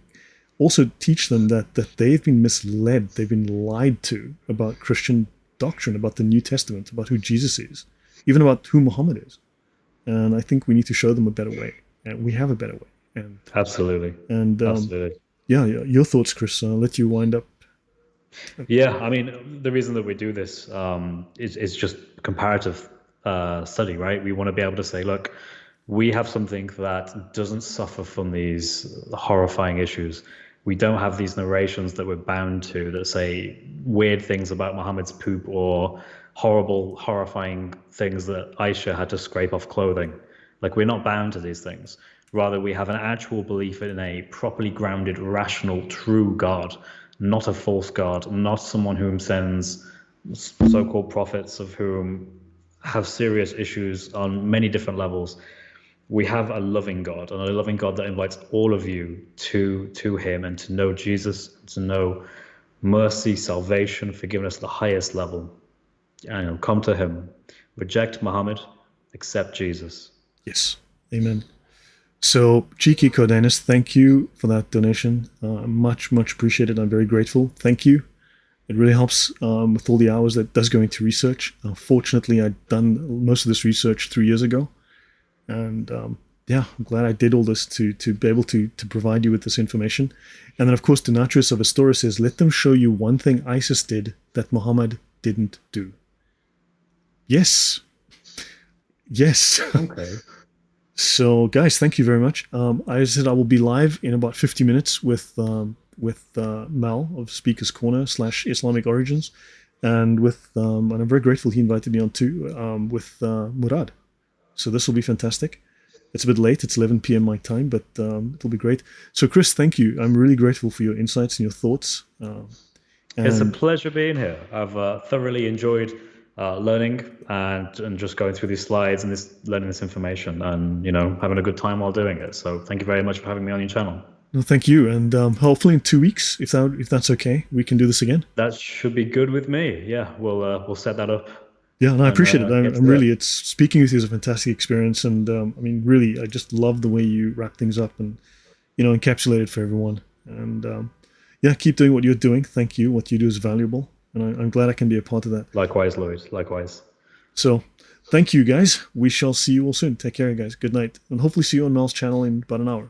also teach them that they've been misled, they've been lied to about Christian doctrine, about the New Testament, about who Jesus is, even about who Muhammad is. And I think we need to show them a better way, and we have a better way. And Absolutely. And Absolutely. Yeah, your thoughts, Chris. I'll let you wind up. Yeah, I mean, the reason that we do this is just comparative study, right? We want to be able to say, look, we have something that doesn't suffer from these horrifying issues. We don't have these narrations that we're bound to that say weird things about Muhammad's poop or horrible, horrifying things that Aisha had to scrape off clothing. Like, we're not bound to these things. Rather, we have an actual belief in a properly grounded, rational, true God, not a false God, not someone whom sends so-called prophets of whom have serious issues on many different levels. We have a loving God, and a loving God that invites all of you to him and to know Jesus, to know mercy, salvation, forgiveness at the highest level. And come to him. Reject Muhammad, accept Jesus. Yes. Amen. So, Cheeky Codenis, thank you for that donation. Much appreciated. I'm very grateful. Thank you. It really helps with all the hours that does go into research. Fortunately, I'd done most of this research 3 years ago. And yeah, I'm glad I did all this to be able to provide you with this information. And then, of course, Denatrius of Astoria says, let them show you one thing ISIS did that Muhammad didn't do. Yes. Yes. Okay. So, guys, thank you very much. I said I will be live in about 50 minutes with Mal of Speaker's Corner / Islamic Origins, and and I'm very grateful he invited me on too, with Murad. So this will be fantastic. It's a bit late. It's 11 p.m. my time, but it'll be great. So, Chris, thank you. I'm really grateful for your insights and your thoughts. It's a pleasure being here. I've thoroughly enjoyed learning and just going through these slides and learning this information, and having a good time while doing it. So thank you very much for having me on your channel. No, thank you, and hopefully in 2 weeks, if that's okay, we can do this again. That should be good with me. Yeah, we'll set that up. Yeah, and I appreciate it. I'm really, it's speaking with you is a fantastic experience, and I mean, really, I just love the way you wrap things up and encapsulate it for everyone. And yeah, keep doing what you're doing. Thank you. What you do is valuable, and I'm glad I can be a part of that. Likewise, Lloyd. Likewise. So, thank you, guys. We shall see you all soon. Take care, guys. Good night, and hopefully see you on Mel's channel in about an hour.